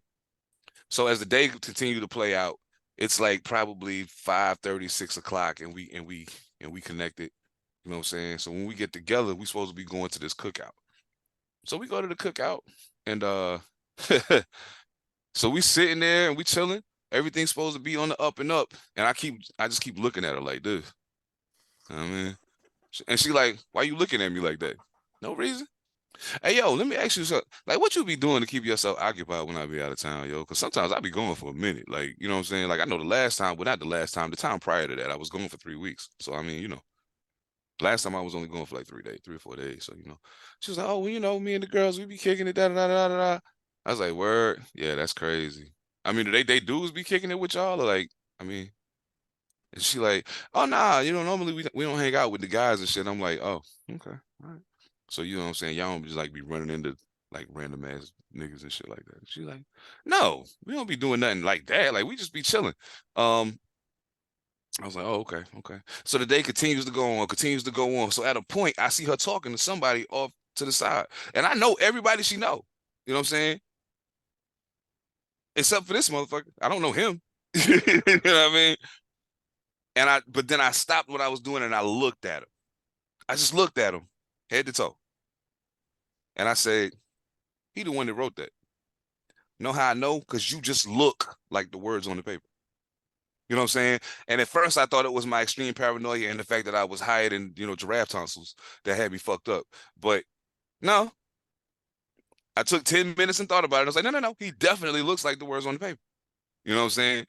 So as the day continued to play out, it's like probably 5:30, 6 o'clock, and we connected. You know what I'm saying? So when we get together, we supposed to be going to this cookout. So we go to the cookout, and so we sitting there and we chilling. Everything's supposed to be on the up and up, and I just keep looking at her like this. You know what I mean? And she like, why you looking at me like that? No reason. Hey, yo, let me ask you something. Like, what you be doing to keep yourself occupied when I be out of town, yo? Because sometimes I be going for a minute. Like, you know what I'm saying? Like, I know the last time, well, not the last time, the time prior to that, I was going for 3 weeks. So, I mean, Last time I was only going for like 3 days, 3 or 4 days. So, she was like, oh, well, me and the girls, we be kicking it, da da da da da. I was like, word, yeah, that's crazy. I mean, do they dudes be kicking it with y'all? Or like, I mean, and she like, oh nah, normally we don't hang out with the guys and shit. I'm like, oh, okay, all right. So you know what I'm saying? Y'all don't just like be running into like random ass niggas and shit like that. She's like, no, we don't be doing nothing like that. Like we just be chilling. I was like, oh, okay, okay. So the day continues to go on, continues to go on. So at a point, I see her talking to somebody off to the side. And I know everybody she know. You know what I'm saying? Except for this motherfucker. I don't know him. You know what I mean? But then I stopped what I was doing and I looked at him. I just looked at him, head to toe. And I said, he the one that wrote that. Know how I know? Because you just look like the words on the paper. You know what I'm saying? And at first I thought it was my extreme paranoia and the fact that I was higher than, giraffe tonsils that had me fucked up. But no. I took 10 minutes and thought about it. I was like, no. He definitely looks like the words on the paper. You know what I'm saying?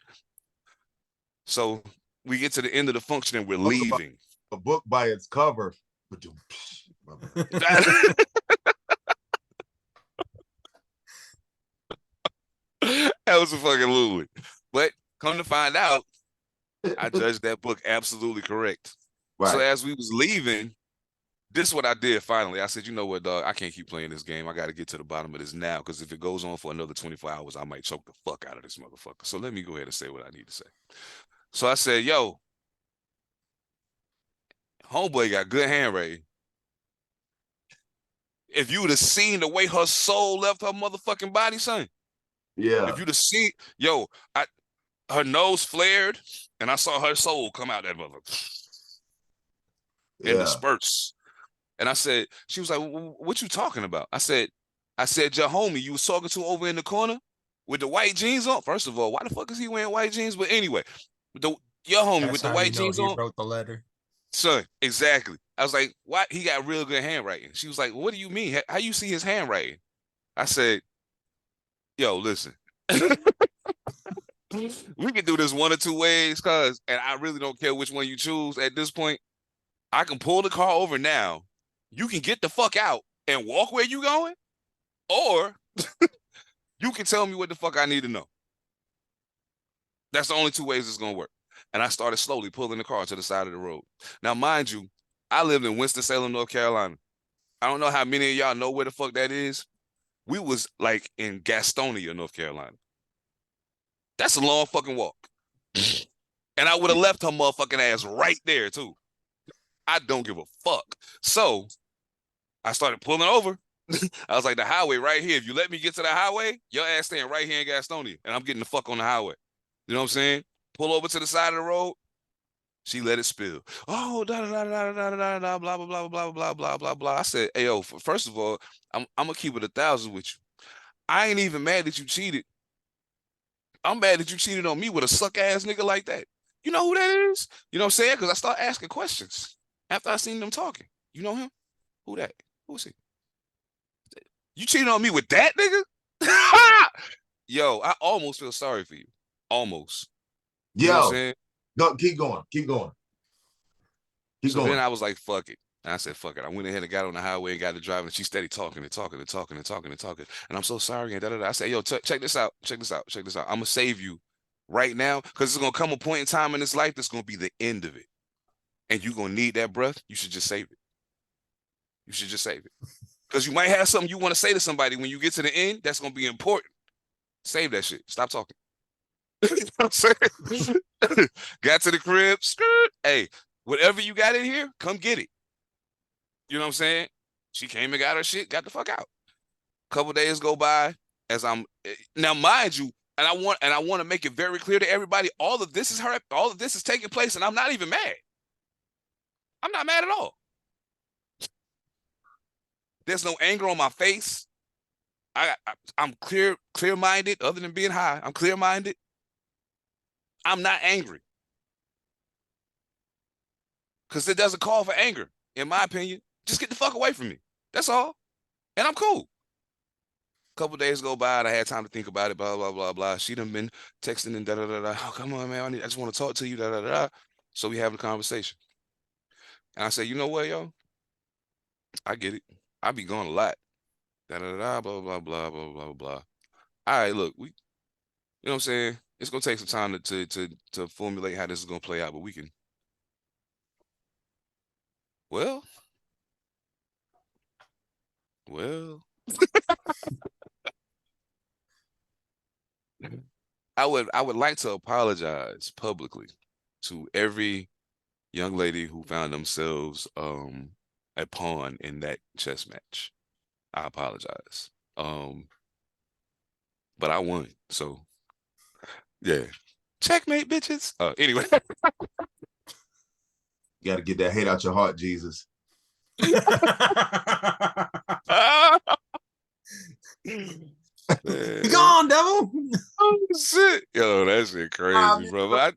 So we get to the end of the function and we're leaving. A book by its cover. That was a fucking Louis. But come to find out, I judged that book absolutely correct. Right. So as we was leaving, this is what I did finally. I said, you know what, dog? I can't keep playing this game. I got to get to the bottom of this now, because if it goes on for another 24 hours, I might choke the fuck out of this motherfucker. So let me go ahead and say what I need to say. So I said, yo, homeboy got good handwriting. If you would have seen the way her soul left her motherfucking body, son. Yeah. If you'd have seen, yo, her nose flared, and I saw her soul come out that motherfucker. In the spurts. And I said, she was like, what you talking about? I said, your homie you was talking to over in the corner with the white jeans on. First of all, why the fuck is he wearing white jeans? But anyway, your homie That's with the white jeans on. He wrote the letter. Son, exactly. I was like, what? He got real good handwriting. She was like, what do you mean? How you see his handwriting? I said, yo, listen. We can do this one or two ways, and I really don't care which one you choose at this point. I can pull the car over now. You can get the fuck out and walk where you going, or you can tell me what the fuck I need to know. That's the only two ways it's going to work. And I started slowly pulling the car to the side of the road. Now, mind you, I lived in Winston-Salem, North Carolina. I don't know how many of y'all know where the fuck that is. We was like in Gastonia, North Carolina. That's a long fucking walk. And I would have left her motherfucking ass right there, too. I don't give a fuck. So I started pulling over. I was like, the highway right here. If you let me get to the highway, your ass staying right here in Gastonia, and I'm getting the fuck on the highway. You know what I'm saying? Pull over to the side of the road. She let it spill. Oh, da da da da da da da blah blah blah blah blah blah blah blah. I said, hey yo, first of all, I'm gonna keep it 1,000 with you. I ain't even mad that you cheated. I'm mad that you cheated on me with a suck ass nigga like that. You know who that is? You know what I'm saying? Because I start asking questions after I seen them talking. You know him? Who that? Who's he? You cheated on me with that nigga? Yo, I almost feel sorry for you. Almost. You know what I'm saying? No, keep going. Keep going. Keep going. Then I was like, fuck it. And I said, fuck it. I went ahead and got on the highway and got to driving, and she steady talking and talking and talking and talking and talking. And I'm so sorry. And da-da-da. I said, yo, check this out. Check this out. Check this out. I'm going to save you right now, because it's going to come a point in time in this life that's going to be the end of it. And you're going to need that breath. You should just save it. You should just save it. Because you might have something you want to say to somebody when you get to the end that's going to be important. Save that shit. Stop talking. You know what I'm saying? Got to the crib. Skirt. Hey, whatever you got in here, come get it. You know what I'm saying? She came and got her shit, got the fuck out. Couple days go by as I'm now, mind you, and I want to make it very clear to everybody, all of this is taking place, and I'm not even mad. I'm not mad at all. There's no anger on my face. I'm clear-minded, other than being high. I'm clear-minded. I'm not angry. Because it doesn't call for anger, in my opinion. Just get the fuck away from me. That's all. And I'm cool. Couple days go by, and I had time to think about it, blah, blah, blah, blah. She done been texting and da-da-da-da. Oh, come on, man. I just want to talk to you, da-da-da-da. So we having a conversation. And I say, you know what, yo? I get it. I be gone a lot. Da da da blah blah blah blah blah blah. All right, look, you know what I'm saying? It's gonna take some time to formulate how this is gonna play out, but we can. Well, well, I would like to apologize publicly to every young lady who found themselves a pawn in that chess match. I apologize. But I won, so yeah. Checkmate, bitches. Anyway. You got to get that hate out your heart, Jesus. Be gone, devil. Oh shit. Yo, that shit crazy, bro.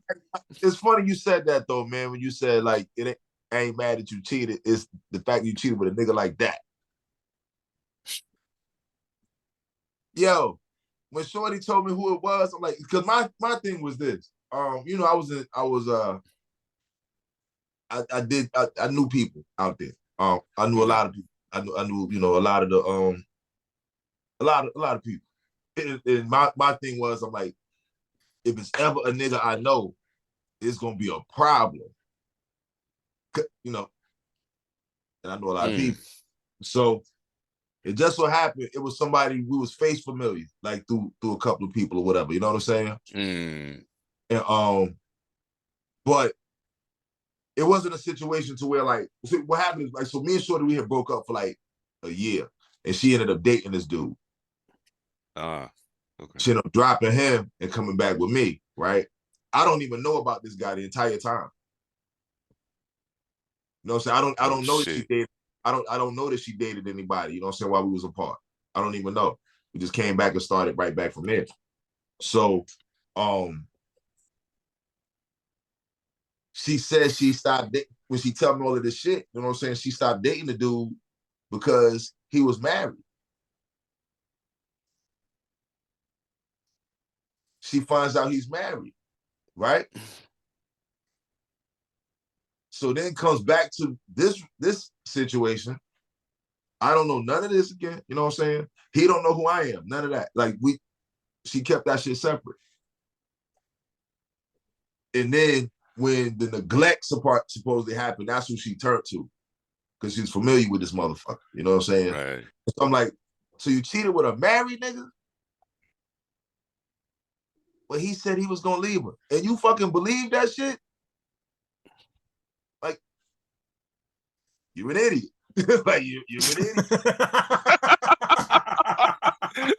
It's funny you said that though, man. When you said like I ain't mad that you cheated, it's the fact you cheated with a nigga like that. Yo, when Shorty told me who it was, I'm like, because my thing was this. You know, I knew people out there. I knew a lot of people. I knew, you know, a lot of the a lot of people. And my thing was, I'm like, if it's ever a nigga I know, it's gonna be a problem. You know, and I know a lot of people. So it just so happened it was somebody we was face familiar, like through a couple of people or whatever. You know what I'm saying? And but it wasn't a situation to where like what happened is like, so me and Shorty, we had broke up for like a year, and she ended up dating this dude. Okay. She ended up dropping him and coming back with me, right? I don't even know about this guy the entire time. You know what I'm saying? I don't know that she dated. I don't know that she dated anybody, you know what I'm saying, while we was apart. I don't even know. We just came back and started right back from there. So she said she stopped when she told me all of this shit, you know what I'm saying? She stopped dating the dude because he was married. She finds out he's married, right? So then comes back to this situation. I don't know none of this again, you know what I'm saying? He don't know who I am, none of that. Like she kept that shit separate. And then when the neglect supposedly happened, that's who she turned to, because she's familiar with this motherfucker, you know what I'm saying? Right. So I'm like, so you cheated with a married nigga? But he said he was gonna leave her. And you fucking believe that shit? Like, you're an idiot. Like, you're an idiot.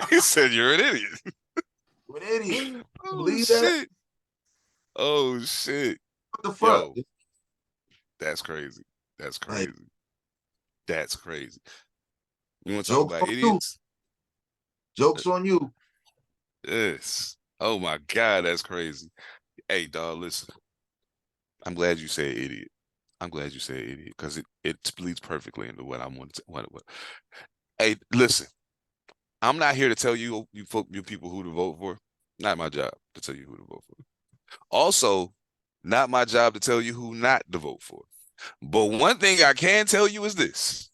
He said you're an idiot. You're an idiot. Oh, believe shit. that? Oh, shit. What the fuck? Yo, that's crazy. That's crazy. Like, that's crazy. You want to talk about idiots? Joke's on you. Yes. Oh, my God, that's crazy. Hey, dog, listen. I'm glad you said idiot. I'm glad you said idiot, because it leads perfectly into what I want to what. Hey, listen. I'm not here to tell you people who to vote for. Not my job to tell you who to vote for. Also, not my job to tell you who not to vote for. But one thing I can tell you is this.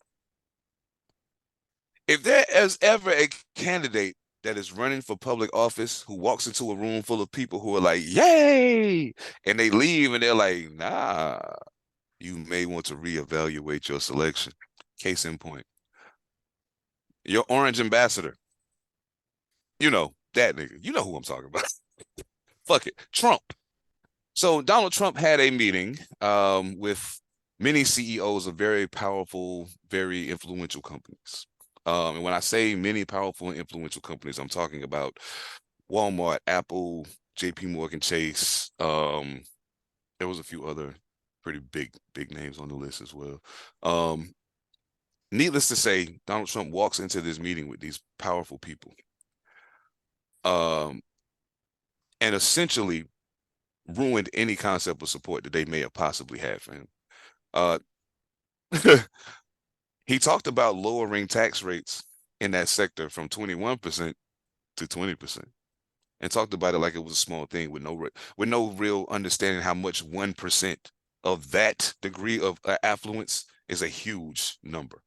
If there is ever a candidate that is running for public office who walks into a room full of people who are like, yay, and they leave and they're like, nah, you may want to reevaluate your selection. Case in point. Your orange ambassador. You know, that nigga. You know who I'm talking about. Fuck it. Trump. So Donald Trump had a meeting with many CEOs of very powerful, very influential companies. And when I say many powerful and influential companies, I'm talking about Walmart, Apple, JP Morgan Chase. There was a few other pretty big names on the list as well. Needless to say, Donald Trump walks into this meeting with these powerful people. And essentially ruined any concept of support that they may have possibly had for him. He talked about lowering tax rates in that sector from 21% to 20%, and talked about it like it was a small thing with no real understanding how much 1% of that degree of affluence is a huge number.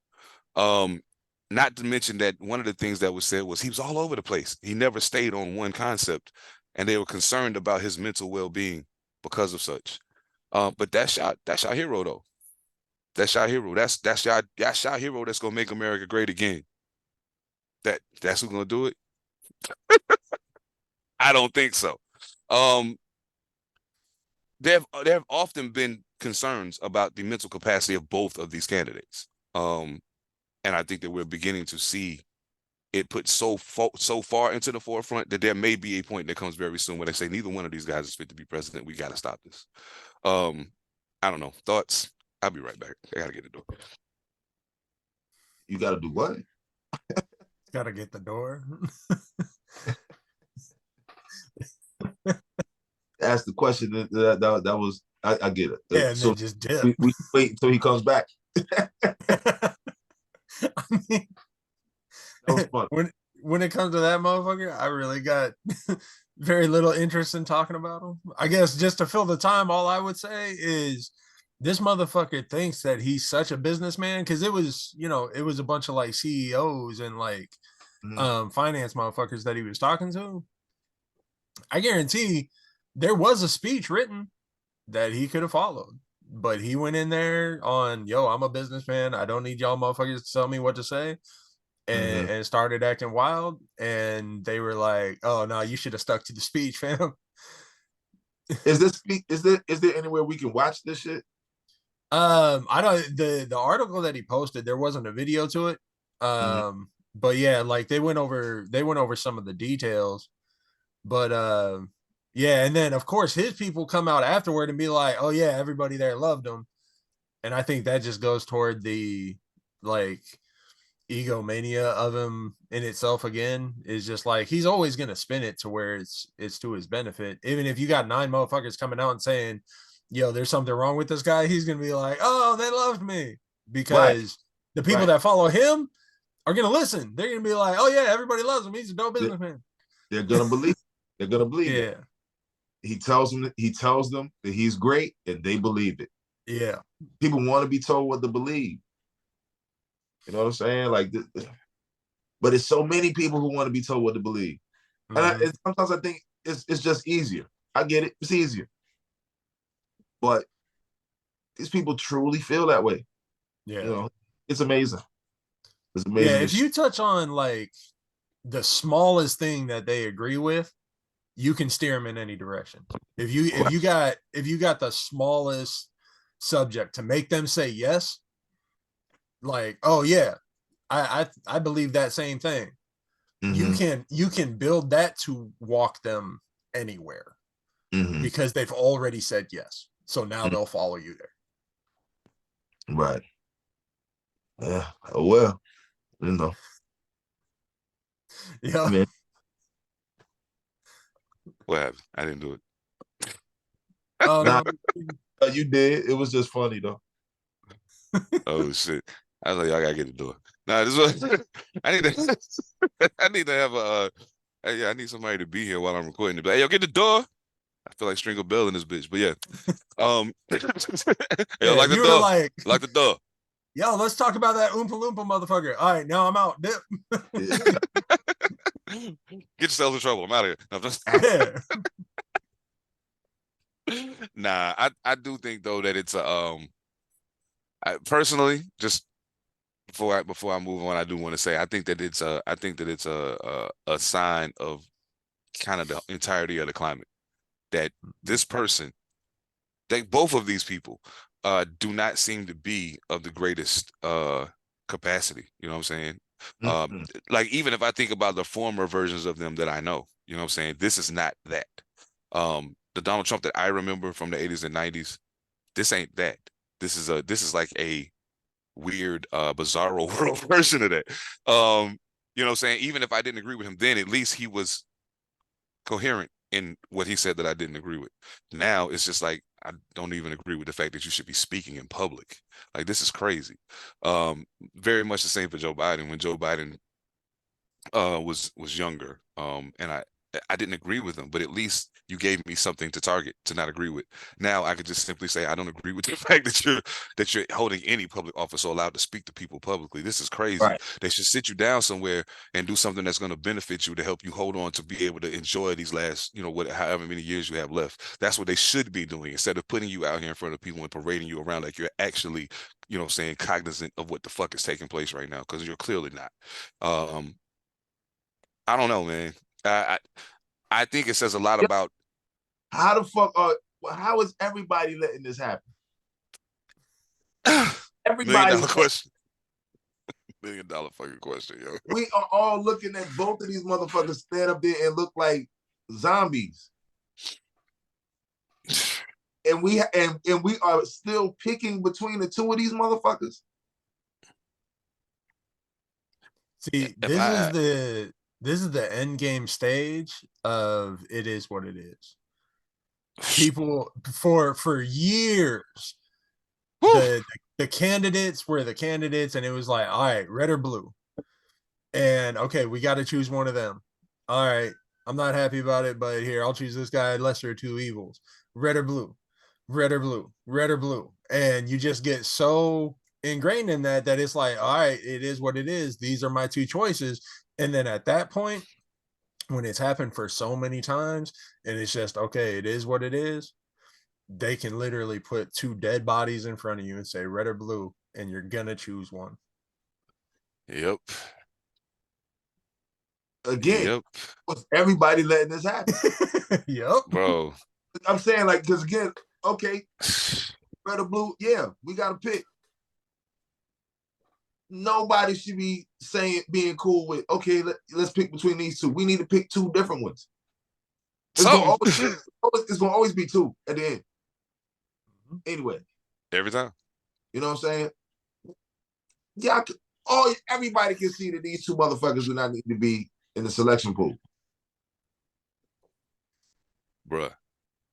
Not to mention that one of the things that was said was he was all over the place. He never stayed on one concept, and they were concerned about his mental well-being because of such. But that's our hero though. That's our hero. That's our hero that's gonna make America great again. That's who's gonna do it. I don't think so. There have often been concerns about the mental capacity of both of these candidates. And I think that we're beginning to see it put so far into the forefront that there may be a point that comes very soon where they say neither one of these guys is fit to be president. We got to stop this. I don't know. Thoughts? I'll be right back. I got to get the door. You got to do what? Got to get the door. Ask the question that was, I get it. Yeah, and so then just dip. we wait until he comes back. I mean, that was fun. When it comes to that motherfucker, I really got very little interest in talking about him. I guess just to fill the time, all I would say is this motherfucker thinks that he's such a businessman because it was a bunch of like CEOs and like finance motherfuckers that he was talking to. I guarantee there was a speech written that he could have followed, but he went in there on, yo, I'm a businessman. I don't need y'all motherfuckers to tell me what to say. And started acting wild. And they were like, oh no, you should have stuck to the speech, fam. Is there anywhere we can watch this shit? I don't, the article that he posted, there wasn't a video to it. But yeah, like they went over some of the details. But yeah, and then of course his people come out afterward and be like, oh yeah, everybody there loved him. And I think that just goes toward the like egomania of him in itself again. Is just like he's always gonna spin it to where it's to his benefit. Even if you got 9 motherfuckers coming out and saying, yo, there's something wrong with this guy, he's gonna be like, oh, they loved me. Because the people that follow him are gonna listen. They're gonna be like, oh yeah, everybody loves him. He's a dope businessman. They're gonna believe. They're gonna believe it. He tells them that he's great, and they believe it. Yeah. People want to be told what to believe. You know what I'm saying? Like, but it's so many people who want to be told what to believe. And sometimes I think it's just easier. I get it. It's easier. But these people truly feel that way. Yeah. You know, it's amazing. It's amazing. Yeah, if you touch on like the smallest thing that they agree with, you can steer them in any direction. If you got the smallest subject to make them say yes, like, oh yeah, I believe that same thing. You can build that to walk them anywhere because they've already said yes. So now they'll follow you there. Right. Yeah. Oh well, you know. Yeah. Man. What happened? I didn't do it. Oh no. You did. It was just funny though. Oh shit! I was like, I gotta get the door. Nah, this was. I need to have a. I need somebody to be here while I'm recording it. But hey, yo, get the door. I feel like String a Bell in this bitch, but yeah. Hey, yo, lock the door. Lock the door. Yo, let's talk about that Oompa Loompa motherfucker. All right, now I'm out. Dip. Get yourselves in trouble. I'm out of here. No, just... Nah, I do think though that it's a I, personally, just before I move on, I do want to say I think that it's a sign of kind of the entirety of the climate that this person, that both of these people do not seem to be of the greatest capacity. You know what I'm saying? Like even if I think about the former versions of them that I know, you know what I'm saying? This is not that. The Donald Trump that I remember from the 80s and 90s, this ain't that. This is like a weird bizarro world version of that. You know what I'm saying? Even if I didn't agree with him then, at least he was coherent in what he said that I didn't agree with. Now it's just like I don't even agree with the fact that you should be speaking in public. Like this is crazy. Very much the same for Joe Biden. When Joe Biden was younger, and I didn't agree with them, but at least you gave me something to target to not agree with. Now I could just simply say I don't agree with the fact that you're holding any public office or allowed to speak to people publicly. This is crazy. Right. They should sit you down somewhere and do something that's going to benefit you to help you hold on to be able to enjoy these last, however many years you have left. That's what they should be doing instead of putting you out here in front of people and parading you around like you're actually, saying cognizant of what the fuck is taking place right now, because you're clearly not. I don't know, man. I think it says a lot about how the fuck how is everybody letting this happen? Everybody. $1 million question. $1 million fucking question, yo. We are all looking at both of these motherfuckers stand up there and look like zombies. And we are still picking between the two of these motherfuckers. See, this is the end game stage of it is what it is. People for years, the candidates were the candidates, and it was like, all right, red or blue. And okay, we got to choose one of them. All right, I'm not happy about it, but here, I'll choose this guy, lesser of two evils. Red or blue, red or blue, red or blue. And you just get so ingrained in that it's like, all right, it is what it is. These are my two choices. And then at that point, when it's happened for so many times and it's just, okay, it is what it is, they can literally put two dead bodies in front of you and say red or blue, and you're gonna choose one. Yep. Again, everybody letting this happen. Yep. Bro. I'm saying, like, because again, okay, red or blue, yeah, we got to pick. Nobody should be being cool with, okay, let's pick between these two. We need to pick two different ones. It's going to always be two at the end. Anyway. Every time. You know what I'm saying? Yeah, everybody can see that these two motherfuckers do not need to be in the selection pool. Bruh.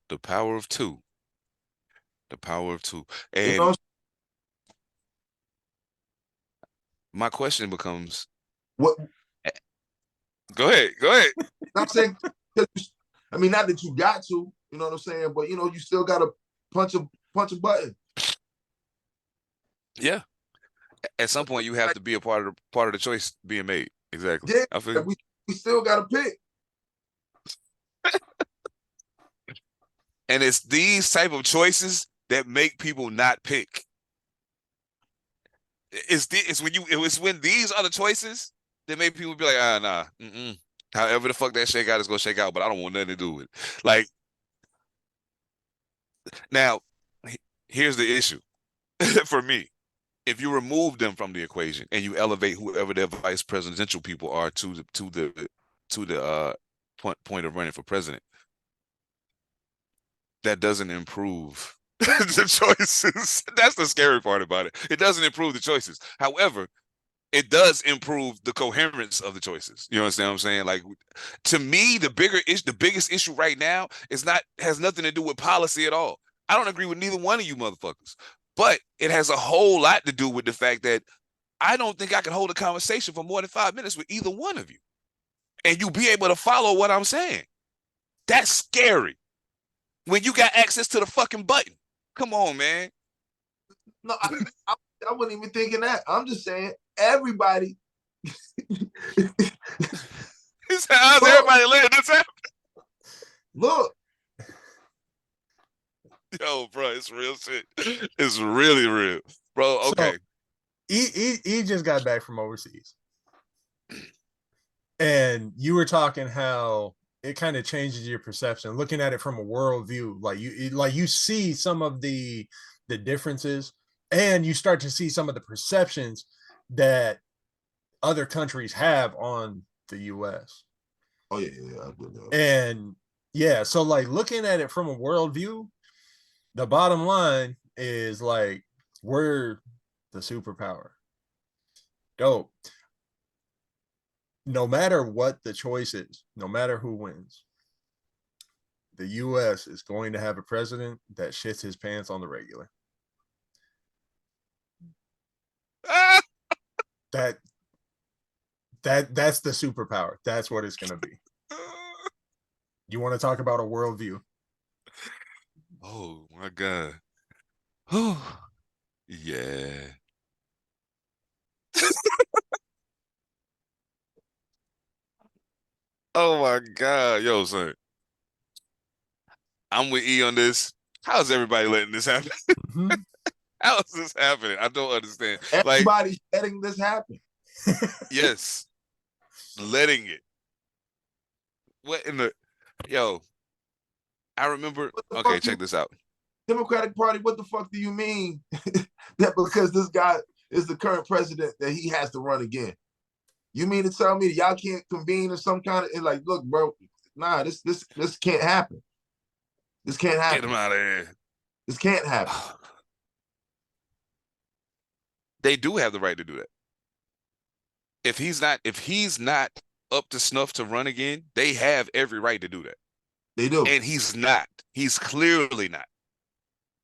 The power of two. The power of two. And my question becomes, what? Go ahead. I'm saying, I mean, not that you got to, you know what I'm saying, but you still got to punch a button. Yeah. At some point, you have to be a part of the choice being made. Exactly. Yeah, I feel we still got to pick. And it's these type of choices that make people not pick. It's when these are the choices that make people be like, nah. However the fuck that shake out is gonna shake out, but I don't want nothing to do with it. Like, now, here's the issue for me. If you remove them from the equation and you elevate whoever their vice presidential people are to the point of running for president, that doesn't improve the choices. That's the scary part about it. It doesn't improve the choices. However, it does improve the coherence of the choices. You understand what I'm saying? Like, to me, the biggest issue right now has nothing to do with policy at all. I don't agree with neither one of you motherfuckers, but it has a whole lot to do with the fact that I don't think I can hold a conversation for more than 5 minutes with either one of you, and you be able to follow what I'm saying. That's scary. When you got access to the fucking button. Come on, man. No, I wasn't even thinking that. I'm just saying, everybody. How's everybody letting this happen? Look. Yo, bro, it's real shit. It's really real. Bro, okay. So, he just got back from overseas. And you were talking how it kind of changes your perception, looking at it from a world view. Like you see some of the differences, and you start to see some of the perceptions that other countries have on the US. Oh yeah. And yeah, so like looking at it from a world view, the bottom line is like, we're the superpower. Dope. No matter what the choice is, no matter who wins, the US is going to have a president that shits his pants on the regular. That's the superpower. That's what it's going to be. You want to talk about a worldview? Oh my God. Oh yeah. Oh my God. Yo, son. I'm with E on this. How's everybody letting this happen? Mhm. How is this happening? I don't understand. Like, Everybody's letting this happen. yes, letting it. What in the yo? I remember. What the Okay, fuck check this out. Democratic Party, what the fuck do you mean that because this guy is the current president that he has to run again? You mean to tell me that y'all can't convene in some kind of like, look, bro, nah, this can't happen. This can't Get happen. him out of here. This can't happen. They do have the right to do that. If he's not up to snuff to run again, they have every right to do that. They do. And he's not. He's clearly not.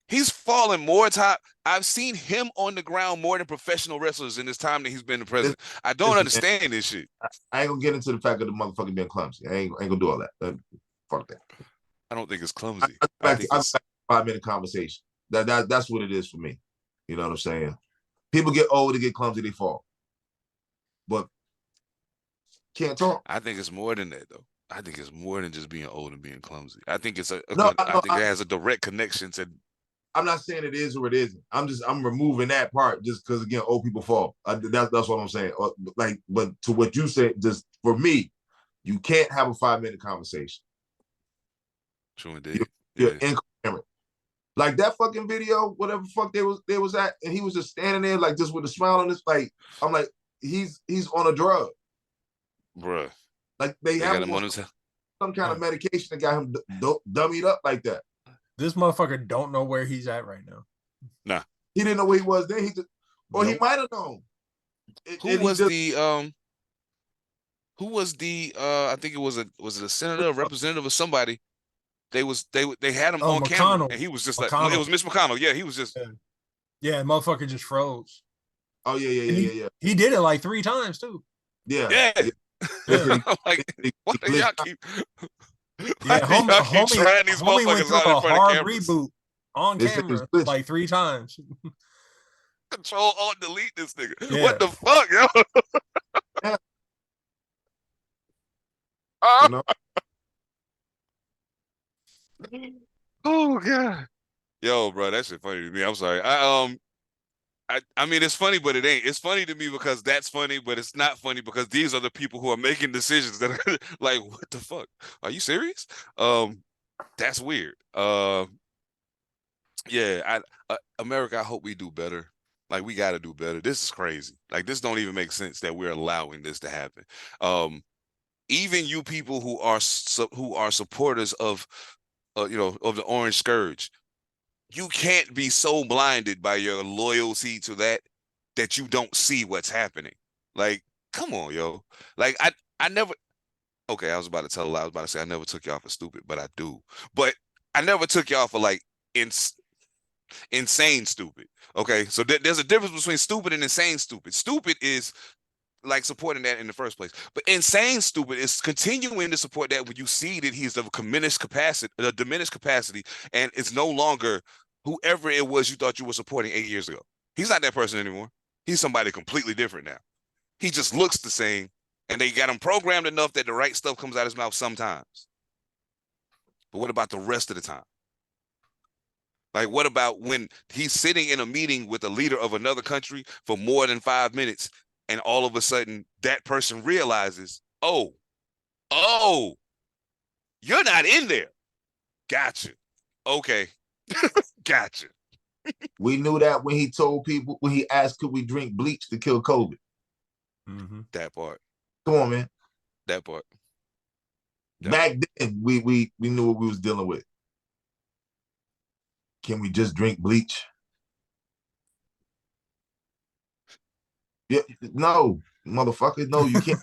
He's fallen more top. I've seen him on the ground more than professional wrestlers in this time that he's been the president. I don't understand this shit. I ain't gonna get into the fact of the motherfucker being clumsy. I ain't gonna do all that. Fuck that. I don't think it's clumsy. I think it's a 5-minute conversation. That's what it is for me. You know what I'm saying? People get old, they get clumsy, they fall. But can't talk. I think it's more than that, though. I think it's more than just being old and being clumsy. I think it's I think it has a direct connection to. I'm not saying it is or it isn't. I'm removing that part just because again, old people fall. That's what I'm saying. Like, but to what you said, just for me, you can't have a 5-minute conversation. True indeed. You're incoherent. Like that fucking video, whatever fuck they was at, and he was just standing there like just with a smile on his like. I'm like, he's on a drug, bruh. Like they have him on some kind of medication that got him dummied up like that. This motherfucker don't know where he's at right now. Nah, he didn't know where he was then. He just, or he might have known. Who was the? I think it was a senator, a representative, or somebody. They had him on camera, and he was just McConnell. Like, it was Mitch McConnell. Yeah, he was just. Yeah, motherfucker just froze. Oh yeah. He did it like 3 times too. Yeah. Like, why do y'all keep? Yeah, homie went through a hard reboot on camera like 3 times. Control Alt Delete this nigga. Yeah. What the fuck, yo? Oh God, yo, bro, that shit funny to me. I'm sorry. I mean, it's funny, but it ain't. It's funny to me because that's funny, but it's not funny because these are the people who are making decisions that are like, what the fuck? Are you serious? That's weird. Yeah, America, I hope we do better. Like, we got to do better. This is crazy. Like, this don't even make sense that we're allowing this to happen. Even you people who are supporters of, of the Orange Scourge, you can't be so blinded by your loyalty to that you don't see what's happening. Like, come on, yo. Like, I never. Okay, I was about to tell a lie. I was about to say I never took y'all for stupid, but I do. But I never took y'all for like insane stupid. Okay, so there's a difference between stupid and insane stupid. Stupid is like supporting that in the first place, but insane stupid is continuing to support that when you see that he's of a diminished capacity, and it's no longer whoever it was you thought you were supporting 8 years ago. He's not that person anymore. He's somebody completely different now. He just looks the same, and they got him programmed enough that the right stuff comes out of his mouth sometimes. But what about the rest of the time? Like, what about when he's sitting in a meeting with a leader of another country for more than 5 minutes, and all of a sudden that person realizes, oh, you're not in there. Gotcha. Okay. Gotcha. We knew that when he told people, when he asked, could we drink bleach to kill COVID? Mm-hmm. That part. Come on, man. That part. Back then, we knew what we was dealing with. Can we just drink bleach? Yeah, no, motherfucker. No, you can't.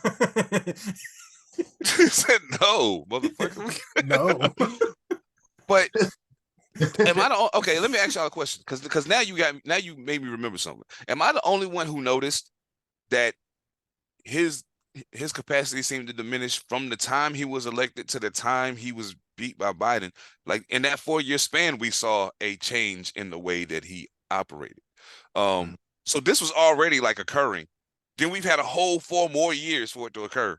He said no, motherfucker. No. But am I the okay? Let me ask y'all a question, because now you made me remember something. Am I the only one who noticed that his his capacity seemed to diminish from the time he was elected to the time he was beat by Biden. Like in that 4-year span, we saw a change in the way that he operated. So this was already like occurring. Then we've had a whole 4 more years for it to occur.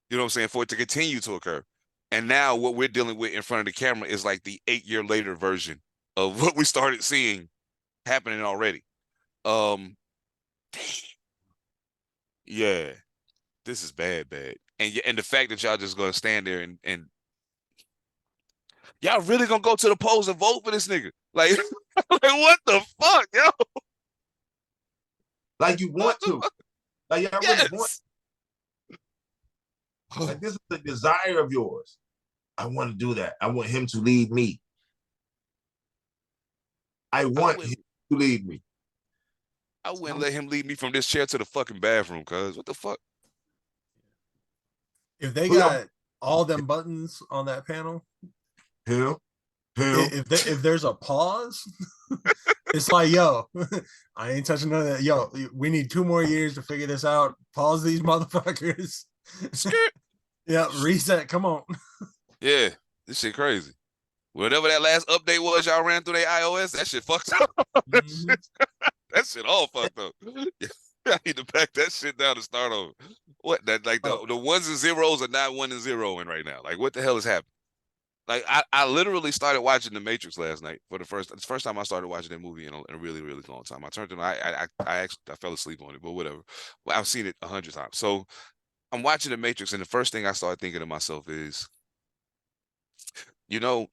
You know what I'm saying? For it to continue to occur. And now what we're dealing with in front of the camera is like the 8-year later version of what we started seeing happening already. Yeah, this is bad. And the fact that y'all just gonna stand there and y'all really gonna go to the polls and vote for this nigga? Like, like what the fuck, yo? Like you want to. Like y'all really want. Like this is a desire of yours. I want to do that. I want him to lead me. I want him to lead me. I wouldn't let him lead me from this chair to the fucking bathroom, cuz what the fuck? If they got all them buttons on that panel, if there's a pause, it's like, yo, I ain't touching none of that. Yo, we need 2 more years to figure this out. Pause these motherfuckers. Yeah, reset. Come on. Yeah, this shit crazy. Whatever that last update was y'all ran through their iOS, that shit fucked up. That shit all fucked up. I need to back that shit down and start over. What that like the ones and zeros are not 1 and 0 right now. Like what the hell is happening? Like I literally started watching The Matrix last night for the first time I started watching that movie in a really, really long time. I turned it on. I actually fell asleep on it, but whatever. Well, I've seen it 100 times. So I'm watching The Matrix, and the first thing I started thinking to myself is, you know,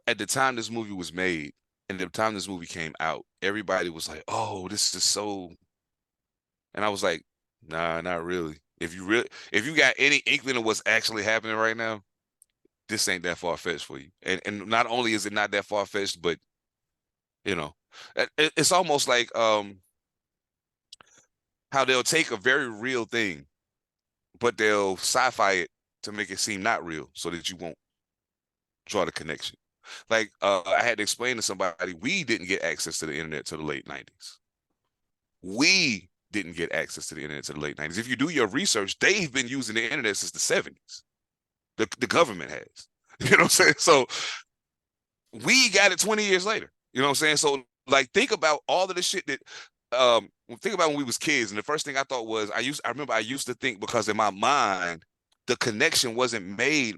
at the time this movie was made and the time this movie came out, everybody was like, "Oh, this is so," and I was like, "Nah, not really. If you got any inkling of what's actually happening right now, this ain't that far-fetched for you." And not only is it not that far-fetched, but you know, it's almost like how they'll take a very real thing, but they'll sci-fi it to make it seem not real so that you won't draw the connection. Like I had to explain to somebody, we didn't get access to the internet to the late 90s. We didn't get access to the internet to the late 90s. If you do your research, they've been using the internet since the 70s. The government has. You know what I'm saying? So we got it 20 years later. You know what I'm saying? So like think about all of the shit that think about when we was kids, and the first thing I thought was I remember I used to think, because in my mind the connection wasn't made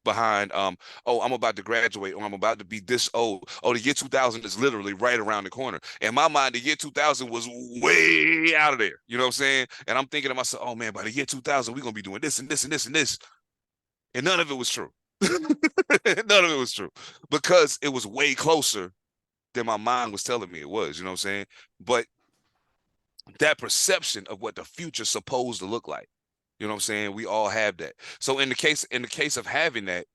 behind oh, I'm about to graduate, or I'm about to be this old. Oh, the year 2000 is literally right around the corner. In my mind, the year 2000 was way out of there. You know what I'm saying? And I'm thinking to myself, oh man, by the year 2000, we're gonna be doing this and this and this and this. And none of it was true. None of it was true, because it was way closer than my mind was telling me it was. You know what I'm saying? But that perception of what the future's supposed to look like, you know what I'm saying? We all have that. So in the case of having that,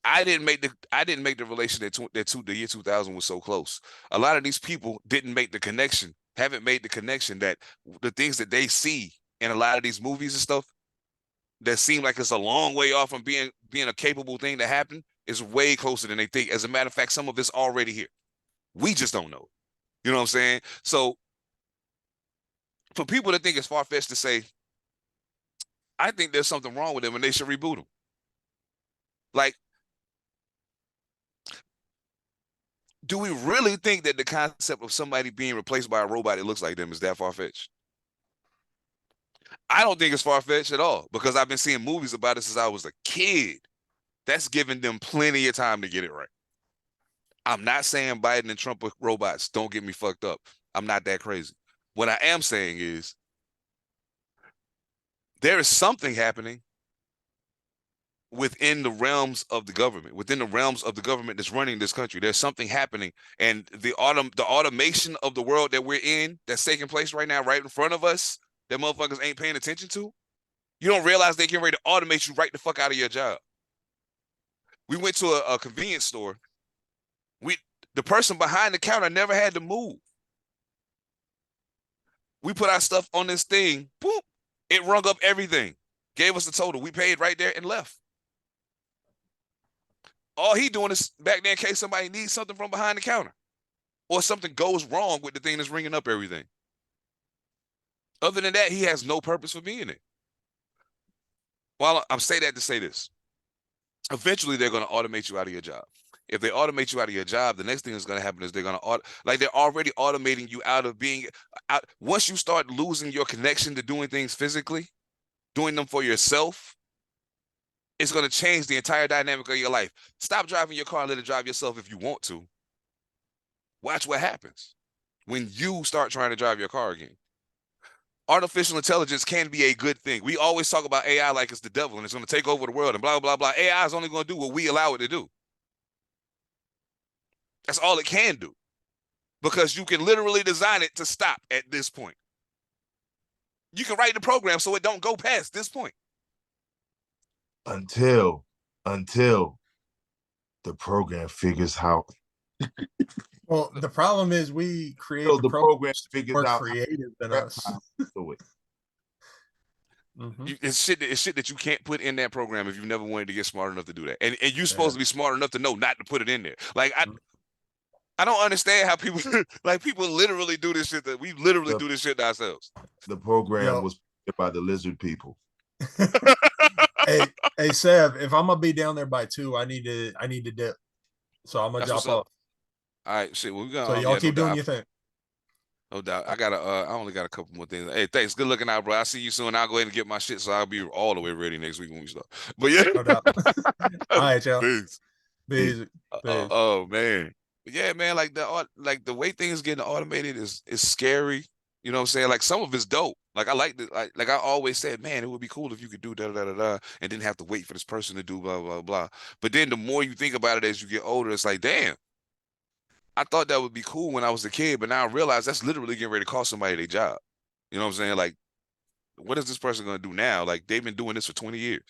I didn't make the relation that the year 2000 was so close. A lot of these people didn't make the connection, haven't made the connection that the things that they see in a lot of these movies and stuff that seem like it's a long way off from being a capable thing to happen is way closer than they think. As a matter of fact, some of it's already here. We just don't know. You know what I'm saying? So for people to think it's far-fetched to say, I think there's something wrong with them and they should reboot them. Like, do we really think that the concept of somebody being replaced by a robot that looks like them is that far-fetched? I don't think it's far-fetched at all, because I've been seeing movies about it since I was a kid. That's giving them plenty of time to get it right. I'm not saying Biden and Trump are robots. Don't get me fucked up. I'm not that crazy. What I am saying is there is something happening within the realms of the government, that's running this country. There's something happening, and the automation of the world that we're in, that's taking place right now, right in front of us, that motherfuckers ain't paying attention to. You don't realize they getting ready to automate you right the fuck out of your job. We went to a convenience store. The person behind the counter never had to move. We put our stuff on this thing, boop, it rung up everything, gave us the total. We paid right there and left. All he doing is back there in case somebody needs something from behind the counter, or something goes wrong with the thing that's ringing up everything. Other than that, he has no purpose for being it. Well, I'm saying that to say this. Eventually, they're going to automate you out of your job. If they automate you out of your job, the next thing that's going to happen is they're going to they're already automating you out of being out. Once you start losing your connection to doing things physically, doing them for yourself, it's going to change the entire dynamic of your life. Stop driving your car and let it drive yourself if you want to. Watch what happens when you start trying to drive your car again. Artificial intelligence can be a good thing. We always talk about AI like it's the devil and it's going to take over the world and blah, blah, blah. AI is only going to do what we allow it to do. That's all it can do. Because you can literally design it to stop at this point. You can write the program so it don't go past this point. Until the program figures out. Well, the problem is we create the program figures more out creative than us. It's shit that you can't put in that program if you've never wanted to get smart enough to do that. And you're supposed to be smart enough to know not to put it in there. Like I don't understand how people like people literally do this shit that we literally do this shit to ourselves. The program was picked by the lizard people. Hey Sev, if I'm gonna be down there by 2, I need to dip. So I'm gonna drop off. All right, shit. Well, we got so y'all keep doing your thing. No doubt. I only got a couple more things. Hey, thanks. Good looking out, bro. I'll see you soon. I'll go ahead and get my shit so I'll be all the way ready next week when we start. But yeah. No doubt. All right, y'all. Peace. Oh man. But yeah, man, like the way things getting automated is scary. You know what I'm saying? Like some of it's dope. Like I like like I always said, man, it would be cool if you could do da da da da and didn't have to wait for this person to do blah blah blah. But then the more you think about it as you get older, it's like, damn. I thought that would be cool when I was a kid, but now I realize that's literally getting ready to cost somebody their job. You know what I'm saying? Like, what is this person going to do now? Like, they've been doing this for 20 years.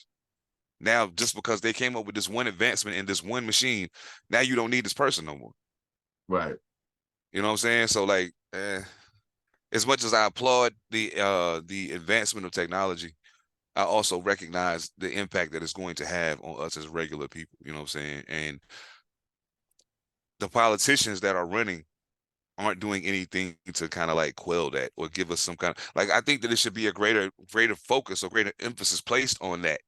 Now, just because they came up with this one advancement in this one machine, now you don't need this person no more. Right. You know what I'm saying? So, like, as much as I applaud the advancement of technology, I also recognize the impact that it's going to have on us as regular people. You know what I'm saying? And the politicians that are running aren't doing anything to kind of like quell that or give us some kind of like, I think that it should be a greater focus or greater emphasis placed on that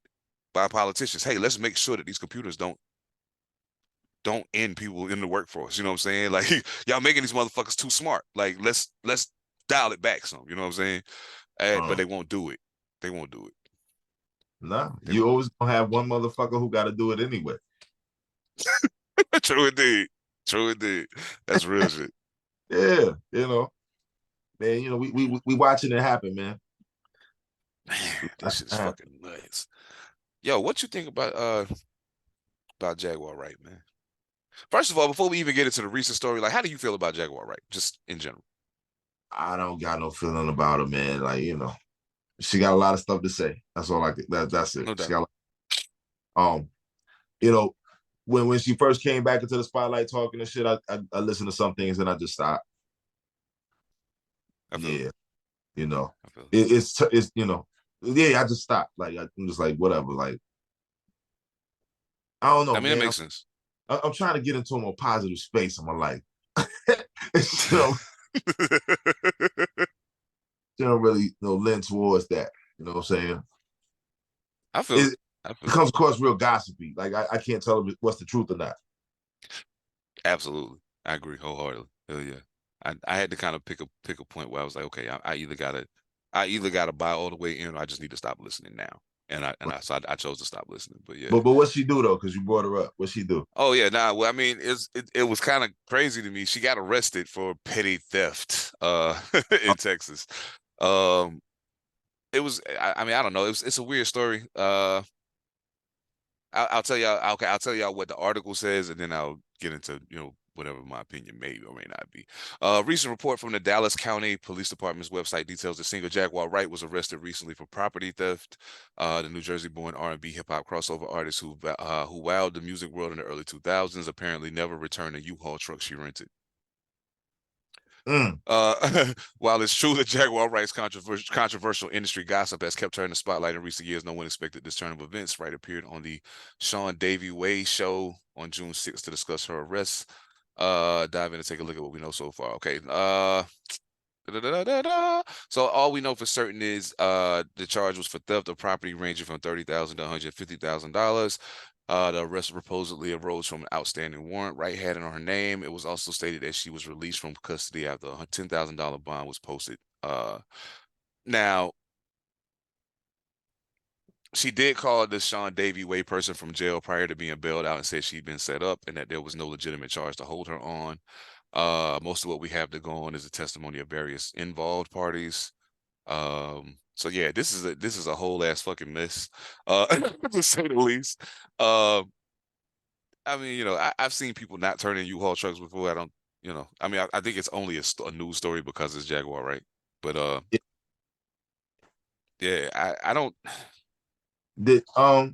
by politicians. Hey, let's make sure that these computers don't end people in the workforce. You know what I'm saying? Like y'all making these motherfuckers too smart. Like let's dial it back some, you know what I'm saying? But they won't do it. They won't do it. Nah, you always gonna have one motherfucker who got to do it anyway. True indeed. True indeed. That's real shit. Yeah, you know, man. You know, we watching it happen, man. Man, that shit's fucking nuts. Yo, what you think about Jaguar Wright, man? First of all, before we even get into the recent story, like, how do you feel about Jaguar Wright, just in general? I don't got no feeling about her, man. Like, you know, she got a lot of stuff to say. That's all I think. That's it. No she got, you know. When she first came back into the spotlight talking and shit, I listened to some things and I just stopped. Yeah, you know, it's you know, yeah, I just stopped. Like I'm just like whatever. Like I don't know. I mean, man. It makes sense. I'm trying to get into a more positive space in my life. So you don't really lend towards that. You know what I'm saying? I feel it comes across real gossipy. Like I can't tell what's the truth or not. Absolutely, I agree wholeheartedly. Hell yeah, I had to kind of pick a point where I was like, okay, I either gotta buy all the way in, or I just need to stop listening now. And I chose to stop listening. But yeah. But what's she do though? Because you brought her up. What's she do? Oh yeah, nah. Well, I mean, it was kind of crazy to me. She got arrested for petty theft in Texas. It was. I mean, I don't know. It's a weird story. I'll tell y'all. Okay, I'll tell y'all what the article says, and then I'll get into whatever my opinion may or may not be. A recent report from the Dallas County Police Department's website details that singer Jaguar Wright was arrested recently for property theft. The New Jersey-born R&B hip-hop crossover artist who wowed the music world in the early 2000s apparently never returned a U-Haul truck she rented. While it's true that Jaguar Wright's controversial industry gossip has kept her in the spotlight in recent years, no one expected this turn of events. Wright appeared on the Sean Davey Way show on June 6th to discuss her arrest. Dive in and take a look at what we know so far. Okay. So all we know for certain is the charge was for theft of property ranging from $30,000 to $150,000. The arrest supposedly arose from an outstanding warrant Wright had on her name. It was also stated that she was released from custody after a $10,000 bond was posted. Now, she did call the Sean Davey Way person from jail prior to being bailed out and said she'd been set up and that there was no legitimate charge to hold her on. Most of what we have to go on is the testimony of various involved parties. So yeah, this is a whole ass fucking mess, to say the least. I mean, you know, I've seen people not turn in U-Haul trucks before. I don't, you know, I mean, I think it's only a news story because it's Jaguar, right? But yeah, I don't. Did how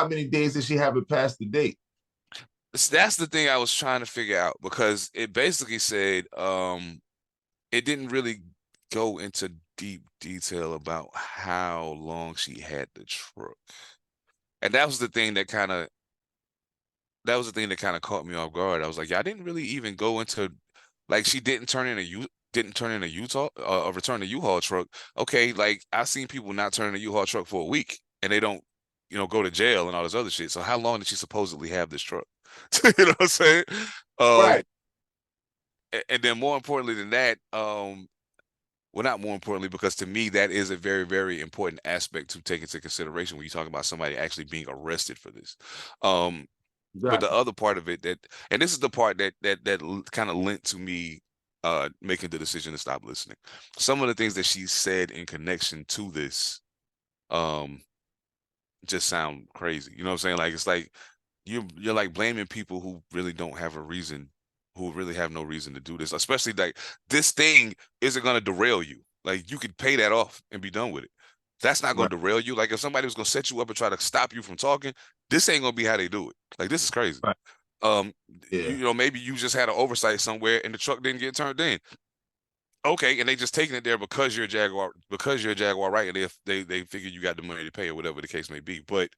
many days did she have it past the date? That's the thing I was trying to figure out because it basically said it didn't really go into deep detail about how long she had the truck. And that was the thing that kind of caught me off guard. I was like, yeah, I didn't really even go into like she didn't turn in a return a U-Haul truck. Okay, like I've seen people not turn in a U-Haul truck for a week and they don't, you know, go to jail and all this other shit. So how long did she supposedly have this truck? You know what I'm saying? Right. And then more importantly than that, well, not more importantly, because to me, that is a very, very important aspect to take into consideration when you talk about somebody actually being arrested for this. But the other part of it and this is the part that kind of lent to me making the decision to stop listening. Some of the things that she said in connection to this just sound crazy. You know what I'm saying? Like it's like you're like blaming people who really don't have a reason, who really have no reason to do this, especially like this thing isn't going to derail you. Like you could pay that off and be done with it. That's not going to derail you. Like if somebody was going to set you up and try to stop you from talking, this ain't going to be how they do it. Like this is crazy. Right. You know, maybe you just had an oversight somewhere and the truck didn't get turned in. Okay, and they just taking it there because you're a Jaguar, right? And they figure you got the money to pay or whatever the case may be. But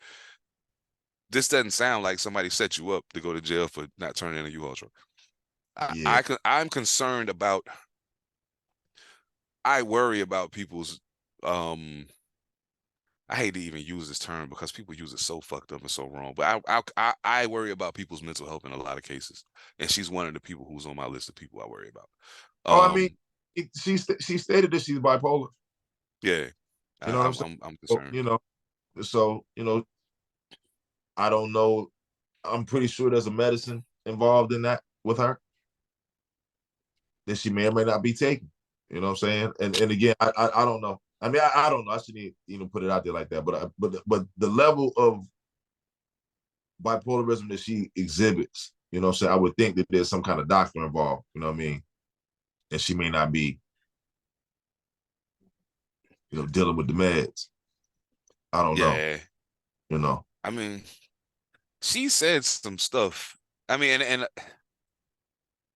this doesn't sound like somebody set you up to go to jail for not turning in a U-Haul truck. I'm concerned about. I worry about people's. I hate to even use this term because people use it so fucked up and so wrong. But I worry about people's mental health in a lot of cases, and she's one of the people who's on my list of people I worry about. I mean, she stated that she's bipolar. Yeah, you know what I'm saying. I'm concerned. So I don't know. I'm pretty sure there's a medicine involved in that with her that she may or may not be taking. You know what I'm saying? And again, I don't know. I mean, I don't know. I shouldn't even put it out there like that. But the level of bipolarism that she exhibits, you know what I'm saying, I would think that there's some kind of doctor involved. You know what I mean? And she may not be, dealing with the meds. I don't know. You know. I mean, she said some stuff. I mean, and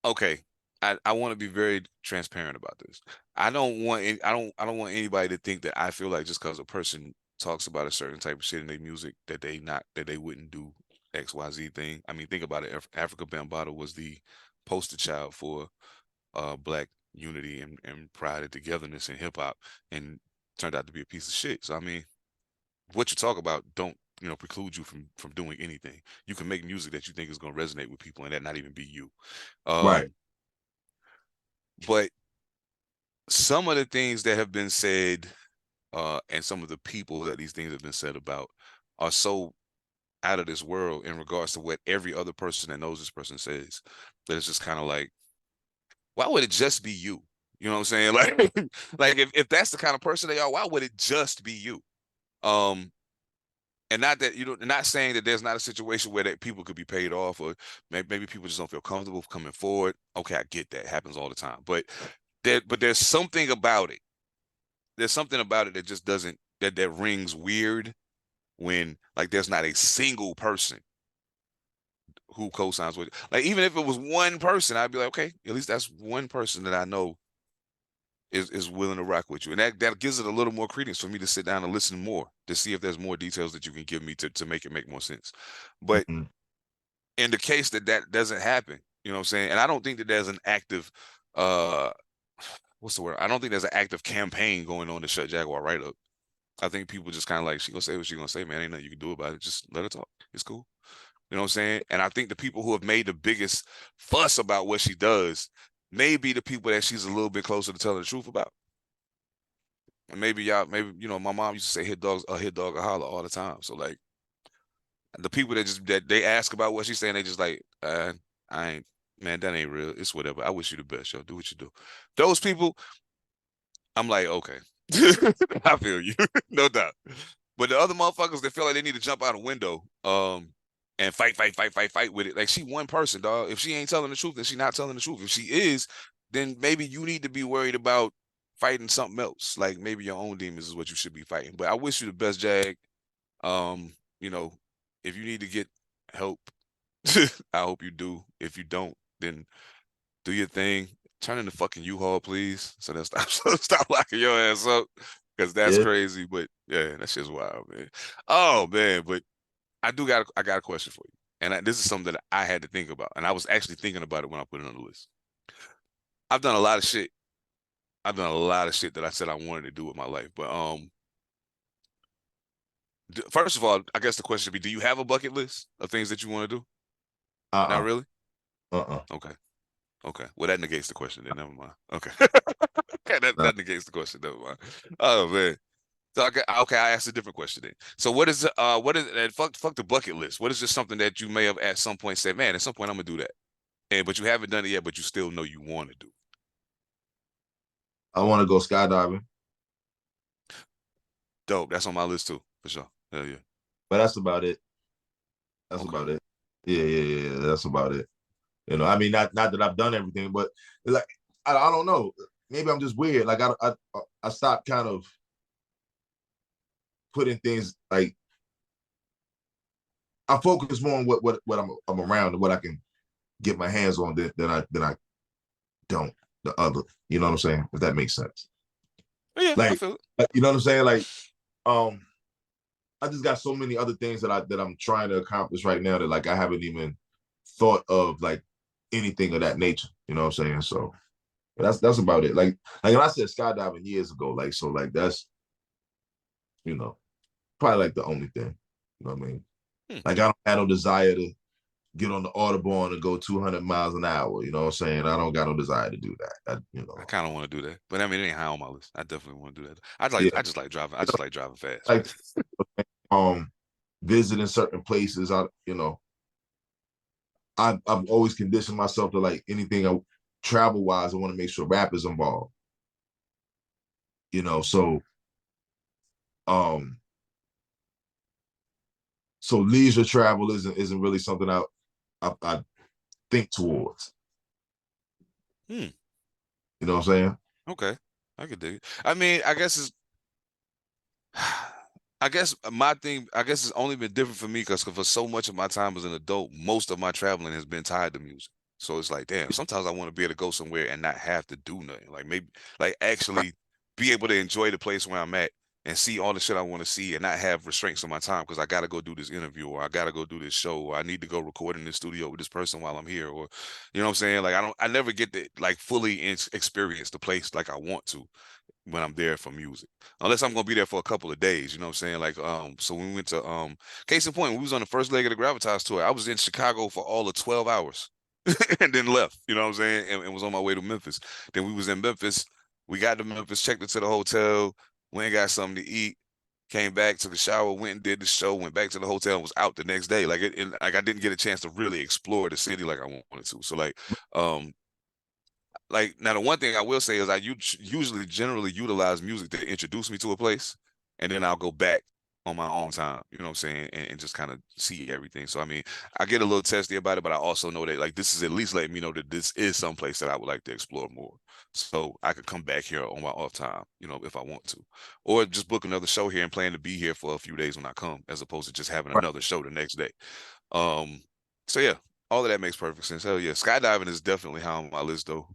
okay, I want to be very transparent about this. I don't want anybody to think that I feel like just because a person talks about a certain type of shit in their music that they wouldn't do XYZ thing. I mean, think about it. Africa Bambaataa was the poster child for Black unity and pride and togetherness in hip hop, and turned out to be a piece of shit. So I mean, what you talk about don't preclude you from doing anything. You can make music that you think is going to resonate with people and that not even be you. Right. But some of the things that have been said and some of the people that these things have been said about are so out of this world in regards to what every other person that knows this person says that it's just kind of like, why would it just be you? You know what I'm saying? Like if that's the kind of person they are, why would it just be you? And not that, not saying that there's not a situation where that people could be paid off, or maybe people just don't feel comfortable coming forward. Okay, I get that. It happens all the time. But there's something about it. There's something about it that just doesn't, that rings weird when like there's not a single person who co-signs with it. Like even if it was one person, I'd be like, okay, at least that's one person that I know is willing to rock with you. And that gives it a little more credence for me to sit down and listen more to see if there's more details that you can give me to make it make more sense. But in the case that doesn't happen, you know what I'm saying? And I don't think that there's an active, what what's the word? I don't think there's an active campaign going on to shut Jaguar right up. I think people just kind of like, she gonna say what she gonna say, man. Ain't nothing you can do about it. Just let her talk. It's cool. You know what I'm saying? And I think the people who have made the biggest fuss about what she does may be the people that she's a little bit closer to telling the truth about. And maybe my mom used to say hit dog a holler all the time. So like the people that they ask about what she's saying, they just like, I ain't, man, that ain't real. It's whatever. I wish you the best, yo. Do what you do. Those people, I'm like, okay. I feel you. No doubt. But the other motherfuckers that feel like they need to jump out a window, and fight with it. Like, she one person, dog. If she ain't telling the truth, then she not telling the truth. If she is, then maybe you need to be worried about fighting something else. Like maybe your own demons is what you should be fighting. But I wish you the best, Jag. You know, if you need to get help, I hope you do. If you don't, then do your thing. Turn in the fucking U-Haul, please. So then stop locking your ass up. Because that's crazy. But yeah, that shit's wild, man. Oh man, but I got a question for you. And this is something that I had to think about. And I was actually thinking about it when I put it on the list. I've done a lot of shit. I've done a lot of shit that I said I wanted to do with my life. But first of all, I guess the question should be, do you have a bucket list of things that you want to do? Not really? Okay. Well, that negates the question then. Never mind. Okay. That negates the question. Never mind. Oh man. So okay, I asked a different question then. So what is fuck the bucket list? What is just something that you may have at some point said, man, at some point I'm gonna do that, but you haven't done it yet, but you still know you want to do? I want to go skydiving. Dope. That's on my list too, for sure. Hell yeah. But that's about it. That's about it. Yeah. That's about it. You know, I mean, not that I've done everything, but like I don't know. Maybe I'm just weird. Like I stopped kind of putting things, like I focus more on what I'm around and what I can get my hands on than I don't the other. You know what I'm saying? If that makes sense. Yeah, like, I feel it. You know what I'm saying? Like, I just got so many other things that I'm trying to accomplish right now that like I haven't even thought of like anything of that nature. You know what I'm saying? So that's about it. Like when I said skydiving years ago, like so like that's, you know, probably like the only thing. You know what I mean? Like I don't have no desire to get on the Audubon and go 200 miles an hour. You know what I'm saying? I don't got no desire to do that. I kind of want to do that, but I mean, it ain't high on my list. I definitely want to do that. I just like driving. I just like driving fast. Like visiting certain places. I've always conditioned myself to like anything travel wise. I want to make sure rap is involved. You know, so leisure travel isn't really something I think towards. You know what I'm saying? Okay, I could dig it. I mean, I guess my thing, it's only been different for me because for so much of my time as an adult, most of my traveling has been tied to music. So it's like, damn, sometimes I want to be able to go somewhere and not have to do nothing. Like maybe like actually be able to enjoy the place where I'm at and see all the shit I want to see and not have restraints on my time because I got to go do this interview or I got to go do this show or I need to go record in the studio with this person while I'm here, or you know what I'm saying? Like I never get to like fully experience the place like I want to when I'm there for music, unless I'm gonna be there for a couple of days. You know what I'm saying? Like so when we went to case in point, when we was on the first leg of the Gravitas tour, I was in Chicago for all of 12 hours and then left. You know what I'm saying? And was on my way to Memphis. Then we was in Memphis. We got to Memphis, checked into the hotel, went and got something to eat, came back, took a shower, went and did the show, went back to the hotel, and was out the next day. Like like I didn't get a chance to really explore the city like I wanted to. So like now the one thing I will say is I usually generally utilize music to introduce me to a place, and then I'll go back on my own time, you know what I'm saying, and just kind of see everything. So I mean, I get a little testy about it, but I also know that like this is at least letting me know that this is some place that I would like to explore more, so I could come back here on my off time, you know, if I want to, or just book another show here and plan to be here for a few days when I come, as opposed to just having another show the next day. So yeah, all of that makes perfect sense. Hell yeah, skydiving is definitely high on my list though.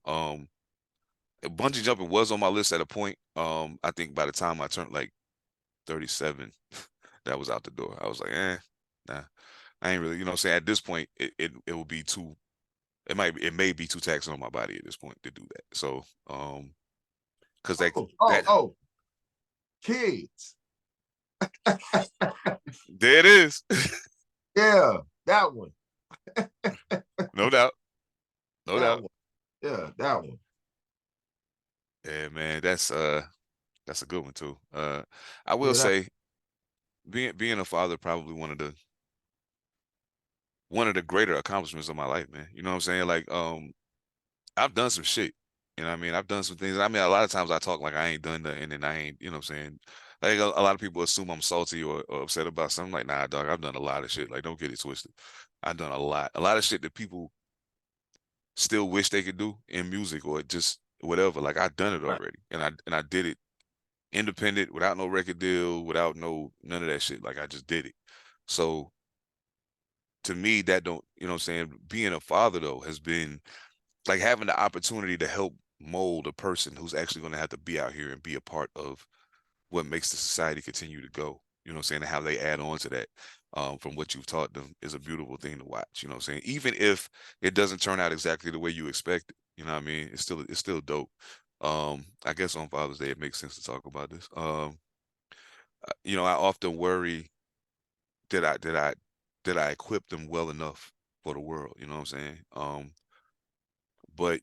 Bungee jumping was on my list at a point. I think by the time I turned like 37, that was out the door. I was like, nah, I ain't really, you know what I'm saying? At this point, it will be too, it may be too taxing on my body at this point to do that. So, Because kids. There it is. Yeah, that one. No doubt. No that doubt. One. Yeah, that one. Yeah, man, that's a good one too. I will say being a father probably one of the greater accomplishments of my life, man. You know what I'm saying? Like, I've done some shit. You know what I mean? I've done some things. I mean, a lot of times I talk like I ain't done nothing and I ain't, you know what I'm saying? Like a lot of people assume I'm salty or upset about something. Like, nah, dog, I've done a lot of shit. Like, don't get it twisted. I've done a lot of shit that people still wish they could do in music or just whatever. Like, I've done it already. And I did it independent, without no record deal, without none of that shit. Like, I just did it. So to me, that don't, you know what I'm saying? Being a father though has been like having the opportunity to help mold a person who's actually going to have to be out here and be a part of what makes the society continue to go. You know what I'm saying? And how they add on to that from what you've taught them is a beautiful thing to watch. You know what I'm saying? Even if it doesn't turn out exactly the way you expect it, you know what I mean? It's still dope. I guess on Father's Day, it makes sense to talk about this. You know, I often worry that I equip them well enough for the world. You know what I'm saying? But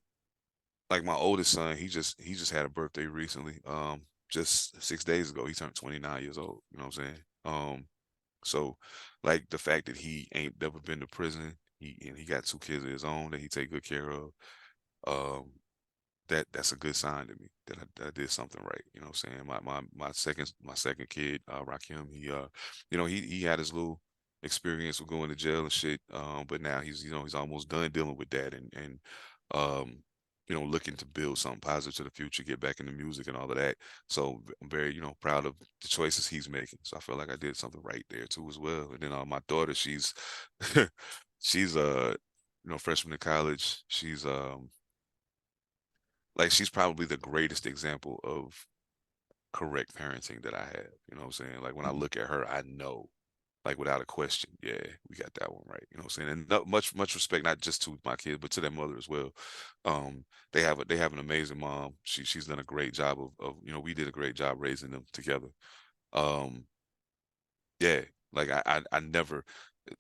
like my oldest son, he just had a birthday recently. Just 6 days ago, he turned 29 years old. You know what I'm saying? So like the fact that he ain't never been to prison, he got 2 kids of his own that he take good care of. Um, that's a good sign to me that I did something right. You know what I'm saying? My second kid, Rakim, he you know, he had his little experience with going to jail and shit. But now he's almost done dealing with that and um you know, looking to build something positive to the future, get back into music and all of that. So I'm very, you know, proud of the choices he's making. So I feel like I did something right there too as well. And then my daughter, she's she's you know, freshman in college. She's like she's probably the greatest example of correct parenting that I have. You know what I'm saying? Like when I look at her, I know, like without a question, yeah, we got that one right. You know what I'm saying? And much respect, not just to my kid, but to their mother as well. They have an amazing mom. She's done a great job of you know, we did a great job raising them together. Um, yeah, like I never,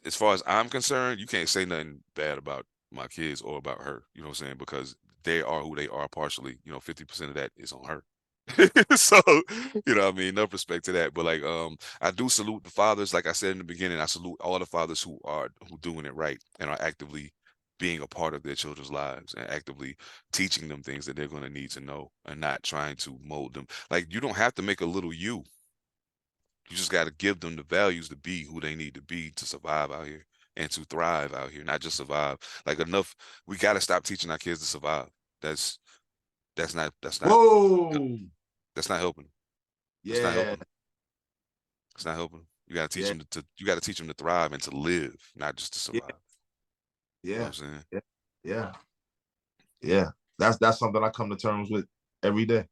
as far as I'm concerned, you can't say nothing bad about my kids or about her. You know what I'm saying? Because they are who they are partially. You know, 50% of that is on her. So, you know what I mean? Enough respect to that. But like I do salute the fathers. Like I said in the beginning, I salute all the fathers who doing it right and are actively being a part of their children's lives and actively teaching them things that they're going to need to know and not trying to mold them. Like you don't have to make a little you. You just got to give them the values to be who they need to be to survive out here and to thrive out here, not just survive. Like enough, we got to stop teaching our kids to survive. That's not Whoa. that's not helping. It's not Yeah. helping. It's not helping. You got to teach them you got to teach them to thrive and to live, not just to survive. Yeah. You know what I'm saying? Yeah. Yeah. That's something I come to terms with every day.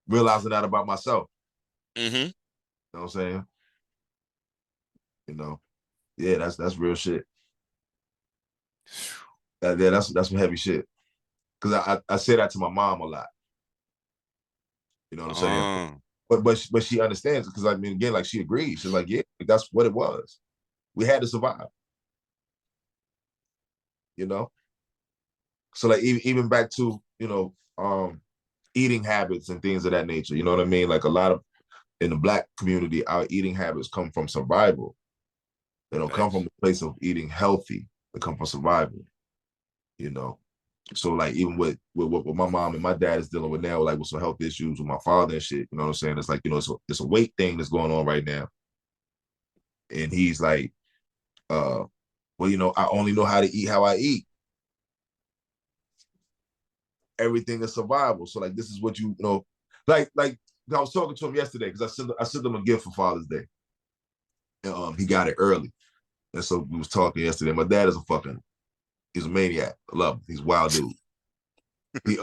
Realizing that about myself. Mm-hmm. You know what I'm saying? You know, yeah, that's real shit. Yeah, that's some heavy shit. Because I say that to my mom a lot. You know what I'm saying? But she understands it because I mean, again, like she agrees. She's like, yeah, that's what it was. We had to survive. You know? So like even back to, you know, eating habits and things of that nature. You know what I mean? Like a lot of in the Black community, our eating habits come from survival. They don't come from a place of eating healthy. They come from survival. You know? So like even with what my mom and my dad is dealing with now, like with some health issues with my father and shit, you know what I'm saying? It's like, you know, it's a weight thing that's going on right now. And he's like, well, you know, I only know how to eat how I eat. Everything is survival. So like this is what you know, like I was talking to him yesterday because I sent him a gift for Father's Day. And he got it early. And so we was talking yesterday. My dad is he's a maniac. I love him. He's a wild dude. He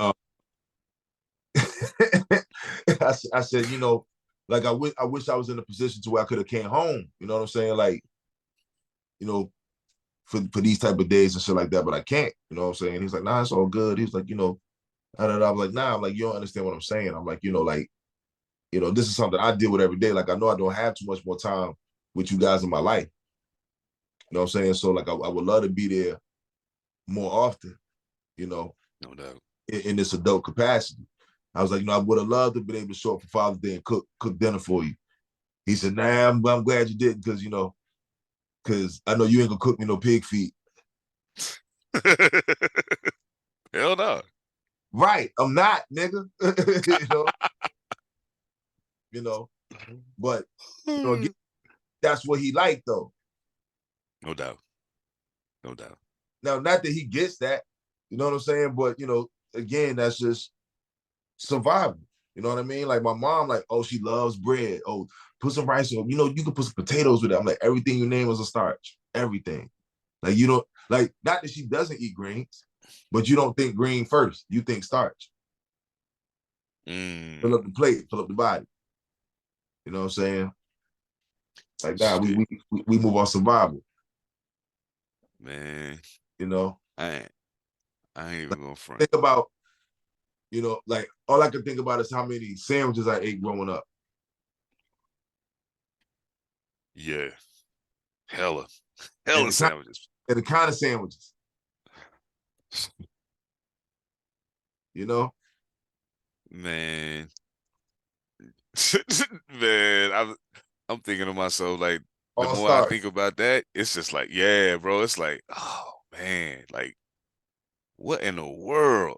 I said, you know, like I wish I was in a position to where I could have came home. You know what I'm saying? Like, you know, for these type of days and shit like that, but I can't. You know what I'm saying? He's like, nah, it's all good. He's like, you know, And I'm like, nah, I'm like, you don't understand what I'm saying. I'm like, this is something I deal with every day. Like, I know I don't have too much more time with you guys in my life. You know what I'm saying? So like, I would love to be there more often, No doubt. in this adult capacity. I was like, I would have loved to have been able to show up for Father's Day and cook dinner for you. He said, nah, I'm glad you didn't, because I know you ain't gonna cook me no pig feet. Hell no. Right, I'm not, nigga. But again, that's what he liked, though. No doubt. No doubt. Now, not that he gets that, you know what I'm saying? But again, that's just survival. You know what I mean? Like my mom, like, oh, she loves bread. Oh, put some rice on. You can put some potatoes with it. I'm like, everything you name is a starch. Everything. Like you don't like, not that she doesn't eat greens, but you don't think green first. You think starch. Fill up the plate, fill up the body. You know what I'm saying? Like that, we move on survival. Man. I ain't even gonna front. Think about, like all I can think about is how many sandwiches I ate growing up. Yeah. Hella sandwiches. And the kind of sandwiches. Man. Man, I'm thinking to myself, like, the All more stars. I think about that, it's just like, yeah, bro. It's like, oh man, like, what in the world?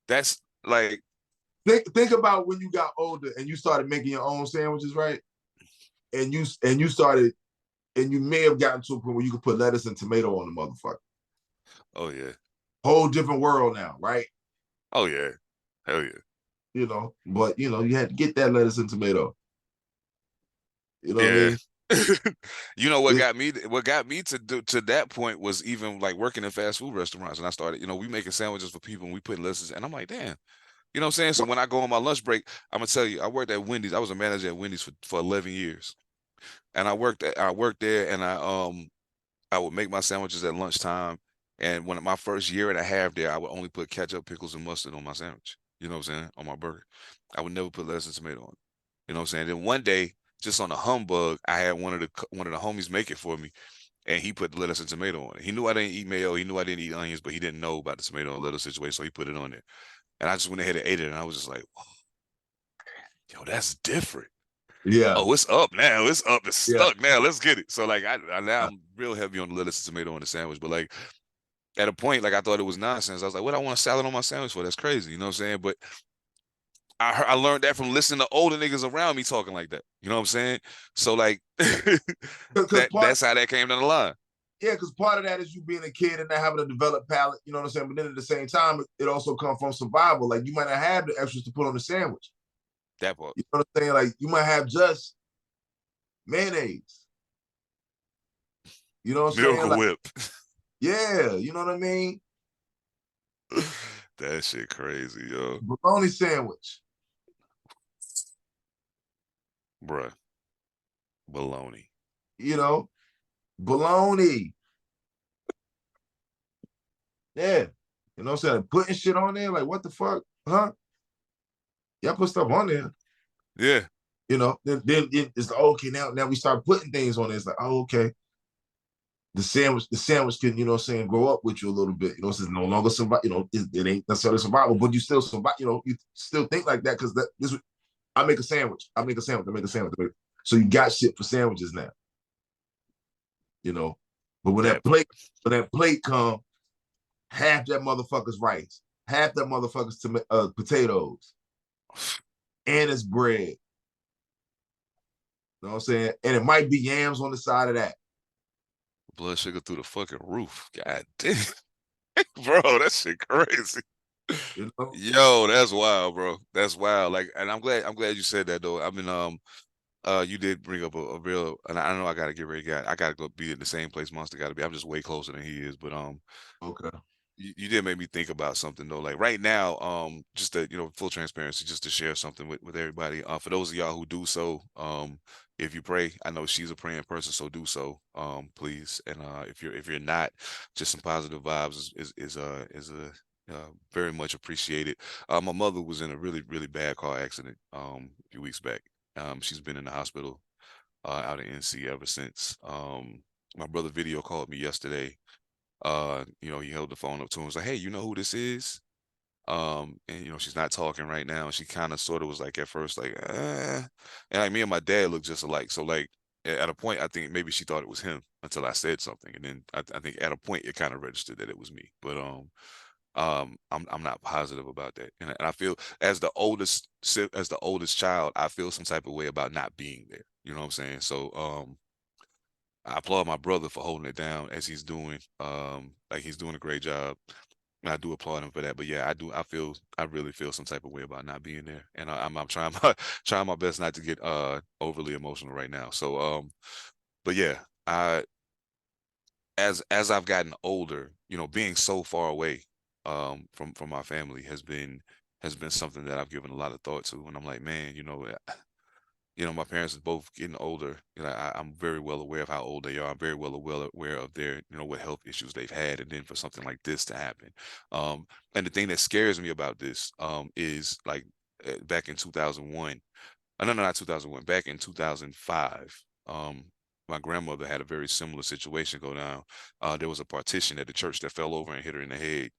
That's like, think about when you got older and you started making your own sandwiches, right? And you started, and you may have gotten to a point where you could put lettuce and tomato on the motherfucker. Oh yeah. Whole different world now, right? Oh yeah. Hell yeah. But you had to get that lettuce and tomato. You know what I mean? What got me to that point was even like working in fast food restaurants. And I started, we making sandwiches for people and we putting lettuce, and I'm like, damn. You know what I'm saying? So when I go on my lunch break, I'm gonna tell you, I worked at Wendy's. I was a manager at Wendy's for 11 years. And I worked there, and I would make my sandwiches at lunchtime. And when my first year and a half there, I would only put ketchup, pickles, and mustard on my sandwich. You know what I'm saying? On my burger. I would never put lettuce and tomato on it. You know what I'm saying? Then one day, just on a humbug, I had one of the homies make it for me, and he put the lettuce and tomato on it. He knew I didn't eat mayo. He knew I didn't eat onions, but he didn't know about the tomato and lettuce situation, so he put it on there. And I just went ahead and ate it, and I was just like, whoa, yo, that's different. Yeah. Oh, it's up now. It's up. It's stuck now. Let's get it. So like, now I'm real heavy on the lettuce and tomato on the sandwich, but like at a point, like I thought it was nonsense. I was like, what I want a salad on my sandwich for? That's crazy. You know what I'm saying? But I learned that from listening to older niggas around me talking like that. You know what I'm saying? So like, that's how that came down the line. Yeah, because part of that is you being a kid and not having a developed palate. You know what I'm saying? But then at the same time, it also comes from survival. Like you might not have the extras to put on the sandwich. That part. You know what I'm saying? Like you might have just mayonnaise. You know what I'm saying? Miracle Whip. Yeah, you know what I mean? That shit crazy, yo. Bologna sandwich. Bruh. Bologna. Bologna. Yeah. You know what I'm saying? Putting shit on there, like what the fuck? Huh? Y'all put stuff on there. Yeah. Then it's like, okay, now we start putting things on there. It's like, oh, okay. The sandwich can, grow up with you a little bit. It's no longer survival, it ain't necessarily survival, but you still survive, you still think like that because I make a sandwich. So you got shit for sandwiches now. But when that plate come, half that motherfucker's rice, half that motherfucker's potatoes, and it's bread. You know what I'm saying? And it might be yams on the side of that. Blood sugar through the fucking roof. God damn. Bro, that shit crazy. Yo, that's wild, bro. That's wild. Like, and I'm glad you said that though. I mean, you did bring up a real, and I know I gotta get ready. I gotta go be in the same place Monster gotta be. I'm just way closer than he is, but okay. You did make me think about something though. Like right now, just to full transparency, just to share something with everybody. For those of y'all who do so, if you pray, I know she's a praying person, so do so, please. And if you're not, just some positive vibes is Very much appreciated. My mother was in a really, really bad car accident a few weeks back. She's been in the hospital out in NC ever since. My brother video called me yesterday. He held the phone up to him, was like, "Hey, you know who this is?" And she's not talking right now. She kind of sort of was like at first like, and like me and my dad look just alike. So like at a point, I think maybe she thought it was him until I said something, and then I think at a point it kind of registered that it was me. But I'm not positive about that, and I feel as the oldest child, I feel some type of way about not being there. You know what I'm saying? So I applaud my brother for holding it down as he's doing. Like he's doing a great job. And I do applaud him for that. But yeah, I really feel some type of way about not being there. And I'm trying trying my best not to get overly emotional right now. So but yeah, as I've gotten older, being so far away from my family has been something that I've given a lot of thought to. And I'm like, man, my parents are both getting older. I'm very well aware of how old they are. I'm very well aware of their, what health issues they've had. And then for something like this to happen. And the thing that scares me about this is like back in 2001, no, not 2001, back in 2005, my grandmother had a very similar situation go down. There was a partition at the church that fell over and hit her in the head.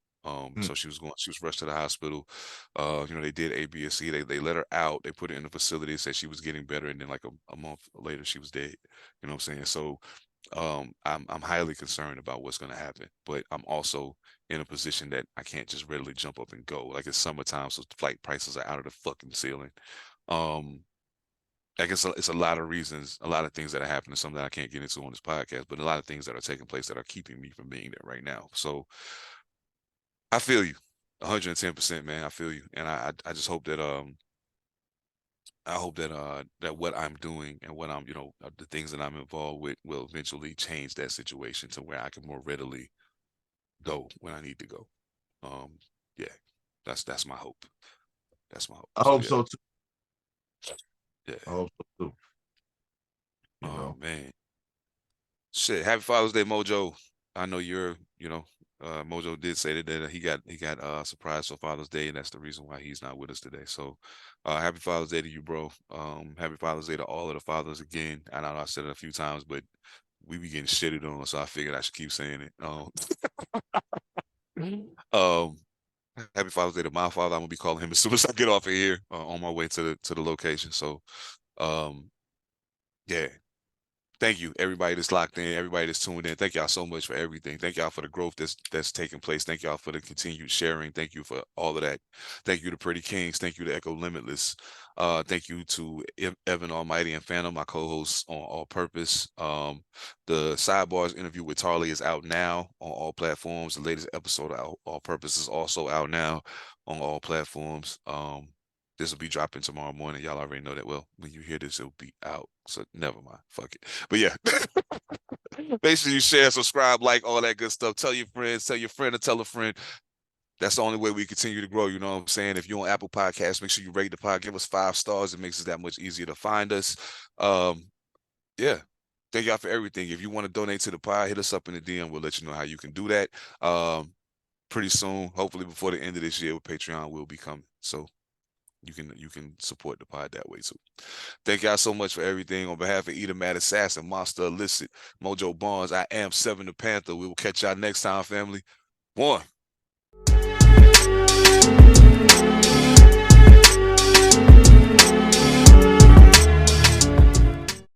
So she was rushed to the hospital. They did A, B, and C. They let her out. They put her in the facility, said she was getting better, and then like a month later she was dead. You know what I'm saying? So I'm highly concerned about what's gonna happen, but I'm also in a position that I can't just readily jump up and go. Like it's summertime, so flight prices are out of the fucking ceiling. I guess it's a lot of reasons, a lot of things that are happening, some that I can't get into on this podcast, but a lot of things that are taking place that are keeping me from being there right now. So I feel you 110%, man. I feel you. And I just hope that that what I'm doing and what I'm, the things that I'm involved with will eventually change that situation to where I can more readily go when I need to go. Yeah. That's my hope. That's my hope. I hope so too. Yeah. I hope so too. Oh man. Shit. Happy Father's Day, Mojo. I know you're, Mojo did say that he got surprised for Father's Day, and that's the reason why he's not with us today. So happy Father's Day to you, bro. Happy Father's Day to all of the fathers again. I know I said it a few times, but we be getting shitted on, so I figured I should keep saying it. Happy Father's Day to my father. I'm gonna be calling him as soon as I get off of here on my way to the location. So yeah. Thank you, everybody that's locked in, everybody that's tuned in. Thank y'all so much for everything. Thank y'all for the growth that's taking place. Thank y'all for the continued sharing. Thank you for all of that. Thank you to Pretty Kings. Thank you to Echo Limitless. Thank you to Evan Almighty and Phantom, my co-hosts on All Purpose. The Sidebars interview with Tarly is out now on all platforms. The latest episode of All Purpose is also out now on all platforms. This will be dropping tomorrow morning. Y'all already know that. Well, when you hear this, it'll be out. So never mind. Fuck it. But yeah. Make sure you share, subscribe, like, all that good stuff. Tell your friends, tell your friend to tell a friend. That's the only way we continue to grow. You know what I'm saying? If you're on Apple Podcasts, make sure you rate the pod. Give us 5 stars. It makes it that much easier to find us. Yeah. Thank y'all for everything. If you want to donate to the pod, hit us up in the DM. We'll let you know how you can do that. Pretty soon, hopefully before the end of this year, with Patreon will be coming. So you can support the pod that way too. Thank y'all so much for everything. On behalf of ethemadassassin, Monster Illicit, Mojo Barnes, I am Seven Da Pantha. We will catch y'all next time, family. 1.